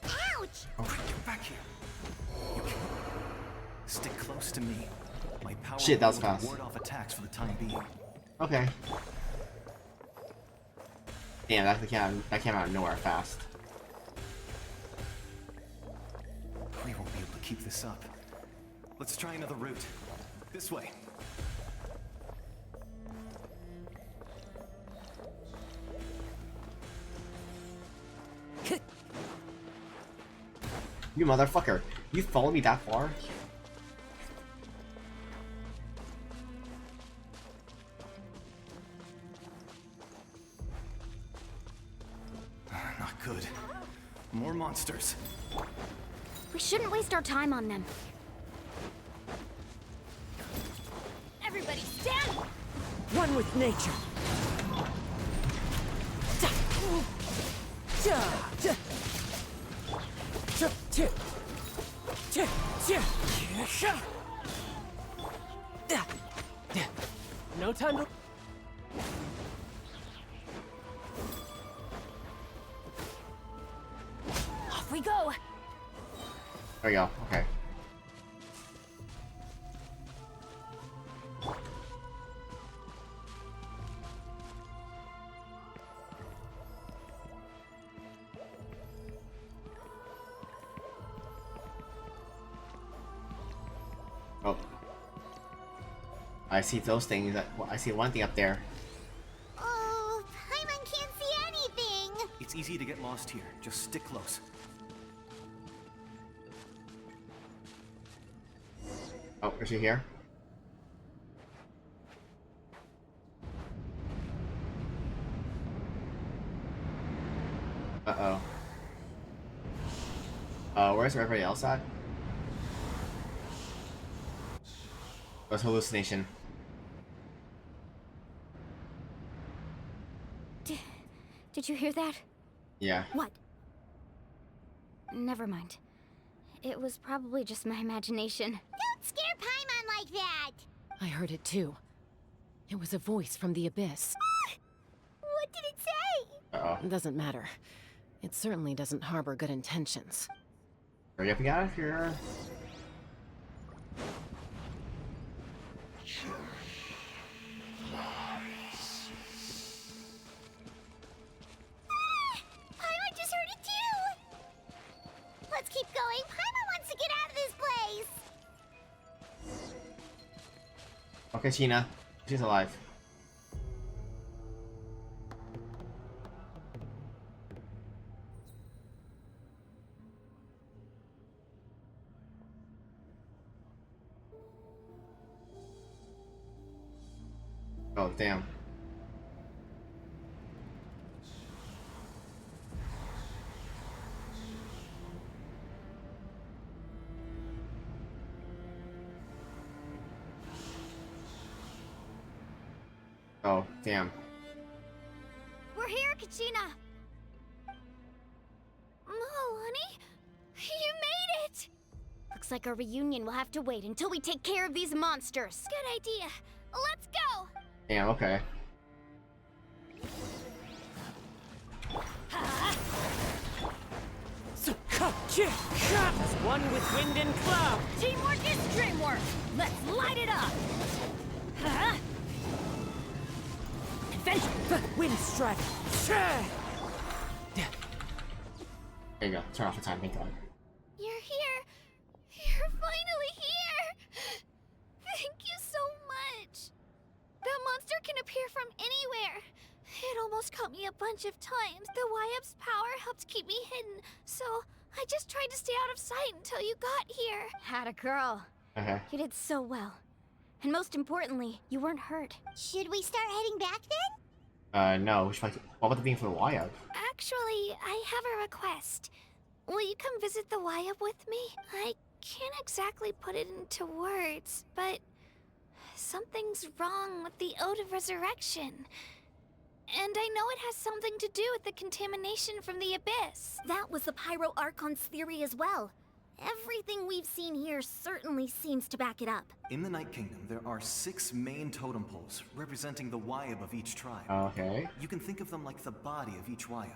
Ouch! Oh, get back here. You can stick close to me. My power Shit, that was will fast. ward off attacks for the time being. Okay. Damn, that came out of nowhere fast. We won't be able to keep this up. Let's try another route. This way. You motherfucker. You followed me that far? Not good. More monsters. We shouldn't waste our time on them. Everybody stand! One with nature. No time to... Off we go! There we go, okay. I see those things. I see one thing up there. Oh, Paimon can't see anything. It's easy to get lost here. Just stick close. Oh, is she here? Uh-oh. Where's everybody else at? What's hallucination? Did you hear that? Yeah. What? Never mind. It was probably just my imagination. Don't scare Paimon like that! I heard it too. It was a voice from the abyss. What did it say? Uh-oh. Doesn't matter. It certainly doesn't harbor good intentions. Hurry up and get out of here. Paimon just heard it too! Let's keep going. Paimon wants to get out of this place! Okay, Sheena. She's alive. Oh, damn. Oh, damn. We're here, Kachina! Oh, honey? You made it! Looks like our reunion will have to wait until we take care of these monsters. Good idea. Let's go! Damn, okay. As one with wind and cloud. Teamwork is dreamwork! Let's light it up! Adventure! Wind strike! There you go. Turn off the time, thank God. You're here. You're finally here. Thank you so much. That monster can appear from anywhere. It almost caught me a bunch of times. The YF's power helped keep me hidden, so I just tried to stay out of sight until you got here. Had a girl. You did so well. And most importantly, you weren't hurt. Should we start heading back then? No. What about the being for the YF? Actually, I have a request. Will you come visit the YF with me? I can't exactly put it into words, but something's wrong with the Ode of Resurrection. And I know it has something to do with the contamination from the Abyss. That was the Pyro Archon's theory as well. Everything we've seen here certainly seems to back it up. In the Night Kingdom, there are 6 main totem poles representing the Wyab of each tribe. Okay. You can think of them like the body of each Wyab.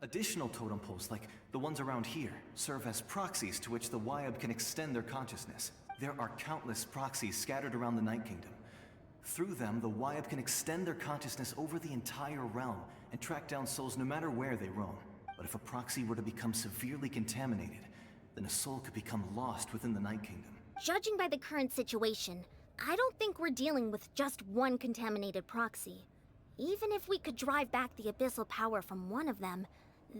Additional totem poles, like the ones around here, serve as proxies to which the Wyab can extend their consciousness. There are countless proxies scattered around the Night Kingdom. Through them, the Wyab can extend their consciousness over the entire realm and track down souls no matter where they roam. But if a proxy were to become severely contaminated, then a soul could become lost within the Night Kingdom. Judging by the current situation, I don't think we're dealing with just one contaminated proxy. Even if we could drive back the abyssal power from one of them,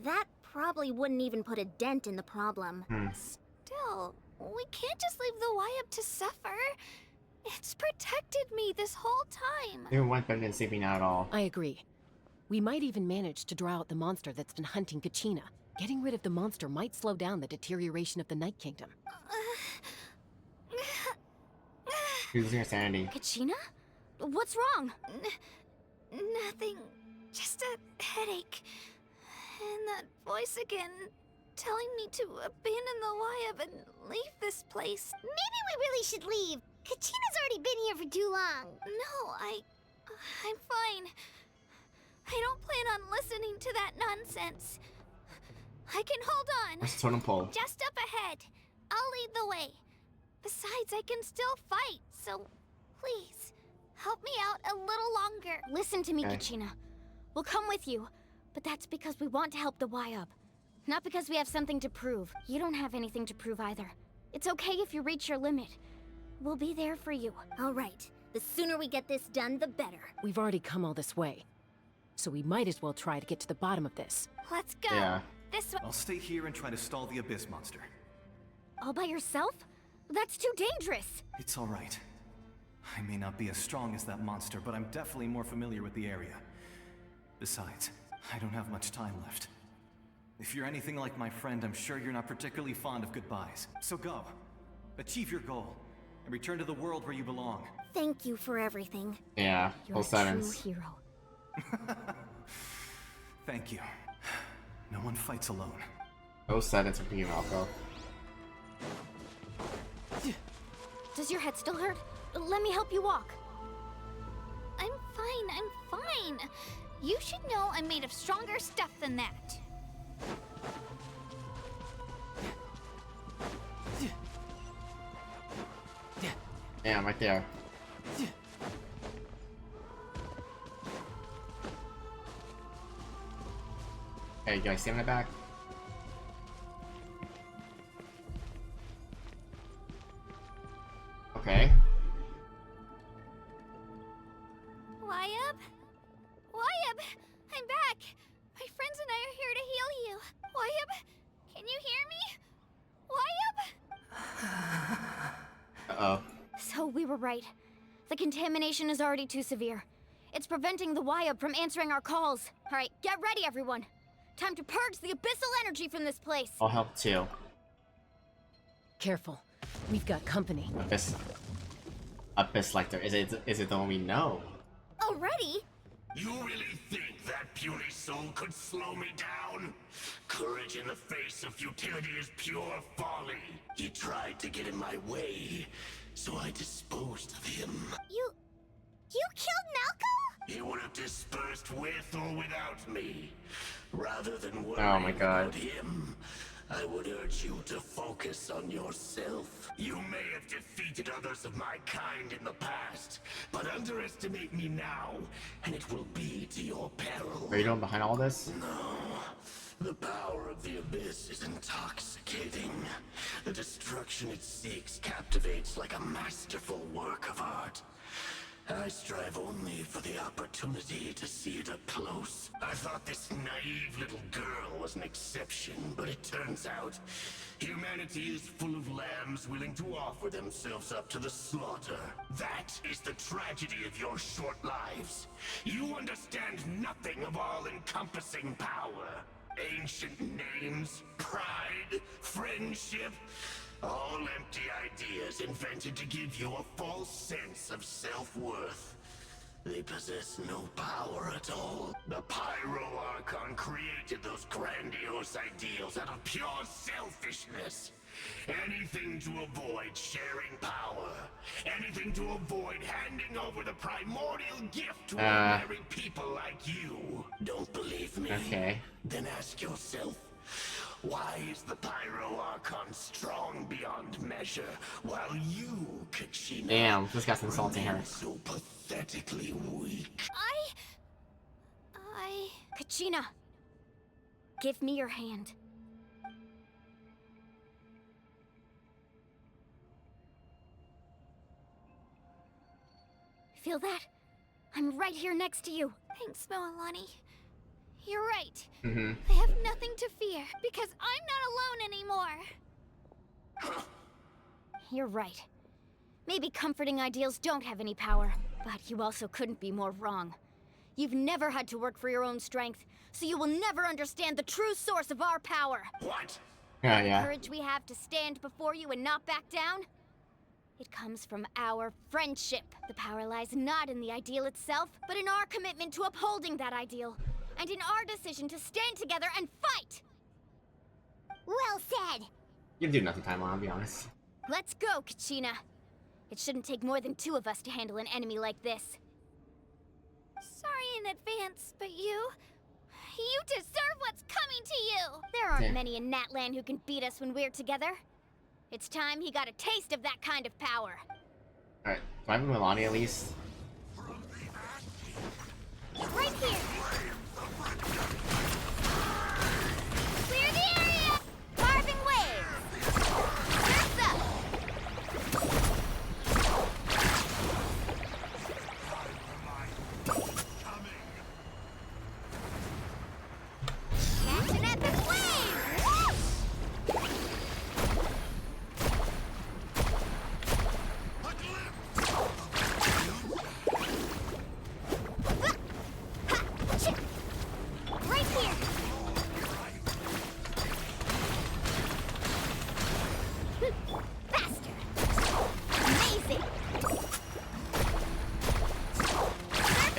that probably wouldn't even put a dent in the problem. Still, we can't just leave the YF to suffer. It's protected me this whole time. It went better than sleeping out at all. I agree. We might even manage to draw out the monster that's been hunting Kachina. Getting rid of the monster might slow down the deterioration of the Night Kingdom. She's losing her sanity. Kachina? What's wrong? Nothing. Just a headache. And that voice again, telling me to abandon the YF and leave this place. Maybe we really should leave. Kachina's already been here for too long. No, I'm fine. I don't plan on listening to that nonsense. I can hold on. Where's the totem pole? Just up ahead. I'll lead the way. Besides, I can still fight, so please, help me out a little longer. Listen to me, Kachina. We'll come with you, but that's because we want to help the YF. Not because we have something to prove. You don't have anything to prove either. It's okay if you reach your limit. We'll be there for you. All right. The sooner we get this done, the better. We've already come all this way, so we might as well try to get to the bottom of this. Let's go. Yeah. This way. I'll stay here and try to stall the Abyss monster. All by yourself? That's too dangerous. It's all right. I may not be as strong as that monster, but I'm definitely more familiar with the area. Besides, I don't have much time left. If you're anything like my friend, I'm sure you're not particularly fond of goodbyes. So go. Achieve your goal, and return to the world where you belong. Thank you for everything. Yeah, You're full a true sentence. hero. Thank you. No one fights alone. Full sentence from King Malco. Does your head still hurt? Let me help you walk. I'm fine. You should know I'm made of stronger stuff than that. Yeah, I'm right there. Hey, you guys see my back? Okay. Wyabb? Wyabb! I'm back! My friends and I are here to heal you. Wyabb, can you hear me? Wyabb? Uh-oh. So we were right. The contamination is already too severe. It's preventing the Wyabb from answering our calls. All right, get ready, everyone. Time to purge the abyssal energy from this place. I'll help too. Careful. We've got company. Abyss like there. Is it the one we know? Already? You really think that puny soul could slow me down? Courage in the face of futility is pure folly. He tried to get in my way, so I disposed of him. You killed Malco? He would have dispersed with or without me. Rather than worry Oh my God. about him, I would urge you to focus on yourself. You may have defeated others of my kind in the past, but underestimate me now, and it will be to your peril. Are you doing behind all this? No. The power of the Abyss is intoxicating. The destruction it seeks captivates like a masterful work of art. I strive only for the opportunity to see it up close. I thought this naive little girl was an exception, but it turns out humanity is full of lambs willing to offer themselves up to the slaughter. That is the tragedy of your short lives. You understand nothing of all-encompassing power. Ancient names, pride, friendship, all empty ideas invented to give you a false sense of self-worth. They possess no power at all. The Pyro Archon created those grandiose ideals out of pure selfishness. Anything to avoid sharing power. Anything to avoid handing over the primordial gift to ordinary people like you. Don't believe me? Okay. Then ask yourself, why is the Pyro Archon strong beyond measure, while you, Kachina, Damn, this guy's insulting her. remain so pathetically weak? Kachina, give me your hand. Feel that? I'm right here next to you. Thanks, Moalani. You're right. Mm-hmm. I have nothing to fear, because I'm not alone anymore. You're right. Maybe comforting ideals don't have any power, but you also couldn't be more wrong. You've never had to work for your own strength, so you will never understand the true source of our power. What? Yeah. The courage we have to stand before you and not back down? It comes from our friendship. The power lies not in the ideal itself, but in our commitment to upholding that ideal, and in our decision to stand together and fight! Well said! You can do nothing, Paimon, I'll be honest. Let's go, Kachina. It shouldn't take more than 2 of us to handle an enemy like this. Sorry in advance, but you deserve what's coming to you! There aren't many in Natlan who can beat us when we're together. It's time he got a taste of that kind of power. Alright, do I have Milani at least? Right here! Clear the area! Carving waves! Here's up!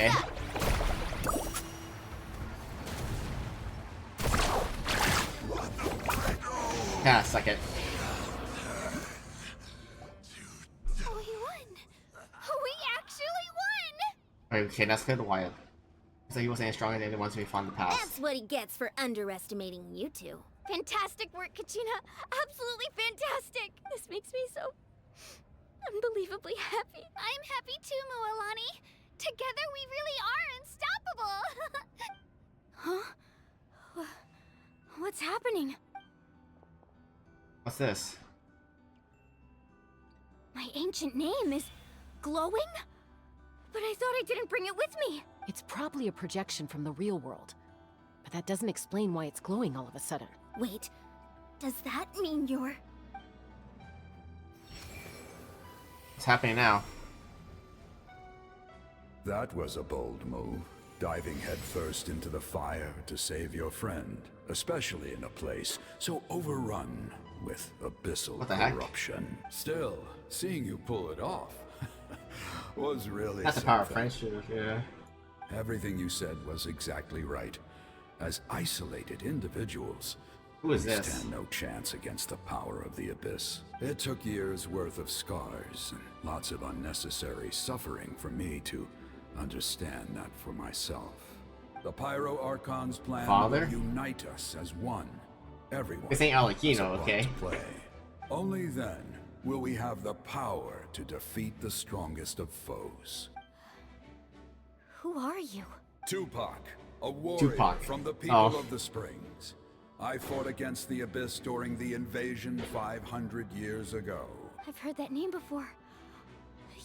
Okay. Yeah, suck it. Oh, we won! We actually won! Okay, that's clear the wild. So he wasn't as strong as anyone once we found the past. That's what he gets for underestimating you two. Fantastic work, Kachina. Absolutely fantastic. This makes me so unbelievably happy. I'm happy too, Mualani. Together we really are unstoppable. Huh? What's happening? What's this? My ancient name is glowing? But I thought I didn't bring it with me. It's probably a projection from the real world. But that doesn't explain why it's glowing all of a sudden. Wait, does that mean you're... What's happening now? That was a bold move, diving headfirst into the fire to save your friend, especially in a place so overrun with abyssal corruption. Still, seeing you pull it off was really That's the power of friendship, yeah. Everything you said was exactly right. As isolated individuals, who is we this? Stand no chance against the power of the Abyss. It took years worth of scars and lots of unnecessary suffering for me to understand that for myself. The Pyro Archon's plan will unite us as one. Everyone. This ain't Alekino, okay? Play. Only then will we have the power to defeat the strongest of foes. Who are you? Tupac, a warrior from the people of the Springs. I fought against the Abyss during the invasion 500 years ago. I've heard that name before.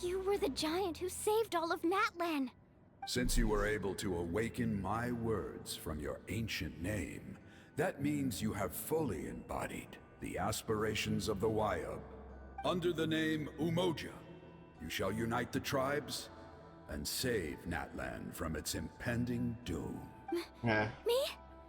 You were the giant who saved all of Natlan. Since you were able to awaken my words from your ancient name, that means you have fully embodied the aspirations of the Wyub. Under the name Umoja, you shall unite the tribes and save Natlan from its impending doom. Me?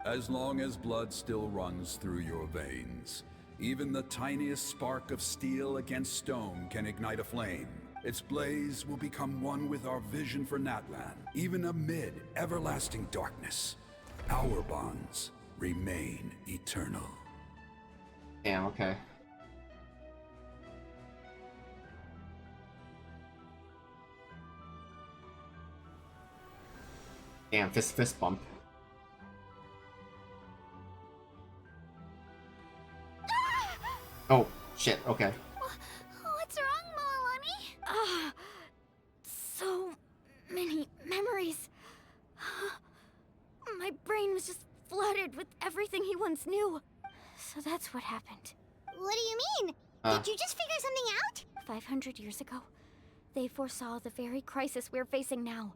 As long as blood still runs through your veins, even the tiniest spark of steel against stone can ignite a flame. Its blaze will become one with our vision for Natlan. Even amid everlasting darkness, our bonds remain eternal. Damn, okay. Damn, fist bump. Oh, shit, okay. What's wrong, Mualani? So many memories. My brain was just flooded with everything he once knew. So that's what happened. What do you mean? Did you just figure something out? 500 years ago, they foresaw the very crisis we're facing now.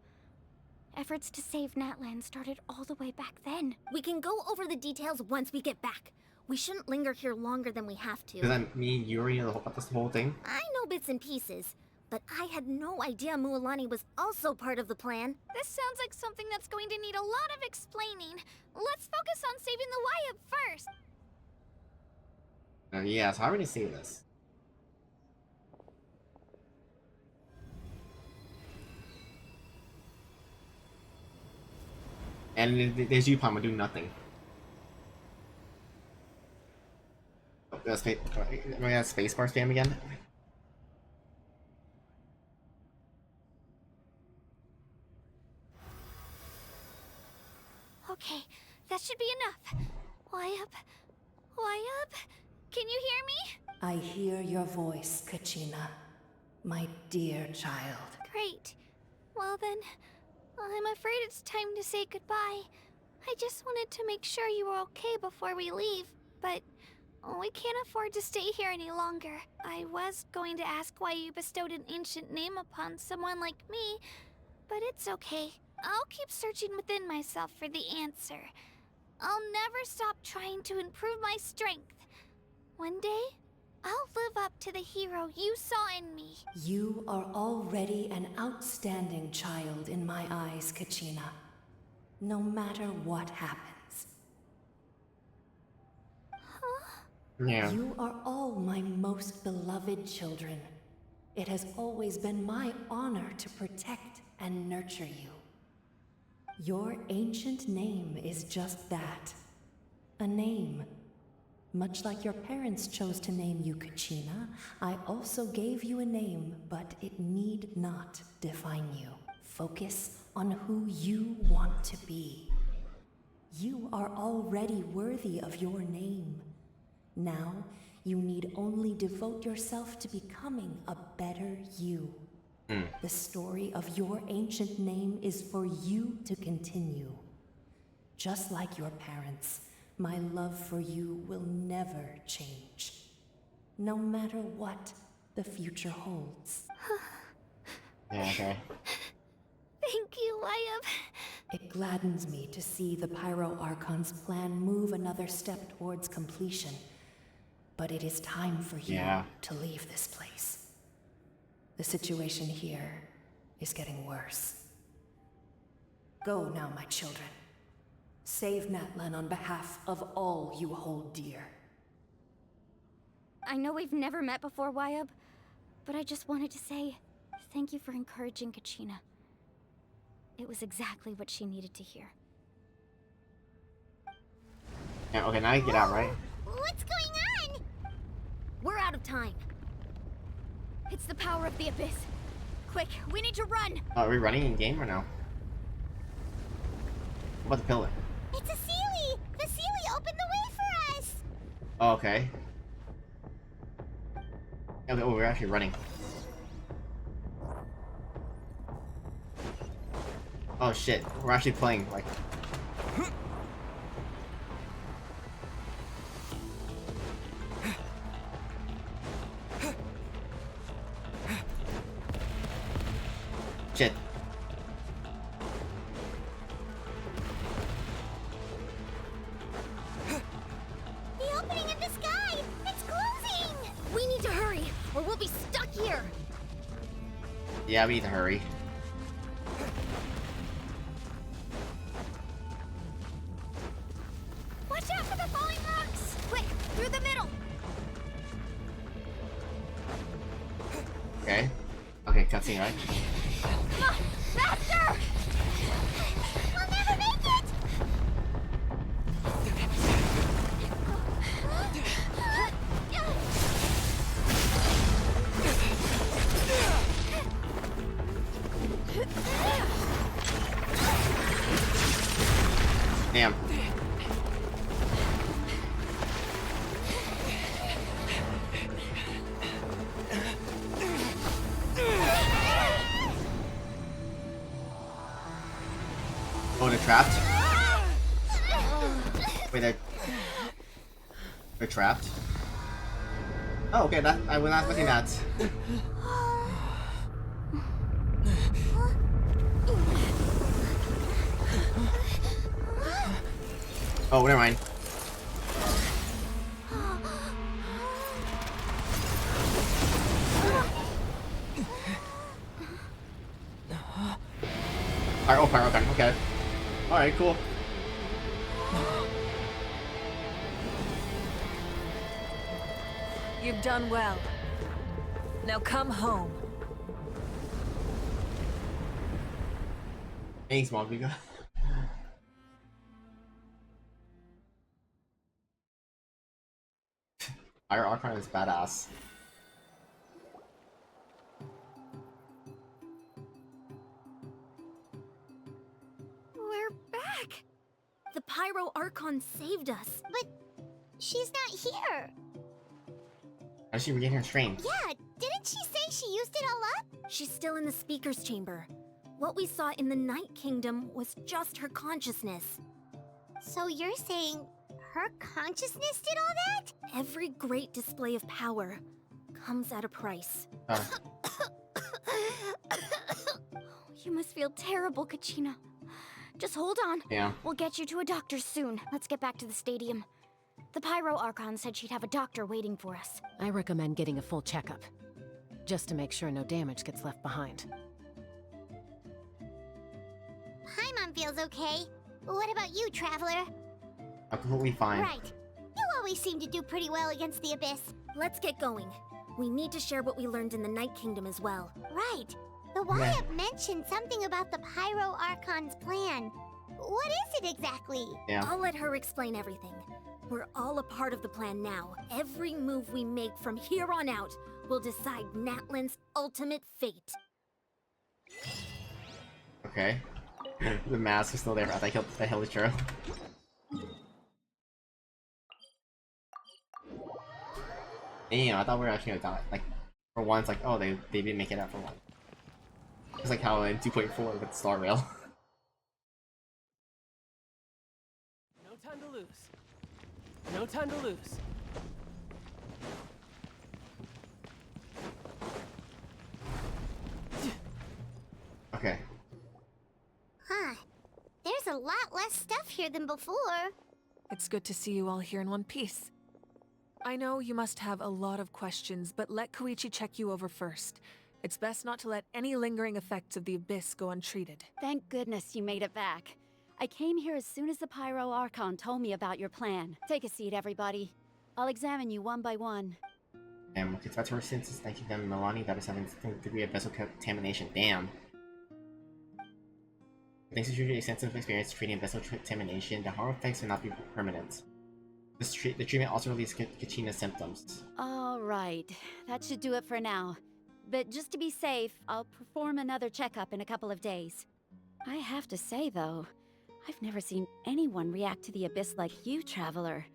Efforts to save Natlan started all the way back then. We can go over the details once we get back. We shouldn't linger here longer than we have to. Does that mean you already know about this whole thing? I know bits and pieces, but I had no idea Mualani was also part of the plan. This sounds like something that's going to need a lot of explaining. Let's focus on saving the Wyub first. Yeah, so I already see this. And there's you, Palma, doing nothing. Oh, that's spacebar spam again. Okay, that should be enough. Wyub? Wyub? Can you hear me? I hear your voice, Kachina. My dear child. Great. Well then, I'm afraid it's time to say goodbye. I just wanted to make sure you were okay before we leave, but we can't afford to stay here any longer. I was going to ask why you bestowed an ancient name upon someone like me, but it's okay. I'll keep searching within myself for the answer. I'll never stop trying to improve my strength. One day, I'll live up to the hero you saw in me. You are already an outstanding child in my eyes, Kachina. No matter what happens. Huh? Yeah. You are all my most beloved children. It has always been my honor to protect and nurture you. Your ancient name is just that. A name. Much like your parents chose to name you Kachina, I also gave you a name, but it need not define you. Focus on who you want to be. You are already worthy of your name. Now, you need only devote yourself to becoming a better you. The story of your ancient name is for you to continue. Just like your parents, my love for you will never change. No matter what the future holds. Yeah, okay. Thank you, Wyatt. It gladdens me to see the Pyro Archon's plan move another step towards completion. But it is time for you to leave this place. The situation here is getting worse. Go now, my children. Save Natlan on behalf of all you hold dear. I know we've never met before, Wyatt, but I just wanted to say thank you for encouraging Kachina. It was exactly what she needed to hear. Yeah, okay, now you get out, right? What's going on? We're out of time. It's the power of the Abyss. Quick, we need to run! Are we running in game or no? What about the pillar? It's a Sealy! The Sealy opened the way for us! Oh, okay. Okay, oh, we're actually running. Oh shit, we're actually playing, like... Shit. The opening in the sky! It's closing! We need to hurry, or we'll be stuck here! Yeah, we need to hurry. Watch out for the falling rocks! Quick, through the middle! Okay. Okay, cutscene, right? Come on, faster! We'll never make it! Damn. Oh, they're trapped? Wait, they're trapped? Oh, okay, that I was not expecting that. Oh, never mind. Oh, pyro gun, okay. Alright, cool. You've done well. Now come home. Thanks, Mogliga. Pyro Archon is badass. We're back! The Pyro Archon saved us. But she's not here. How did she regain her strength? Yeah, didn't she say she used it all up? She's still in the Speaker's Chamber. What we saw in the Night Kingdom was just her consciousness. So you're saying her consciousness did all that? Every great display of power comes at a price. You must feel terrible, Kachina. Just hold on. Yeah. We'll get you to a doctor soon. Let's get back to the stadium. The Pyro Archon said she'd have a doctor waiting for us. I recommend getting a full checkup, just to make sure no damage gets left behind. Paimon feels okay. What about you, Traveler? I'm completely fine. Right. You always seem to do pretty well against the Abyss. Let's get going. We need to share what we learned in the Night Kingdom as well. Right. The Wyatt mentioned something about the Pyro Archon's plan. What is it exactly? Yeah. I'll let her explain everything. We're all a part of the plan now. Every move we make from here on out will decide Natlan's ultimate fate. Okay. The mask is still there. I thought I held it true. Damn, I thought we were actually gonna die. Like, for once, like, oh, they didn't make it out for one. It's like how in 2.4 with Star Rail. No time to lose. No time to lose. Okay. Huh. There's a lot less stuff here than before. It's good to see you all here in one piece. I know you must have a lot of questions, but let Koichi check you over first. It's best not to let any lingering effects of the Abyss go untreated. Thank goodness you made it back. I came here as soon as the Pyro Archon told me about your plan. Take a seat, everybody. I'll examine you one by one. It's about to resist since 19 Milani that is having some degree of vessel contamination. Damn. Thanks to your extensive experience treating vessel contamination, the harm effects will not be permanent. The treatment also relieves Kachina's symptoms. Alright, that should do it for now. But just to be safe, I'll perform another checkup in a couple of days. I have to say, though, I've never seen anyone react to the Abyss like you, Traveler.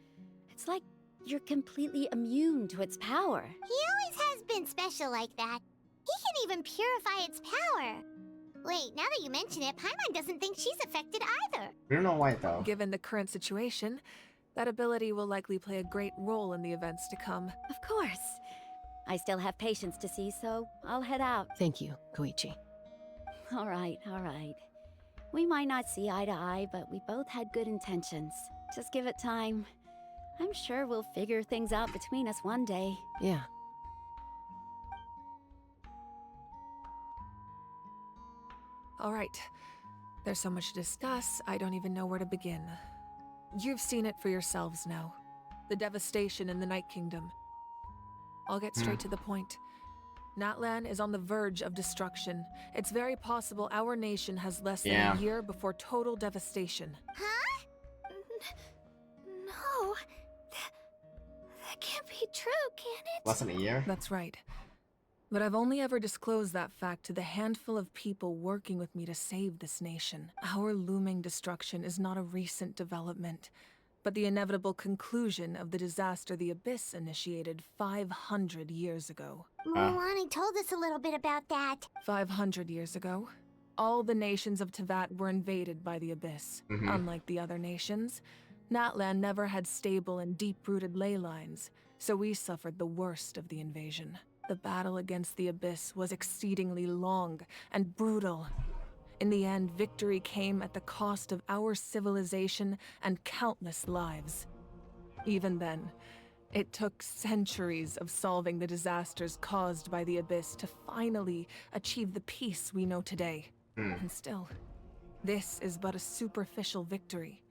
It's like you're completely immune to its power. He always has been special like that. He can even purify its power. Wait, now that you mention it, Paimon doesn't think she's affected either. We don't know why, though. Given the current situation, that ability will likely play a great role in the events to come. Of course. I still have patients to see, so I'll head out. Thank you, Koichi. All right. We might not see eye to eye, but we both had good intentions. Just give it time. I'm sure we'll figure things out between us one day. Yeah. All right. There's so much to discuss, I don't even know where to begin. You've seen it for yourselves now. The devastation in the Night Kingdom. I'll get straight to the point. Natlan is on the verge of destruction. It's very possible our nation has less than a year before total devastation. Huh? No. That can't be true, can it? Less than a year? That's right. But I've only ever disclosed that fact to the handful of people working with me to save this nation. Our looming destruction is not a recent development, but the inevitable conclusion of the disaster the Abyss initiated 500 years ago. Milani told us a little bit about that. 500 years ago, all the nations of Teyvat were invaded by the Abyss. Unlike the other nations, Natlan never had stable and deep-rooted ley lines, so we suffered the worst of the invasion. The battle against the Abyss was exceedingly long and brutal. In the end, victory came at the cost of our civilization and countless lives. Even then, it took centuries of solving the disasters caused by the Abyss to finally achieve the peace we know today. And still, this is but a superficial victory.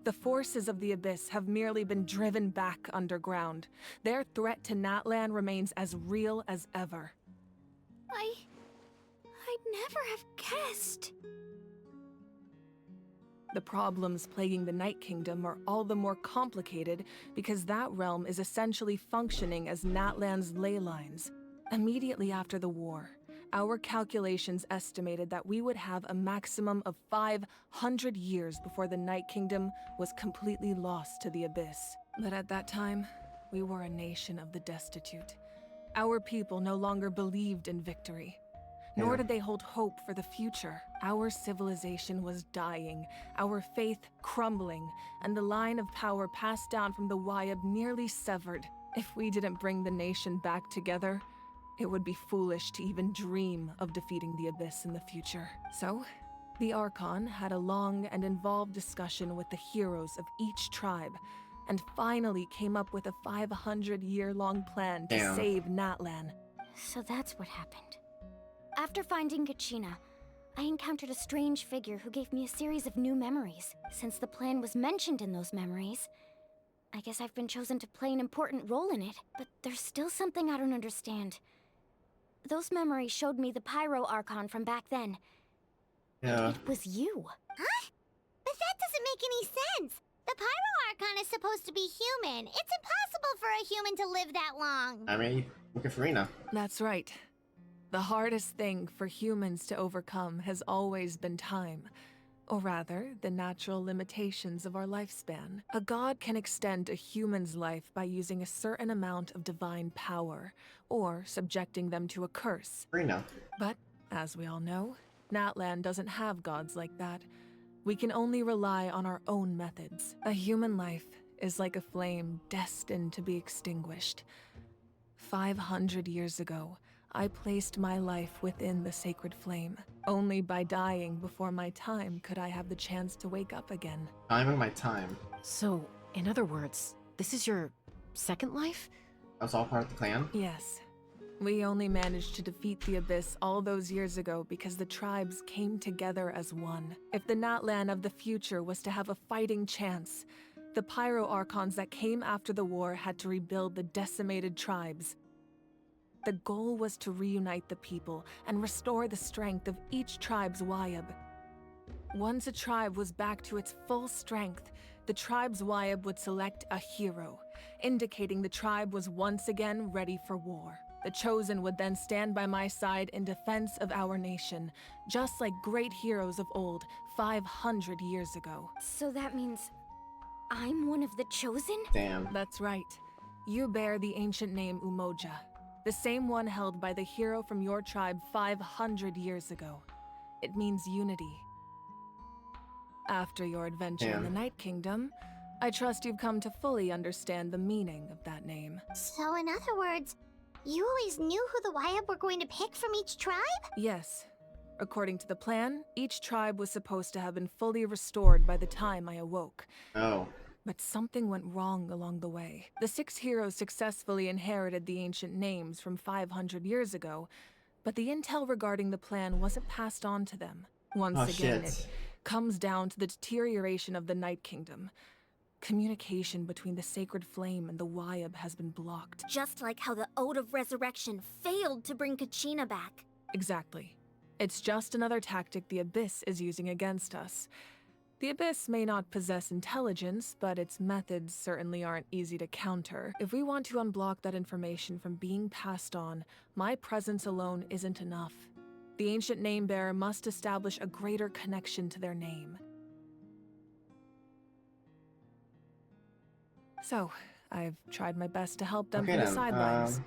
The forces of the Abyss have merely been driven back underground. Their threat to Natlan remains as real as ever. I'd never have guessed. The problems plaguing the Night Kingdom are all the more complicated because that realm is essentially functioning as Natlan's ley lines. Immediately after the war, our calculations estimated that we would have a maximum of 500 years before the Night Kingdom was completely lost to the Abyss. But at that time, we were a nation of the destitute. Our people no longer believed in victory, nor did they hold hope for the future. Our civilization was dying, our faith crumbling, and the line of power passed down from the Wayab nearly severed. If we didn't bring the nation back together, it would be foolish to even dream of defeating the Abyss in the future. So, the Archon had a long and involved discussion with the heroes of each tribe, and finally came up with a 500-year-long plan to save Natlan. So that's what happened. After finding Kachina, I encountered a strange figure who gave me a series of new memories. Since the plan was mentioned in those memories, I guess I've been chosen to play an important role in it. But there's still something I don't understand. Those memories showed me the Pyro Archon from back then. Yeah. It was you. Huh? But make any sense. The Pyro Archon is supposed to be human. It's impossible for a human to live that long. I mean, look at Farina. That's right. The hardest thing for humans to overcome has always been time. Or rather, the natural limitations of our lifespan. A god can extend a human's life by using a certain amount of divine power, or subjecting them to a curse. Farina. But, as we all know, Natlan doesn't have gods like that. We can only rely on our own methods. A human life is like a flame destined to be extinguished. 500 years ago, I placed my life within the sacred flame. Only by dying before my time could I have the chance to wake up again. Time of my time. So, in other words, this is your second life? That's all part of the clan? Yes. We only managed to defeat the Abyss all those years ago because the tribes came together as one. If the Natlan of the future was to have a fighting chance, the Pyro Archons that came after the war had to rebuild the decimated tribes. The goal was to reunite the people and restore the strength of each tribe's Wayab. Once a tribe was back to its full strength, the tribe's Wayab would select a hero, indicating the tribe was once again ready for war. The Chosen would then stand by my side in defense of our nation, just like great heroes of old, 500 years ago. So that means I'm one of the Chosen? Damn. That's right. You bear the ancient name Umoja, the same one held by the hero from your tribe 500 years ago. It means unity. After your adventure in the Night Kingdom, I trust you've come to fully understand the meaning of that name. So in other words, you always knew who the Wayab were going to pick from each tribe? Yes. According to the plan, each tribe was supposed to have been fully restored by the time I awoke. Oh. But something went wrong along the way. The 6 heroes successfully inherited the ancient names from 500 years ago, but the intel regarding the plan wasn't passed on to them. Once again, it comes down to the deterioration of the Night Kingdom. Communication between the Sacred Flame and the Wayab has been blocked. Just like how the Ode of Resurrection failed to bring Kachina back. Exactly. It's just another tactic the Abyss is using against us. The Abyss may not possess intelligence, but its methods certainly aren't easy to counter. If we want to unblock that information from being passed on, my presence alone isn't enough. The ancient name-bearer must establish a greater connection to their name. So, I've tried my best to help them from the sidelines.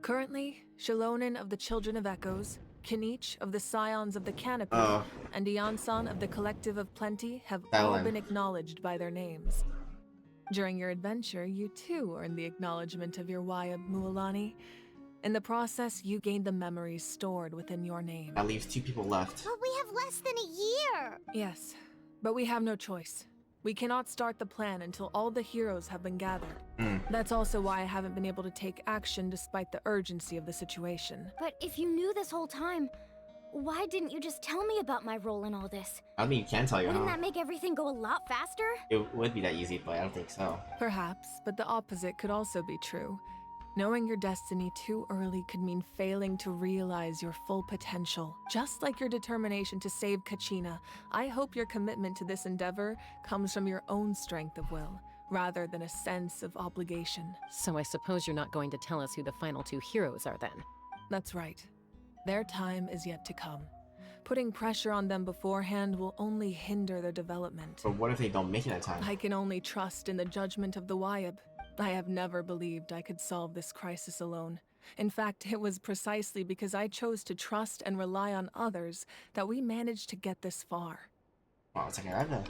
Currently, Shilonen of the Children of Echoes, Kinich of the Scions of the Canopy, and Iansan of the Collective of Plenty have all been acknowledged by their names. During your adventure, you too earned the acknowledgement of your Wayab, Mualani. In the process, you gained the memories stored within your name. That leaves 2 people left. But we have less than a year! Yes, but we have no choice. We cannot start the plan until all the heroes have been gathered. That's also why I haven't been able to take action despite the urgency of the situation. But if you knew this whole time, why didn't you just tell me about my role in all this? I mean, you can tell you. Wouldn't that make everything go a lot faster? It would be that easy, but I don't think so. Perhaps, but the opposite could also be true. Knowing your destiny too early could mean failing to realize your full potential. Just like your determination to save Kachina, I hope your commitment to this endeavor comes from your own strength of will, rather than a sense of obligation. So I suppose you're not going to tell us who the final 2 heroes are then? That's right. Their time is yet to come. Putting pressure on them beforehand will only hinder their development. But what if they don't make it in time? I can only trust in the judgment of the Wayab. I have never believed I could solve this crisis alone. In fact, it was precisely because I chose to trust and rely on others that we managed to get this far. Well, it's like I have the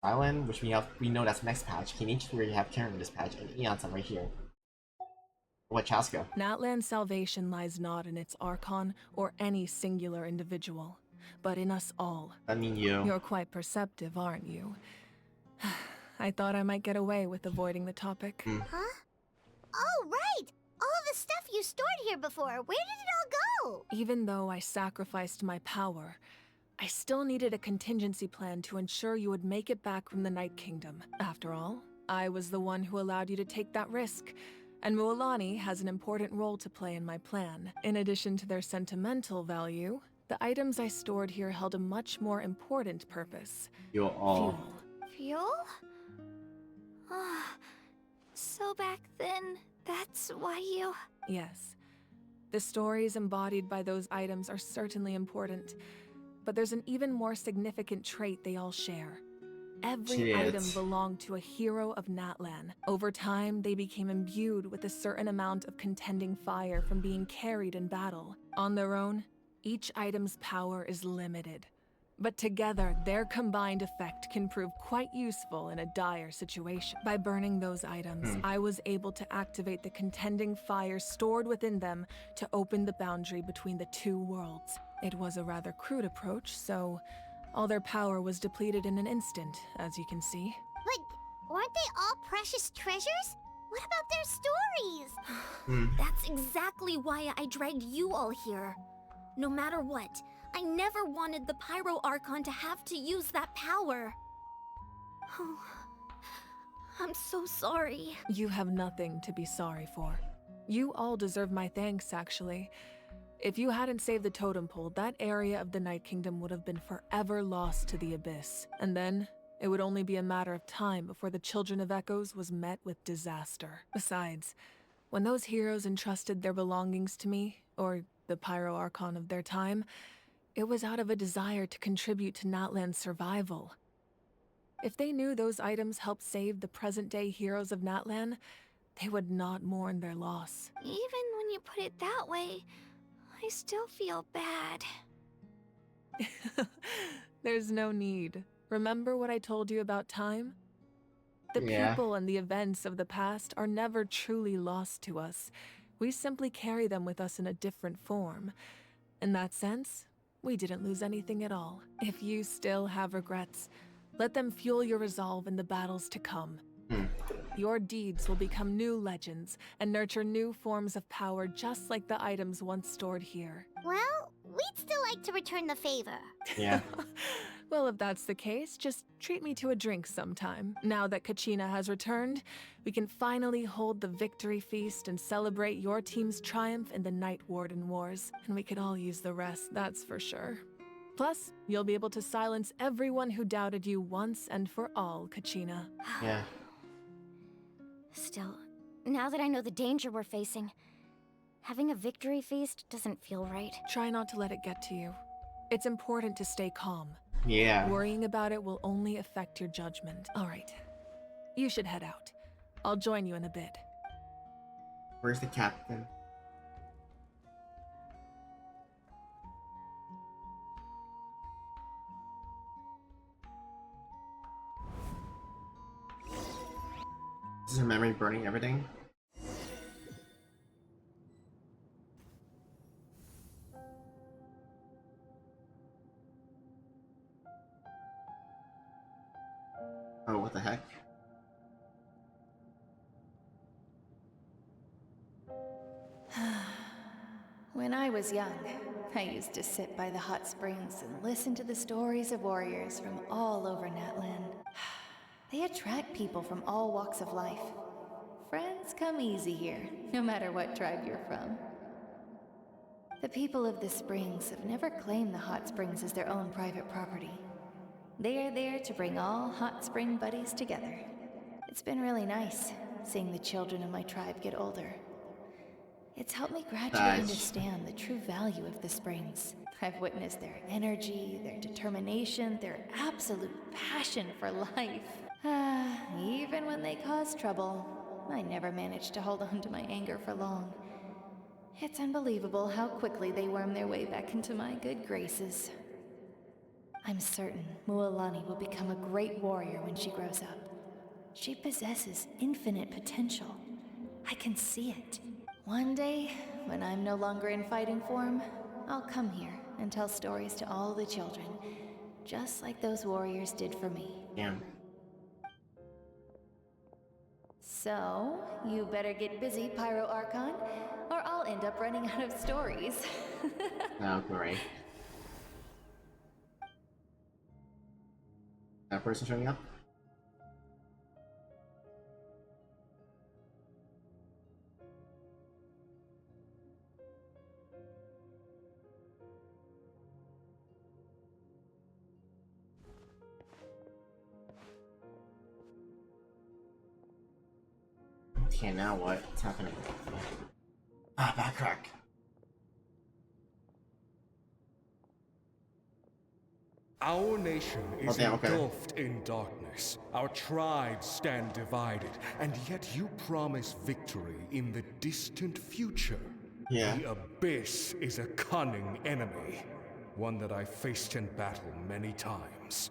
Island, which we know that's next patch. Kinich, where you have Karen in this patch, and Iansan right here. What Chaska? Natlan's salvation lies not in its Archon or any singular individual, but in us all. I mean you. You're quite perceptive, aren't you? I thought I might get away with avoiding the topic. Huh? Oh, right! All the stuff you stored here before, where did it all go? Even though I sacrificed my power, I still needed a contingency plan to ensure you would make it back from the Night Kingdom. After all, I was the one who allowed you to take that risk, and Mualani has an important role to play in my plan. In addition to their sentimental value, The items I stored here held a much more important purpose. Fuel. Fuel? Ah, so back then, that's why you... Yes. The stories embodied by those items are certainly important, but there's an even more significant trait they all share. Every item belonged to a hero of Natlan. Over time, they became imbued with a certain amount of contending fire from being carried in battle. On their own, each item's power is limited. But together, their combined effect can prove quite useful in a dire situation. By burning those items, I was able to activate the contending fire stored within them to open the boundary between the two worlds. It was a rather crude approach, so all their power was depleted in an instant, as you can see. But weren't they all precious treasures? What about their stories? That's exactly why I dragged you all here. No matter what, I never wanted the Pyro Archon to have to use that power. Oh, I'm so sorry. You have nothing to be sorry for. You all deserve my thanks, actually. If you hadn't saved the totem pole, that area of the Night Kingdom would have been forever lost to the Abyss. And then, it would only be a matter of time before the Children of Echoes was met with disaster. Besides, when those heroes entrusted their belongings to me, or the Pyro Archon of their time, it was out of a desire to contribute to Natlan's survival. If they knew those items helped save the present-day heroes of Natlan, they would not mourn their loss. Even when you put it that way, I still feel bad. There's no need. Remember what I told you about time? The people and the events of the past are never truly lost to us. We simply carry them with us in a different form. In that sense, we didn't lose anything at all. If you still have regrets, let them fuel your resolve in the battles to come. Your deeds will become new legends and nurture new forms of power just like the items once stored here. Well, we'd still like to return the favor. Yeah. Well, if that's the case, just treat me to a drink sometime. Now that Kachina has returned, we can finally hold the victory feast and celebrate your team's triumph in the Night Warden Wars. And we could all use the rest, that's for sure. Plus, you'll be able to silence everyone who doubted you once and for all, Kachina. Yeah. Still, now that I know the danger we're facing, having a victory feast doesn't feel right. Try not to let it get to you. It's important to stay calm. Yeah. Worrying about it will only affect your judgment. All right. You should head out. I'll join you in a bit. Where's the captain? Is her memory burning everything? Oh, what the heck? When I was young, I used to sit by the hot springs and listen to the stories of warriors from all over Natlan. They attract people from all walks of life. Friends come easy here, no matter what tribe you're from. The people of the springs have never claimed the hot springs as their own private property. They are there to bring all hot spring buddies together. It's been really nice, seeing the children of my tribe get older. It's helped me gradually understand the true value of the springs. I've witnessed their energy, their determination, their absolute passion for life. Even when they cause trouble, I never managed to hold on to my anger for long. It's unbelievable how quickly they worm their way back into my good graces. I'm certain Mualani will become a great warrior when she grows up. She possesses infinite potential. I can see it. One day, when I'm no longer in fighting form, I'll come here and tell stories to all the children, just like those warriors did for me. Yeah. So, you better get busy, Pyro Archon, or I'll end up running out of stories. Oh, great. That person showing up? Okay, now what? What's happening? Ah, backtrack. Our nation is engulfed in darkness. Our tribes stand divided, and yet you promise victory in the distant future. Yeah. The Abyss is a cunning enemy, one that I faced in battle many times.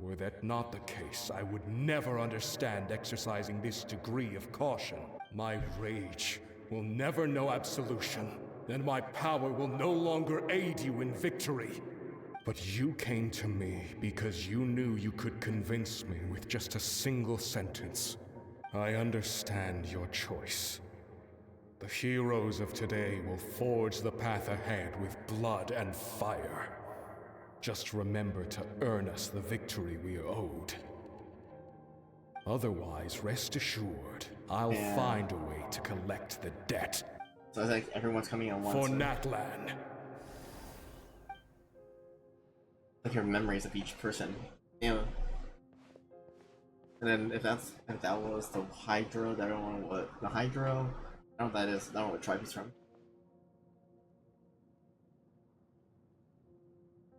Were that not the case, I would never understand exercising this degree of caution. My rage will never know absolution, and my power will no longer aid you in victory. But you came to me because you knew you could convince me with just a single sentence. I understand your choice. The heroes of today will forge the path ahead with blood and fire. Just remember to earn us the victory we are owed. Otherwise, rest assured, I'll find a way to collect the debt. So it's like everyone's coming at once. For Natlan. Like your memories of each person. Yeah. And then if that was the Hydro, that I don't know what the Hydro. I don't know what that is. I don't know what tribe he's from.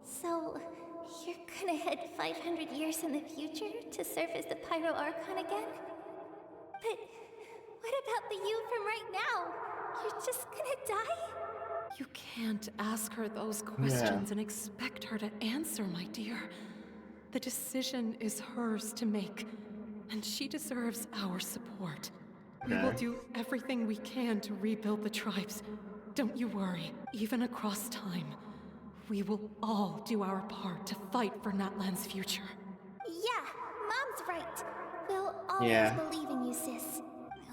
So, you're gonna head 500 years in the future to serve as the Pyro Archon again? But what about the you from right now? You're just gonna die? You can't ask her those questions and expect her to answer, my dear. The decision is hers to make, and she deserves our support. We will do everything we can to rebuild the tribes. Don't you worry. Even across time, we will all do our part to fight for Natlan's future. Yeah, Mom's right. We'll always believe in you, sis.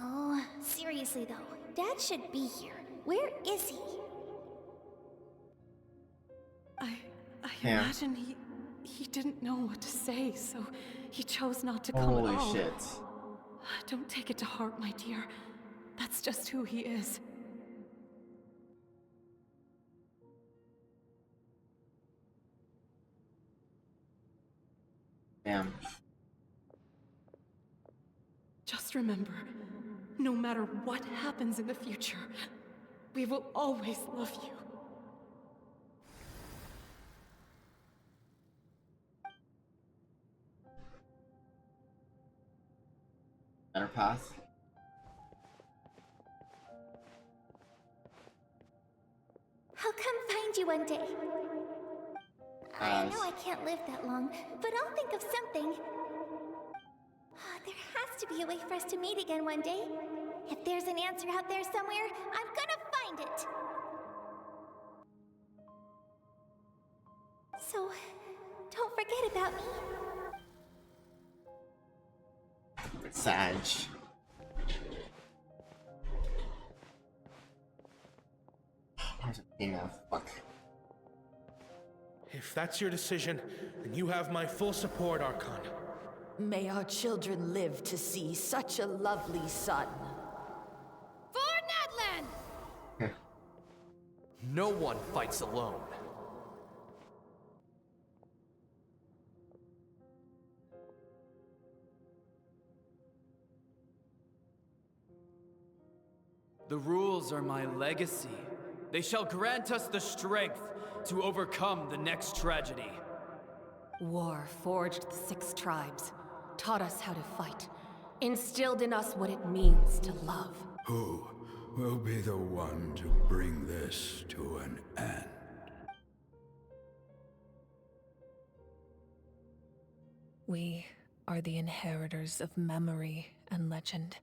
Oh, seriously though, Dad should be here. Where is he? I imagine he didn't know what to say, so he chose not to come at all. Holy shit. Don't take it to heart, my dear. That's just who he is. Damn. Just remember, no matter what happens in the future, we will always love you. Better path. I'll come find you one day. I know I can't live that long, but I'll think of something. There has to be a way for us to meet again one day. If there's an answer out there somewhere, I'm gonna find it. So, don't forget about me. Sag. Fuck. If that's your decision, then you have my full support, Archon. May our children live to see such a lovely son. For Natlan! No one fights alone. The rules are my legacy. They shall grant us the strength to overcome the next tragedy. War forged the 6 tribes, taught us how to fight, instilled in us what it means to love. Who will be the one to bring this to an end? We are the inheritors of memory and legend.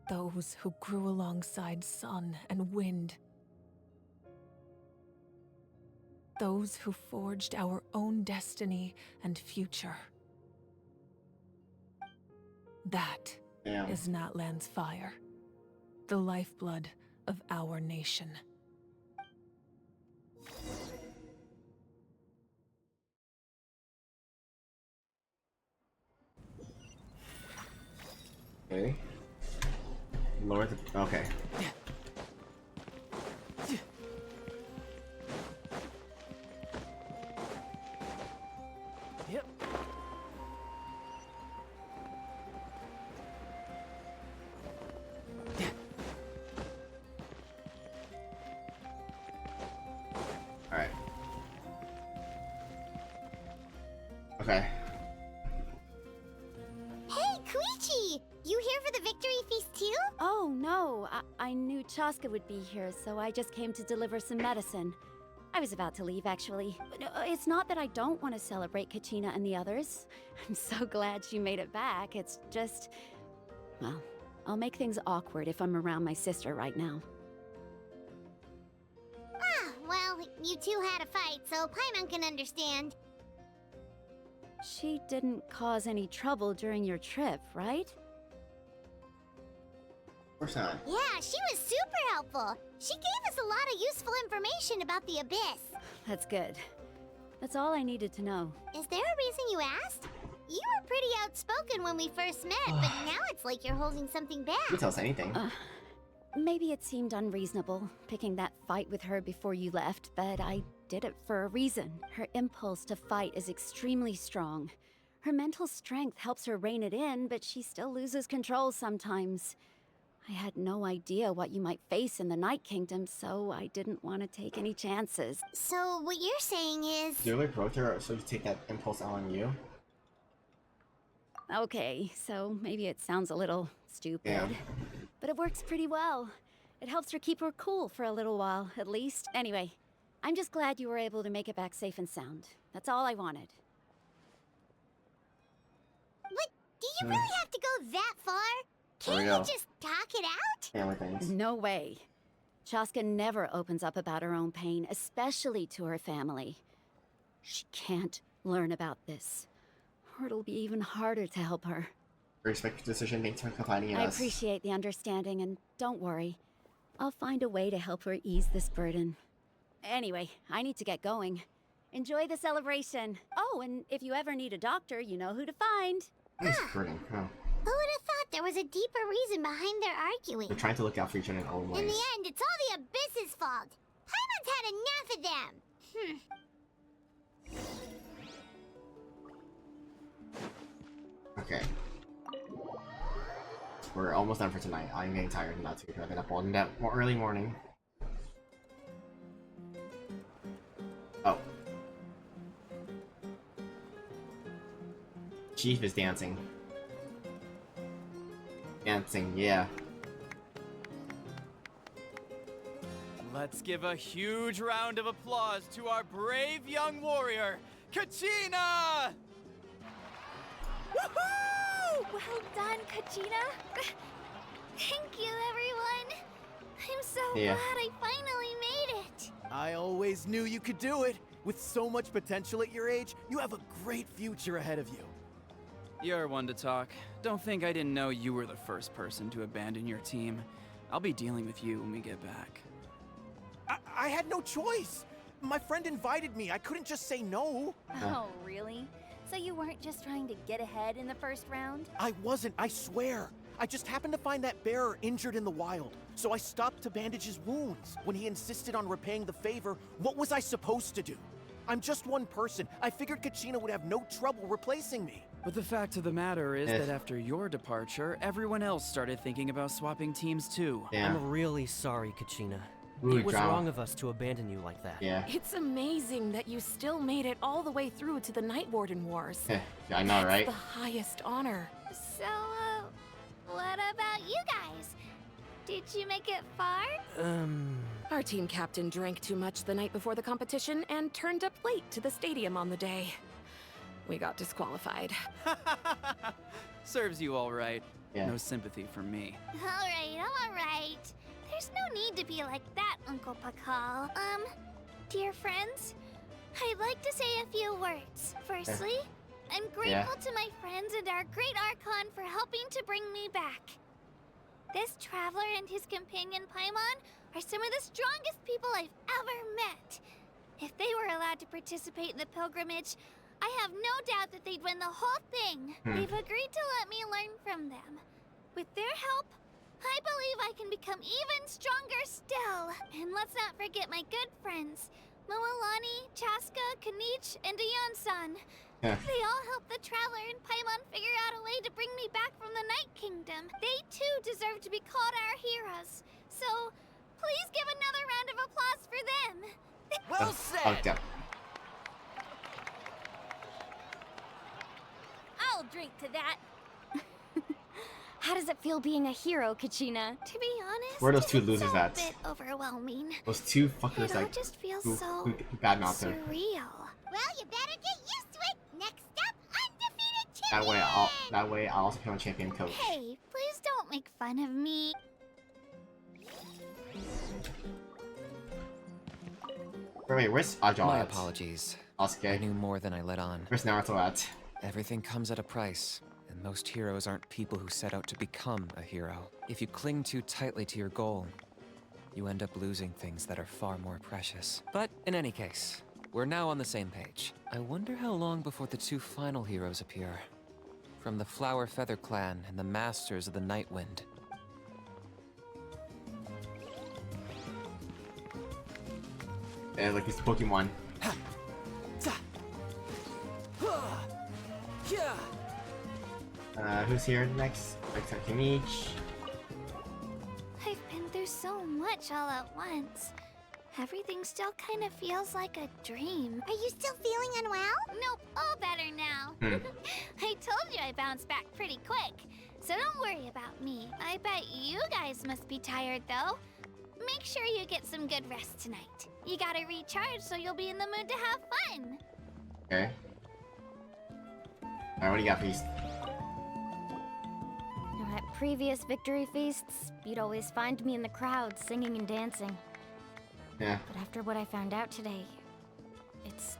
Those who grew alongside sun and wind. Those who forged our own destiny and future. That is Natlan's fire, the lifeblood of our nation. Okay. Lower the. Okay. Yep. Okay. Hey, Koichi! You here for the victory feast too? Oh, no. I knew Chaska would be here, so I just came to deliver some medicine. I was about to leave, actually. But, it's not that I don't want to celebrate Kachina and the others. I'm so glad she made it back. It's just... well, I'll make things awkward if I'm around my sister right now. Ah, well, you two had a fight, so Paimon can understand. She didn't cause any trouble during your trip, right? Of course not. Yeah, she was super helpful. She gave us a lot of useful information about the Abyss. That's good. That's all I needed to know. Is there a reason you asked? You were pretty outspoken when we first met, but now it's like you're holding something back. You can tell us anything. Maybe it seemed unreasonable, picking that fight with her before you left, but I did it for a reason. Her impulse to fight is extremely strong. Her mental strength helps her rein it in, but she still loses control sometimes. I had no idea what you might face in the Night Kingdom, so I didn't want to take any chances. So what you're saying is... You really broke her, so you take that impulse out on you? Okay, so maybe it sounds a little stupid, Yeah. but it works pretty well. It helps her keep her cool for a little while, at least. Anyway, I'm just glad you were able to make it back safe and sound. That's all I wanted. But do you really have to go that far? Can't you just talk it out? Family things. No way. Chaska never opens up about her own pain, especially to her family. She can't learn about this, or it'll be even harder to help her. Respect your decision. Thanks for confiding in I us. appreciate the understanding, and don't worry. I'll find a way to help her ease this burden. Anyway, I need to get going. Enjoy the celebration. Oh, and if you ever need a doctor, you know who to find. Nice burden. Oh. Who would have thought there was a deeper reason behind their arguing? They're trying to look out for each other in all ways. In the end, it's all the Abyss's fault. Paimon's had enough of them. Okay. We're almost done for tonight. I'm getting tired not to. I've been up all that early morning. Oh. Chief is dancing. Dancing, yeah. Let's give a huge round of applause to our brave young warrior, Kachina! Woohoo! Well done, Kachina. Thank you, everyone. I'm so glad I finally made it. I always knew you could do it. With so much potential at your age, you have a great future ahead of you. You're one to talk. Don't think I didn't know you were the first person to abandon your team. I'll be dealing with you when we get back. I had no choice. My friend invited me. I couldn't just say no. Oh, really? So you weren't just trying to get ahead in the first round? I wasn't, I swear. I just happened to find that bearer injured in the wild, so I stopped to bandage his wounds. When he insisted on repaying the favor, what was I supposed to do? I'm just one person. I figured Kachina would have no trouble replacing me. But the fact of the matter is that after your departure, everyone else started thinking about swapping teams too. I'm really sorry, Kachina. Ooh, it was drama. wrong of us to abandon you like that. Yeah. It's amazing that you still made it all the way through to the Night Warden Wars. Yeah, I know, right? That's the highest honor. So, what about you guys? Did you make it far? Our team captain drank too much the night before the competition and turned up late to the stadium on the day. We got disqualified. Serves you all right. Yeah. No sympathy from me. All right. There's no need to be like that, Uncle Pakal. Dear friends, I'd like to say a few words. Firstly, I'm grateful to my friends and our great Archon for helping to bring me back. This traveler and his companion Paimon are some of the strongest people I've ever met. If they were allowed to participate in the pilgrimage, I have no doubt that they'd win the whole thing. They've agreed to let me learn from them. With their help, I believe I can become even stronger still. And let's not forget my good friends, Moalani, Chaska, Kanich, and Ayan-san. They all helped the Traveler and Paimon figure out a way to bring me back from the Night Kingdom. They too deserve to be called our heroes. So, please give another round of applause for them. Well said! feel being a hero, Kachina. To be honest, Where are those two it's losers a at? bit overwhelming. Those two fuckers It all like just feels who so badmouthed her. surreal. Well, you better get used to it. Next up, undefeated champion. That way I'll also become a champion coach. Hey, please don't make fun of me. Wait, where's Ajal My at? apologies. Asuke. I knew more than I let on. Where's Naruto at? Everything comes at a price, and most heroes aren't people who set out to become a hero. If you cling too tightly to your goal, you end up losing things that are far more precious. But in any case, we're now on the same page. I wonder how long before the two final heroes appear. From the Flower Feather Clan and the Masters of the Night Wind. Yeah, like this Pokemon. Who's here next? Kimich. I've been through so much all at once. Everything still kind of feels like a dream. Are you still feeling unwell? Nope, all better now. I told you I bounced back pretty quick, so don't worry about me. I bet you guys must be tired though. Make sure you get some good rest tonight. You gotta recharge so you'll be in the mood to have fun. Okay. Alright, what do you got, Feast? At previous victory feasts, you'd always find me in the crowd singing and dancing. Yeah. But after what I found out today, it's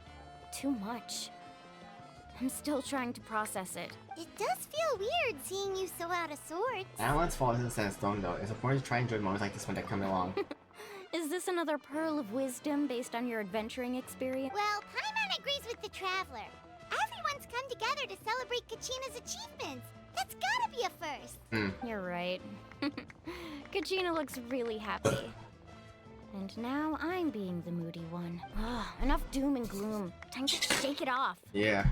too much. I'm still trying to process it. It does feel weird seeing you so out of sorts. That one's falls in sandstone though. It's important to try and enjoy moments like this when they come along. Is this another pearl of wisdom based on your adventuring experience? Well, Paimon agrees with the Traveler. Everyone's come together to celebrate Kachina's achievements. That's gotta be a first. You're right. Kachina looks really happy. And now I'm being the moody one. Enough doom and gloom. Time to shake it off. Yeah.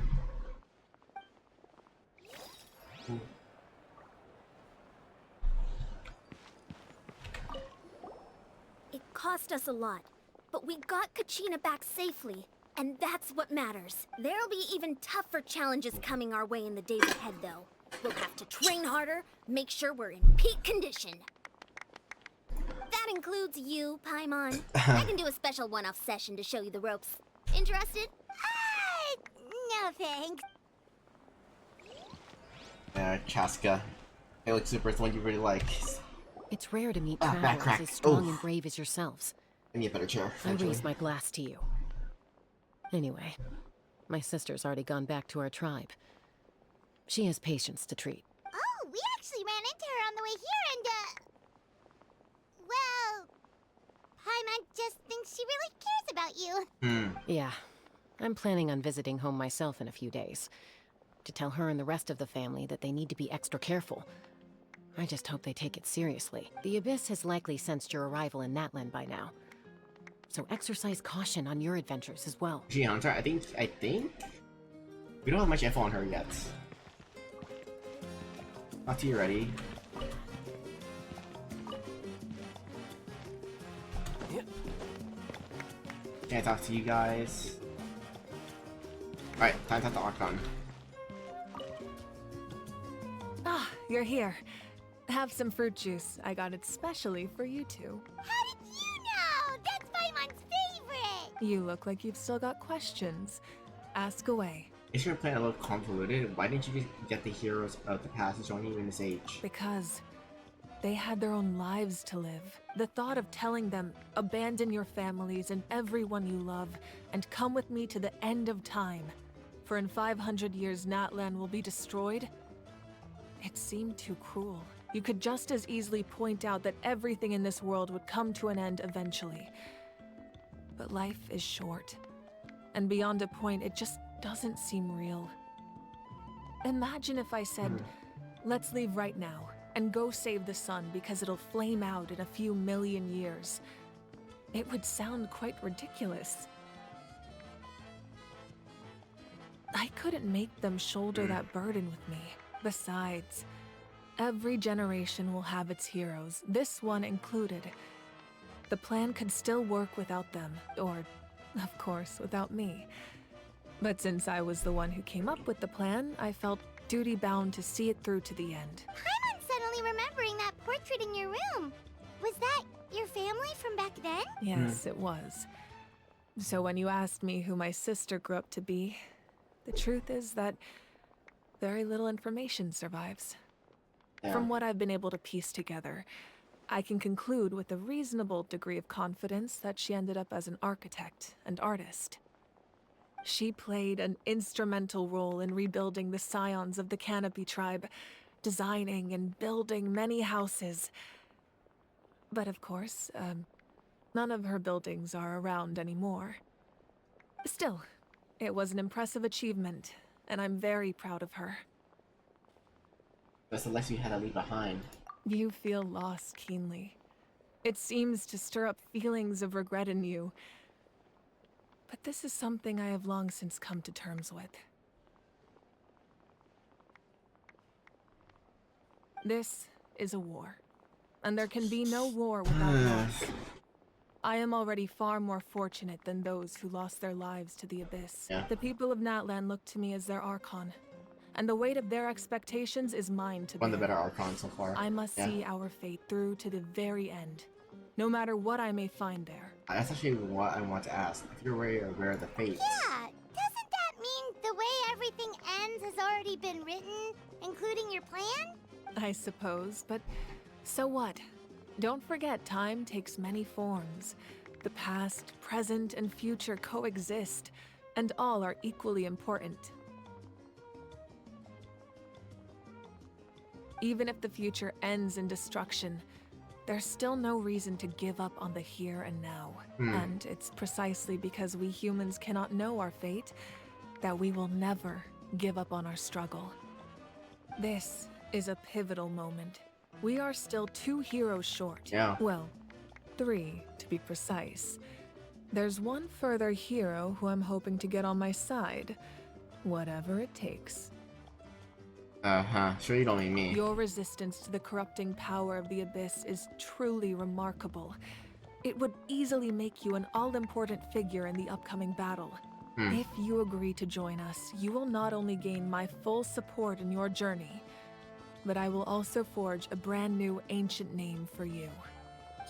It cost us a lot, but we got Kachina back safely, and that's what matters. There'll be even tougher challenges coming our way in the days ahead, though. We'll have to train harder, make sure we're in peak condition. That includes you, Paimon. I can do a special one-off session to show you the ropes. Interested? No thanks. Chaska. Hey, look, Super, it's the one you really like. It's rare to meet back travelers crack. as strong Oof. and brave as yourselves. Give me a better chair. I actually. raise my glass to you. Anyway, my sister's already gone back to our tribe. She has patients to treat. Oh, we actually ran into her on the way here and, well, Paimon just thinks she really cares about you. Yeah. I'm planning on visiting home myself in a few days. To tell her and the rest of the family that they need to be extra careful. I just hope they take it seriously. The Abyss has likely sensed your arrival in Natlan by now. So exercise caution on your adventures as well. Gee, Hunter, I think we don't have much info on her yet. Not till you're ready. Can I talk to you guys? Alright, time to talk to Archon. Ah, you're here. Have some fruit juice. I got it specially for you two. How did you know? That's Paimon's favorite! You look like you've still got questions. Ask away. Is your plan a little convoluted? Why didn't you just get the heroes of the past to join you in this age? Because they had their own lives to live. The thought of telling them, abandon your families and everyone you love, and come with me to the end of time. For in 500 years Natlan will be destroyed. It seemed too cruel. You could just as easily point out that everything in this world would come to an end eventually. But life is short. And beyond a point, it just doesn't seem real. Imagine if I said, let's leave right now, and go save the sun because it'll flame out in a few million years. It would sound quite ridiculous. I couldn't make them shoulder that burden with me. Besides, every generation will have its heroes, this one included. The plan could still work without them, or, of course, without me. But since I was the one who came up with the plan, I felt duty-bound to see it through to the end. Paimon suddenly remembered portrait in your room. Was that your family from back then? Yes, it was. So when you asked me who my sister grew up to be, the truth is that very little information survives. Yeah. From what I've been able to piece together, I can conclude with a reasonable degree of confidence that she ended up as an architect and artist. She played an instrumental role in rebuilding the scions of the Canopy tribe, designing and building many houses. But of course, none of her buildings are around anymore. Still, it was an impressive achievement, and I'm very proud of her. That's the lesson you had to leave behind. You feel loss keenly. It seems to stir up feelings of regret in you. But this is something I have long since come to terms with. This is a war, and there can be no war without loss. I am already far more fortunate than those who lost their lives to the Abyss. Yeah. The people of Natlan look to me as their Archon, and the weight of their expectations is mine to bear. One of the better Archons so far. I must see our fate through to the very end, no matter what I may find there. That's actually what I want to ask. If you're aware of the fates. Yeah, doesn't that mean the way everything ends has already been written, including your plan? I suppose, but so what? Don't forget, time takes many forms. The past, present, and future coexist, and all are equally important. Even if the future ends in destruction, there's still no reason to give up on the here and now. And it's precisely because we humans cannot know our fate that we will never give up on our struggle. This is a pivotal moment. We are still 2 heroes short. Yeah. Well, 3 to be precise. There's one further hero who I'm hoping to get on my side, whatever it takes. Sure you don't mean me. Your resistance to the corrupting power of the Abyss is truly remarkable. It would easily make you an all-important figure in the upcoming battle. If you agree to join us, you will not only gain my full support in your journey, but I will also forge a brand new ancient name for you.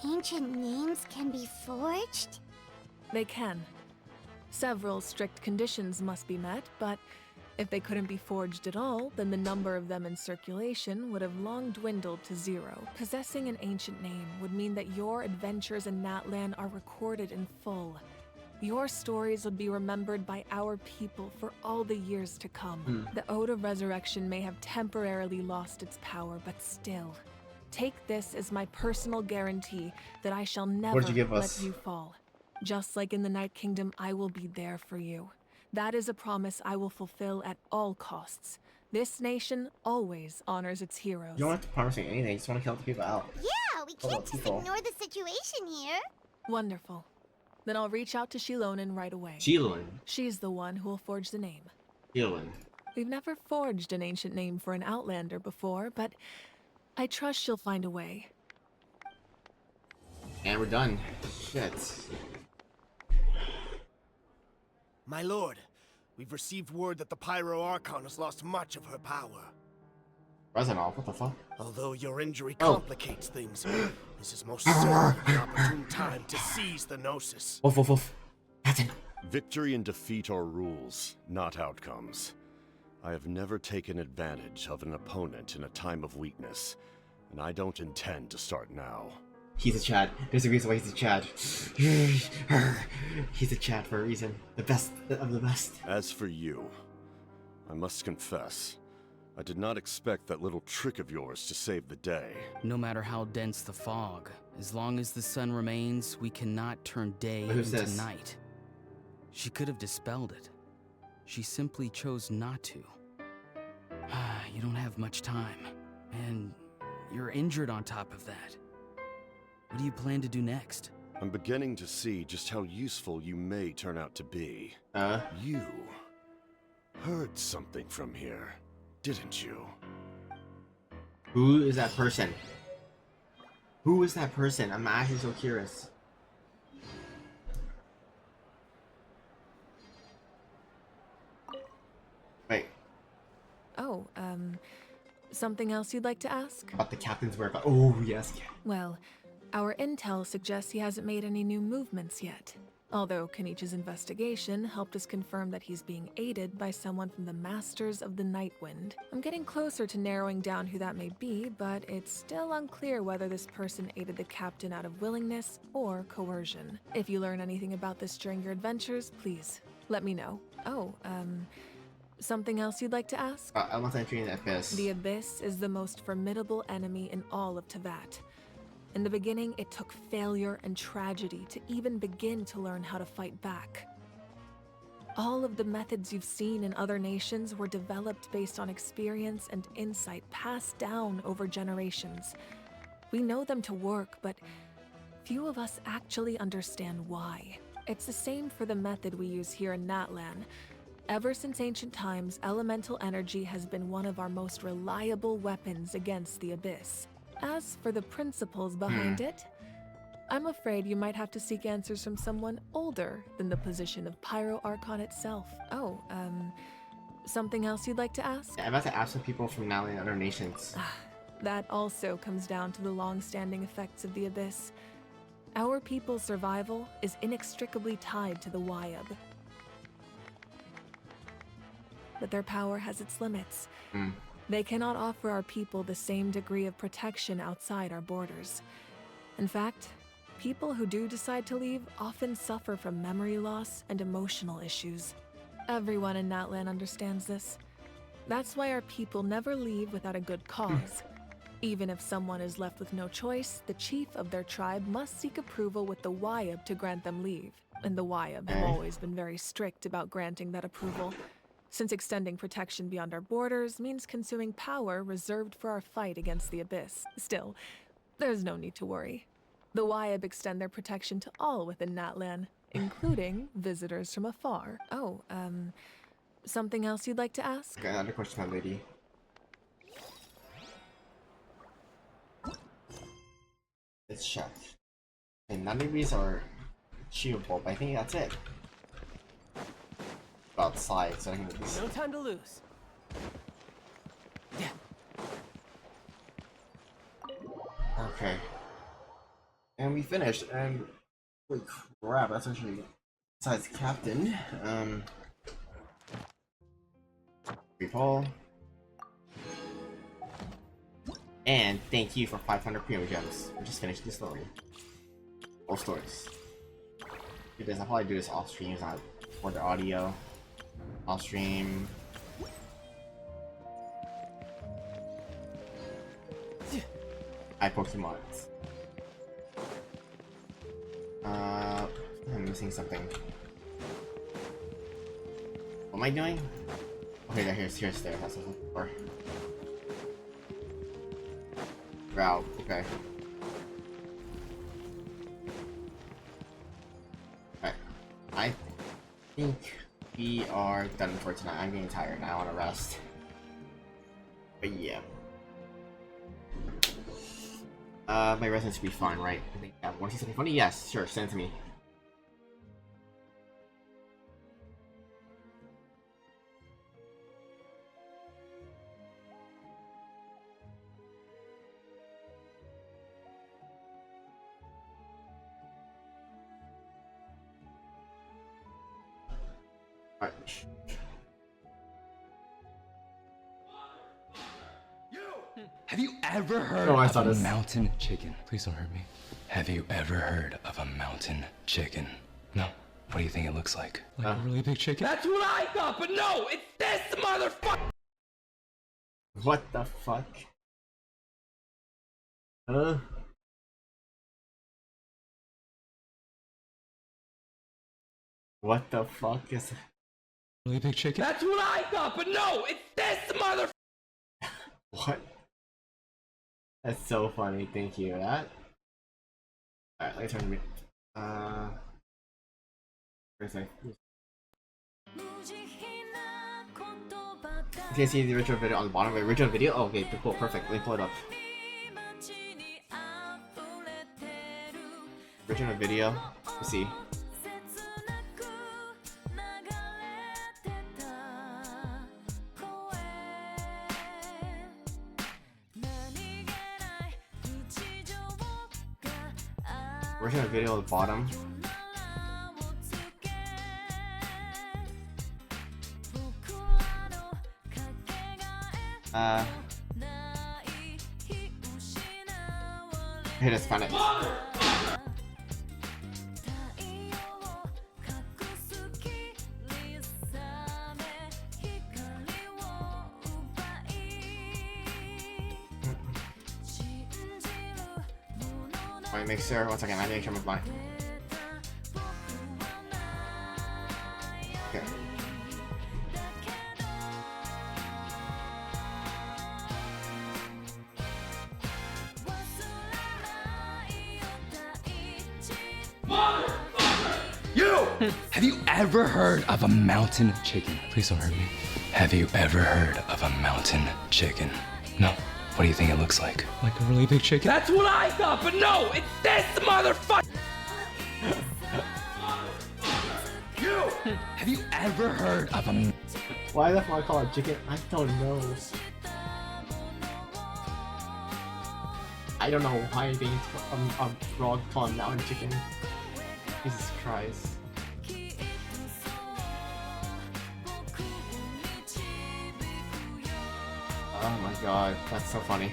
Ancient names can be forged? They can. Several strict conditions must be met, but if they couldn't be forged at all, then the number of them in circulation would have long dwindled to 0. Possessing an ancient name would mean that your adventures in Natlan are recorded in full. Your stories would be remembered by our people for all the years to come. The Ode of Resurrection may have temporarily lost its power, but still, take this as my personal guarantee that I shall never let you fall. Just like in the Night Kingdom, I will be there for you. That is a promise I will fulfill at all costs. This nation always honors its heroes. You don't have to promise me anything, you just want to kill the people out. Yeah, we can't just ignore the situation here. Wonderful. Then I'll reach out to Shilonen right away. Shilonen? She's the one who will forge the name. Shilonen. We've never forged an ancient name for an Outlander before, but I trust she'll find a way. And we're done. Shit. My lord, we've received word that the Pyro Archon has lost much of her power. Rezanov, what the fuck? Although your injury complicates things, this is most certainly the opportune time to seize the Gnosis. Woof, woof, woof. Captain. Victory and defeat are rules, not outcomes. I have never taken advantage of an opponent in a time of weakness, and I don't intend to start now. He's a Chad. There's a reason why he's a Chad. He's a Chad for a reason. The best of the best. As for you, I must confess, I did not expect that little trick of yours to save the day. No matter how dense the fog, as long as the sun remains, we cannot turn day into night. She could have dispelled it. She simply chose not to. You don't have much time, and you're injured on top of that. What do you plan to do next? I'm beginning to see just how useful you may turn out to be. You heard something from here, didn't you? Who is that person? Who is that person? I'm actually so curious. Wait. Oh, Something else you'd like to ask? About the captain's whereabouts. Oh, yes. Well, our intel suggests he hasn't made any new movements yet. Although Kenichi's investigation helped us confirm that he's being aided by someone from the Masters of the Nightwind. I'm getting closer to narrowing down who that may be, but it's still unclear whether this person aided the captain out of willingness or coercion. If you learn anything about this during your adventures, please let me know. Oh, something else you'd like to ask? I want to enter the Abyss. The Abyss is the most formidable enemy in all of Teyvat. In the beginning, it took failure and tragedy to even begin to learn how to fight back. All of the methods you've seen in other nations were developed based on experience and insight passed down over generations. We know them to work, but few of us actually understand why. It's the same for the method we use here in Natlan. Ever since ancient times, elemental energy has been one of our most reliable weapons against the Abyss. As for the principles behind it, I'm afraid you might have to seek answers from someone older than the position of Pyro Archon itself. Oh, something else you'd like to ask? Yeah, I'm about to ask some people from Nally and other nations. That also comes down to the long-standing effects of the Abyss. Our people's survival is inextricably tied to the Wyab. But their power has its limits. They cannot offer our people the same degree of protection outside our borders. In fact, people who do decide to leave often suffer from memory loss and emotional issues. Everyone in Natlan understands this. That's why our people never leave without a good cause. Even if someone is left with no choice, the chief of their tribe must seek approval with the Wyab to grant them leave. And the Wyab have always been very strict about granting that approval, since extending protection beyond our borders means consuming power reserved for our fight against the Abyss. Still, there's no need to worry. The Wyab extend their protection to all within Natlan, including visitors from afar. Oh, something else you'd like to ask? Okay, another question, my lady. Let's check. Okay, none of these are achievable, but I think that's it. Outside, so I can at least... No time to lose. Okay. And we finished, and holy crap, that's actually besides captain. Recall. And thank you for 500 premium gems. We just finished the story. All stories. Do this. I'll probably do this off stream, not for the audio. Off stream. I Pokemons. I'm missing something. What am I doing? Okay, here's there. That's what I was looking for. Route. Okay. Alright. I think we are done for tonight. I'm getting tired. I want to rest. But yeah. My residence should be fun, right? I think want to see something funny? Yes, sure, send it to me. Alright. Have you ever heard of a mountain chicken? Please don't hurt me. Have you ever heard of a mountain chicken? No. What do you think it looks like? Like a really big chicken? That's what I thought, but no! It's this motherfucker! What the fuck? What the fuck is that? Really big chicken? That's what I thought, but no! It's this mother. What? That's so funny. Thank you for that. Alright, let me turn to me. Where's my... You can see the original video on the bottom. The original video? Oh, okay, cool, perfect. Let me pull it up. Original video. Let's see. Original video at the bottom. Here, just found it. Wait, make sure. 1 second. I make sure I'm blind. Okay. You! Have you ever heard of a mountain chicken? Please don't hurt me. Have you ever heard of a mountain chicken? No. What do you think it looks like? Like a really big chicken? That's what I thought, but no! It's this motherfucker! You! Have you ever heard of a... Why the fuck I call it chicken? I don't know. I don't know why they a frog called mountain chicken. Jesus Christ. Oh my god, that's so funny.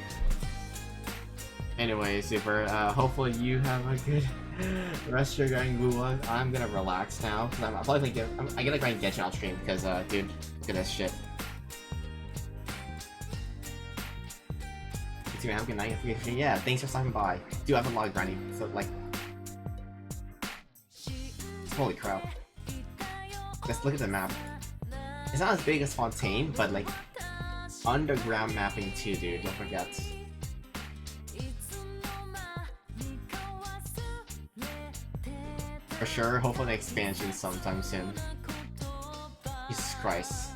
Anyway, Super, hopefully you have a good rest of your going WOOOF. I'm gonna relax now, because I'm probably gonna I gotta grind Genshin off stream, because, dude, look at this shit. Have a good night. Yeah, thanks for stopping by. Do have a lot of grinding, so, like... Holy crap. Just look at the map. It's not as big as Fontaine, but, like... Underground mapping too, dude, don't forget. For sure, hopefully the expansion sometime soon. Jesus Christ.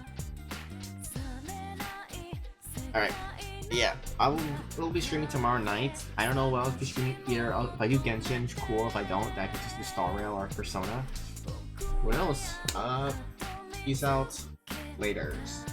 Alright. Yeah, we'll be streaming tomorrow night. I don't know what I'll be streaming. Either if I do Genshin, cool. If I don't, then I could just do Star Rail or Persona. What else? Peace out. Laters.